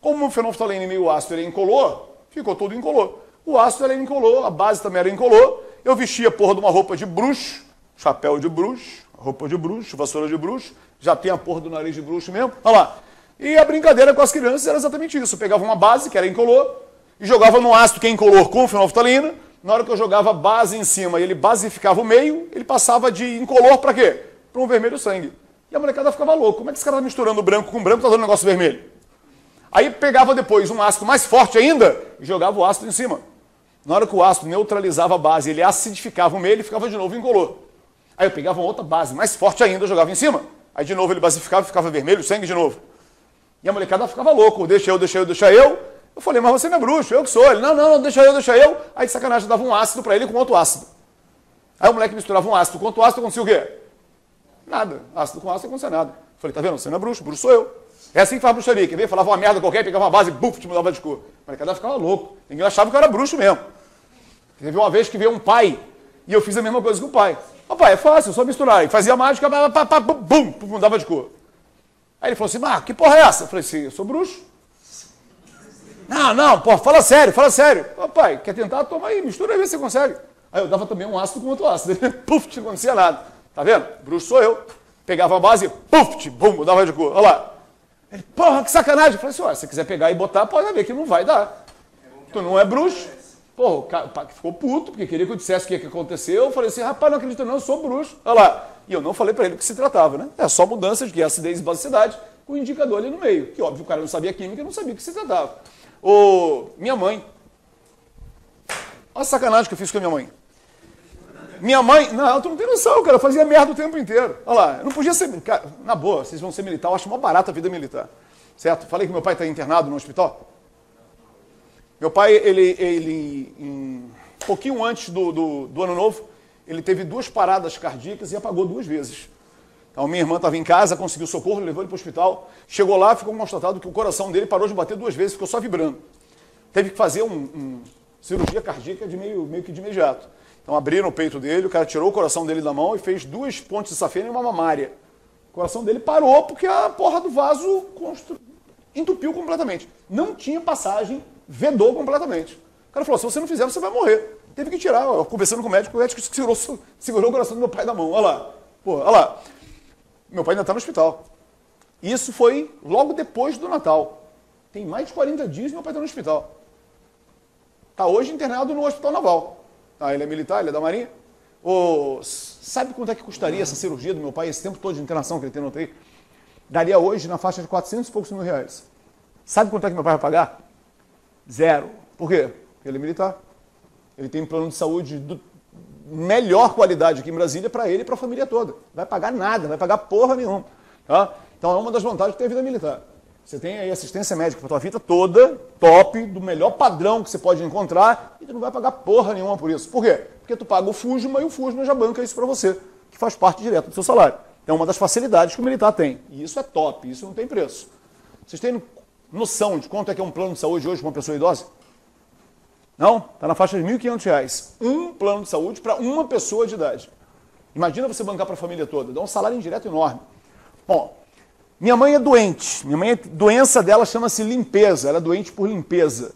Como o fenolftalina meio ácido ele é incolor, ficou tudo incolor. O ácido era incolor, a base também era incolor. Eu vestia a porra de uma roupa de bruxo, chapéu de bruxo, roupa de bruxo, vassoura de bruxo, já tem a porra do nariz de bruxo mesmo. Olha lá. E a brincadeira com as crianças era exatamente isso. Eu pegava uma base, que era incolor, e jogava no ácido que é incolor com fenolftalina. Na hora que eu jogava a base em cima e ele basificava o meio, ele passava de incolor para quê? Para um vermelho sangue. E a molecada ficava louca. Como é que esse cara tá misturando branco com branco e tá dando um negócio vermelho? Aí pegava depois um ácido mais forte ainda e jogava o ácido em cima. Na hora que o ácido neutralizava a base, ele acidificava o meio, ele ficava de novo incolor. Aí eu pegava uma outra base mais forte ainda, jogava em cima. Aí de novo ele basificava e ficava vermelho, sangue de novo. E a molecada ficava louca. Deixa eu. Eu falei, mas você não é bruxo, eu que sou. Ele, não, deixa eu. Aí de sacanagem, eu dava um ácido para ele com outro ácido. Aí o moleque misturava um ácido com outro ácido, acontecia o quê? Nada. Ácido com ácido, não acontecia nada. Eu falei, tá vendo? Você não é bruxo sou eu. É assim que faz bruxaria. Quer ver? Falava uma merda qualquer, pegava uma base e buf, te mudava de cor. A molecada ficava louco. Ninguém achava que eu era bruxo mesmo. Teve uma vez que veio um pai e eu fiz a mesma coisa que o pai. Ó pai, é fácil, só misturar. E fazia mágica, bum, mudava de cor. Aí ele falou assim, mas que porra é essa? Eu falei assim, eu sou bruxo. Não, pô, fala sério. Ô, pai, quer tentar? Toma aí, mistura aí, vê se você consegue. Aí eu dava também um ácido com outro ácido. Puf, não acontecia nada. Tá vendo? Bruxo sou eu. Pegava a base, puf, bum, mudava de cor. Olha lá. Ele, porra, que sacanagem. Eu falei assim, ó, se você quiser pegar e botar, pode ver que não vai dar. Tu não é bruxo. Porra, o cara ficou puto, porque queria que eu dissesse o que aconteceu. Eu falei assim, rapaz, não acredito não, eu sou bruxo. Olha lá. E eu não falei pra ele o que se tratava, né? É só mudança de acidez e basicidade com o indicador ali no meio. Que óbvio, o cara não sabia química e não sabia o que se tratava. Minha mãe. Olha a sacanagem que eu fiz com a minha mãe. Minha mãe, não, tu não tem noção, cara, eu fazia merda o tempo inteiro. Olha lá, eu não podia ser, cara, na boa, vocês vão ser militar, eu acho mó barata a vida militar. Certo? Falei que meu pai está internado no hospital. Meu pai, ele um pouquinho antes do ano novo, ele teve 2 paradas cardíacas e apagou 2 vezes. Então, minha irmã estava em casa, conseguiu socorro, levou ele para o hospital. Chegou lá, ficou constatado que o coração dele parou de bater 2 vezes, ficou só vibrando. Teve que fazer cirurgia cardíaca meio que de imediato. Então, abriram o peito dele, o cara tirou o coração dele da mão e fez 2 pontes de safena e uma mamária. O coração dele parou porque a porra do vaso entupiu completamente. Não tinha passagem, vedou completamente. O cara falou, se você não fizer, você vai morrer. Teve que tirar, ó, conversando com o médico segurou o coração do meu pai da mão. Olha lá. Pô, olha lá. Meu pai ainda está no hospital. Isso foi logo depois do Natal. Tem mais de 40 dias e meu pai está no hospital. Está hoje internado no Hospital Naval. Ah, ele é militar, ele é da Marinha. Sabe quanto é que custaria essa cirurgia do meu pai, esse tempo todo de internação que ele tem no UTI? Daria hoje na faixa de 400 e poucos mil reais. Sabe quanto é que meu pai vai pagar? 0. Por quê? Porque ele é militar. Ele tem um plano de saúde de melhor qualidade aqui em Brasília para ele e para a família toda. Vai pagar nada, vai pagar porra nenhuma. Tá? Então é uma das vantagens que tem a vida militar. Você tem aí assistência médica para a tua vida toda, top, do melhor padrão que você pode encontrar, e tu não vai pagar porra nenhuma por isso. Por quê? Porque tu paga o FUSMA e o FUSMA já banca isso para você, que faz parte direto do seu salário. É uma das facilidades que o militar tem. E isso é top, isso não tem preço. Vocês têm noção de quanto é que é um plano de saúde hoje para uma pessoa idosa? Não? Está na faixa de R$ 1.500. Um plano de saúde para uma pessoa de idade. Imagina você bancar para a família toda. Dá um salário indireto enorme. Bom, minha mãe é doente. Doença dela chama-se limpeza. Ela é doente por limpeza.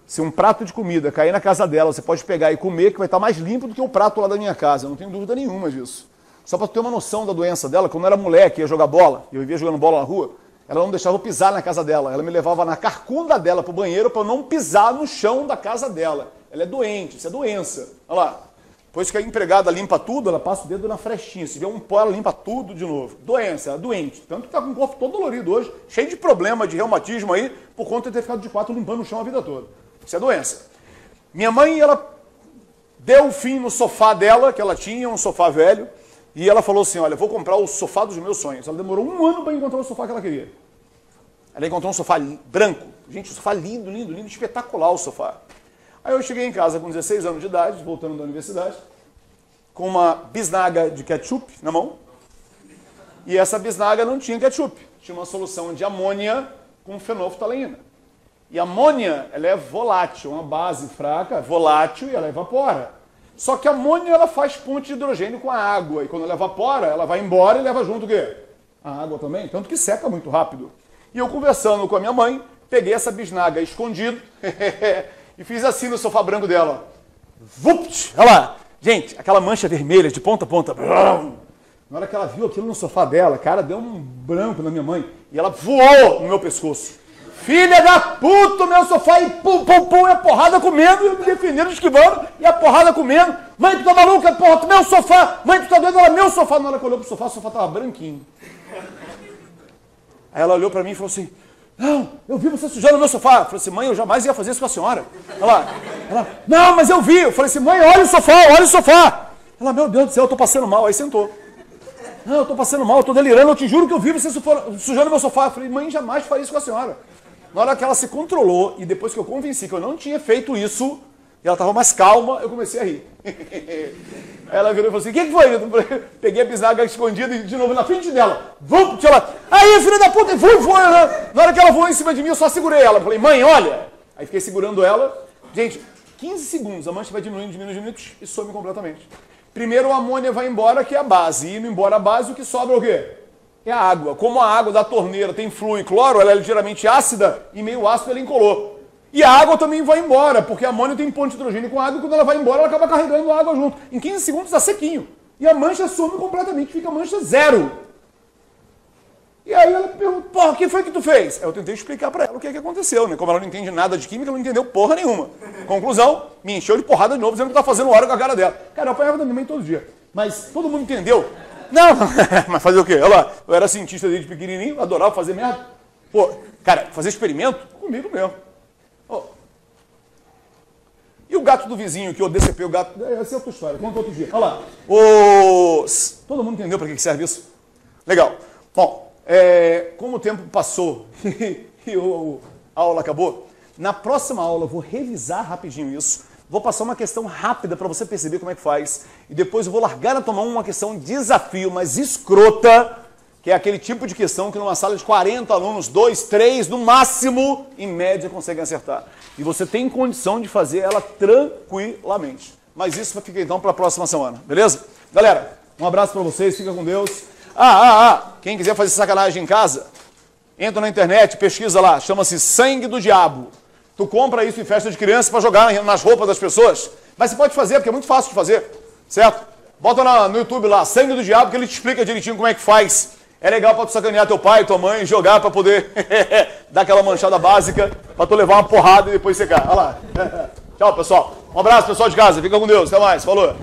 Se um prato de comida cair na casa dela, você pode pegar e comer, que vai estar mais limpo do que o prato lá da minha casa. Eu não tenho dúvida nenhuma disso. Só para ter uma noção da doença dela, quando eu era moleque, ia jogar bola, eu vivia jogando bola na rua, ela não deixava eu pisar na casa dela. Ela me levava na carcunda dela para o banheiro para eu não pisar no chão da casa dela. Ela é doente, isso é doença. Olha lá. Depois que a empregada limpa tudo, ela passa o dedo na frestinha. Se vê um pó, ela limpa tudo de novo. Doença, ela é doente. Tanto que está com o corpo todo dolorido hoje, cheio de problema de reumatismo aí, por conta de ter ficado de quatro limpando o chão a vida toda. Isso é doença. Minha mãe, ela deu fim no sofá dela, que ela tinha, um sofá velho, e ela falou assim, olha, vou comprar o sofá dos meus sonhos. Ela demorou 1 ano para encontrar o sofá que ela queria. Ela encontrou um sofá branco. Gente, um sofá lindo, lindo, lindo, espetacular o sofá. Aí eu cheguei em casa com 16 anos de idade, voltando da universidade, com uma bisnaga de ketchup na mão, e essa bisnaga não tinha ketchup. Tinha uma solução de amônia com fenolftaleína. E a amônia, ela é volátil, uma base fraca, volátil, e ela evapora. Só que a amônia, ela faz ponte de hidrogênio com a água, e quando ela evapora, ela vai embora e leva junto o quê? A água também, tanto que seca muito rápido. E eu conversando com a minha mãe, peguei essa bisnaga escondido e fiz assim no sofá branco dela. Vupt! Olha lá! Gente, aquela mancha vermelha de ponta a ponta. Na hora que ela viu aquilo no sofá dela, cara, deu um branco na minha mãe, e ela voou no meu pescoço. Filha da puta, meu sofá, e pum, pum, pum, e a porrada comendo, eu me defendendo, esquivando, e a porrada comendo. Mãe, tu tá maluca, porra, meu sofá. Mãe, tu tá doido, ela, meu sofá. Na hora que olhou pro sofá, o sofá tava branquinho. Aí ela olhou pra mim e falou assim, não, eu vi você sujando o meu sofá. Eu falei assim, mãe, eu jamais ia fazer isso com a senhora. Ela, não, mas eu vi. Eu falei assim, mãe, olha o sofá, olha o sofá. Ela, meu Deus do céu, eu tô passando mal. Aí sentou. Não, eu tô passando mal, eu tô delirando, eu te juro que eu vi você sujando o meu sofá. Eu falei, mãe, jamais faria isso com a senhora. Na hora que ela se controlou, e depois que eu convenci que eu não tinha feito isso, e ela estava mais calma, eu comecei a rir. Aí ela virou e falou assim, o que foi? Eu peguei a bisnaga escondida e de novo na frente dela. Vum, ela, aí, filha da puta, foi. Na hora que ela voou em cima de mim, eu só segurei ela. Eu falei, mãe, olha. Aí fiquei segurando ela. Gente, 15 segundos, a mancha vai diminuindo e some completamente. Primeiro a amônia vai embora, que é a base. E indo embora a base, o que sobra é o quê? É a água. Como a água da torneira tem flúor e cloro, ela é ligeiramente ácida e meio ácido, ela incolor. E a água também vai embora, porque a amônia tem ponte de hidrogênio com água, e quando ela vai embora, ela acaba carregando a água junto. Em 15 segundos está sequinho. E a mancha some completamente, fica a mancha zero. E aí ela perguntou, porra, o que foi que tu fez? Eu tentei explicar para ela o que aconteceu, né? Como ela não entende nada de química, ela não entendeu porra nenhuma. Conclusão, me encheu de porrada de novo, dizendo que tá fazendo hora com a cara dela. Cara, eu apanhava da minha mãe todo dia. Mas todo mundo entendeu. Não, mas fazer o quê? Olha lá, eu era cientista desde pequenininho, adorava fazer merda. Pô, cara, fazer experimento comigo mesmo. Oh. E o gato do vizinho que eu decepei o gato? Essa é outra história, conta outro dia. Olha lá. Todo mundo entendeu para que serve isso? Legal. Bom, como o tempo passou e a aula acabou, na próxima aula eu vou revisar rapidinho isso. Vou passar uma questão rápida para você perceber como é que faz. E depois eu vou largar na tomar uma questão desafio, mas escrota, que é aquele tipo de questão que numa sala de 40 alunos, 2, 3, no máximo, em média, conseguem acertar. E você tem condição de fazer ela tranquilamente. Mas isso fica então para a próxima semana, beleza? Galera, um abraço para vocês, fica com Deus. Quem quiser fazer sacanagem em casa, entra na internet, pesquisa lá, chama-se Sangue do Diabo. Tu compra isso em festa de criança para jogar nas roupas das pessoas. Mas você pode fazer, porque é muito fácil de fazer, certo? Bota no YouTube lá, Sangue do Diabo, que ele te explica direitinho como é que faz. É legal para tu sacanear teu pai, tua mãe, jogar para poder dar aquela manchada básica, para tu levar uma porrada e depois secar. Olha lá. Tchau, pessoal. Um abraço, pessoal de casa. Fica com Deus. Até mais. Falou.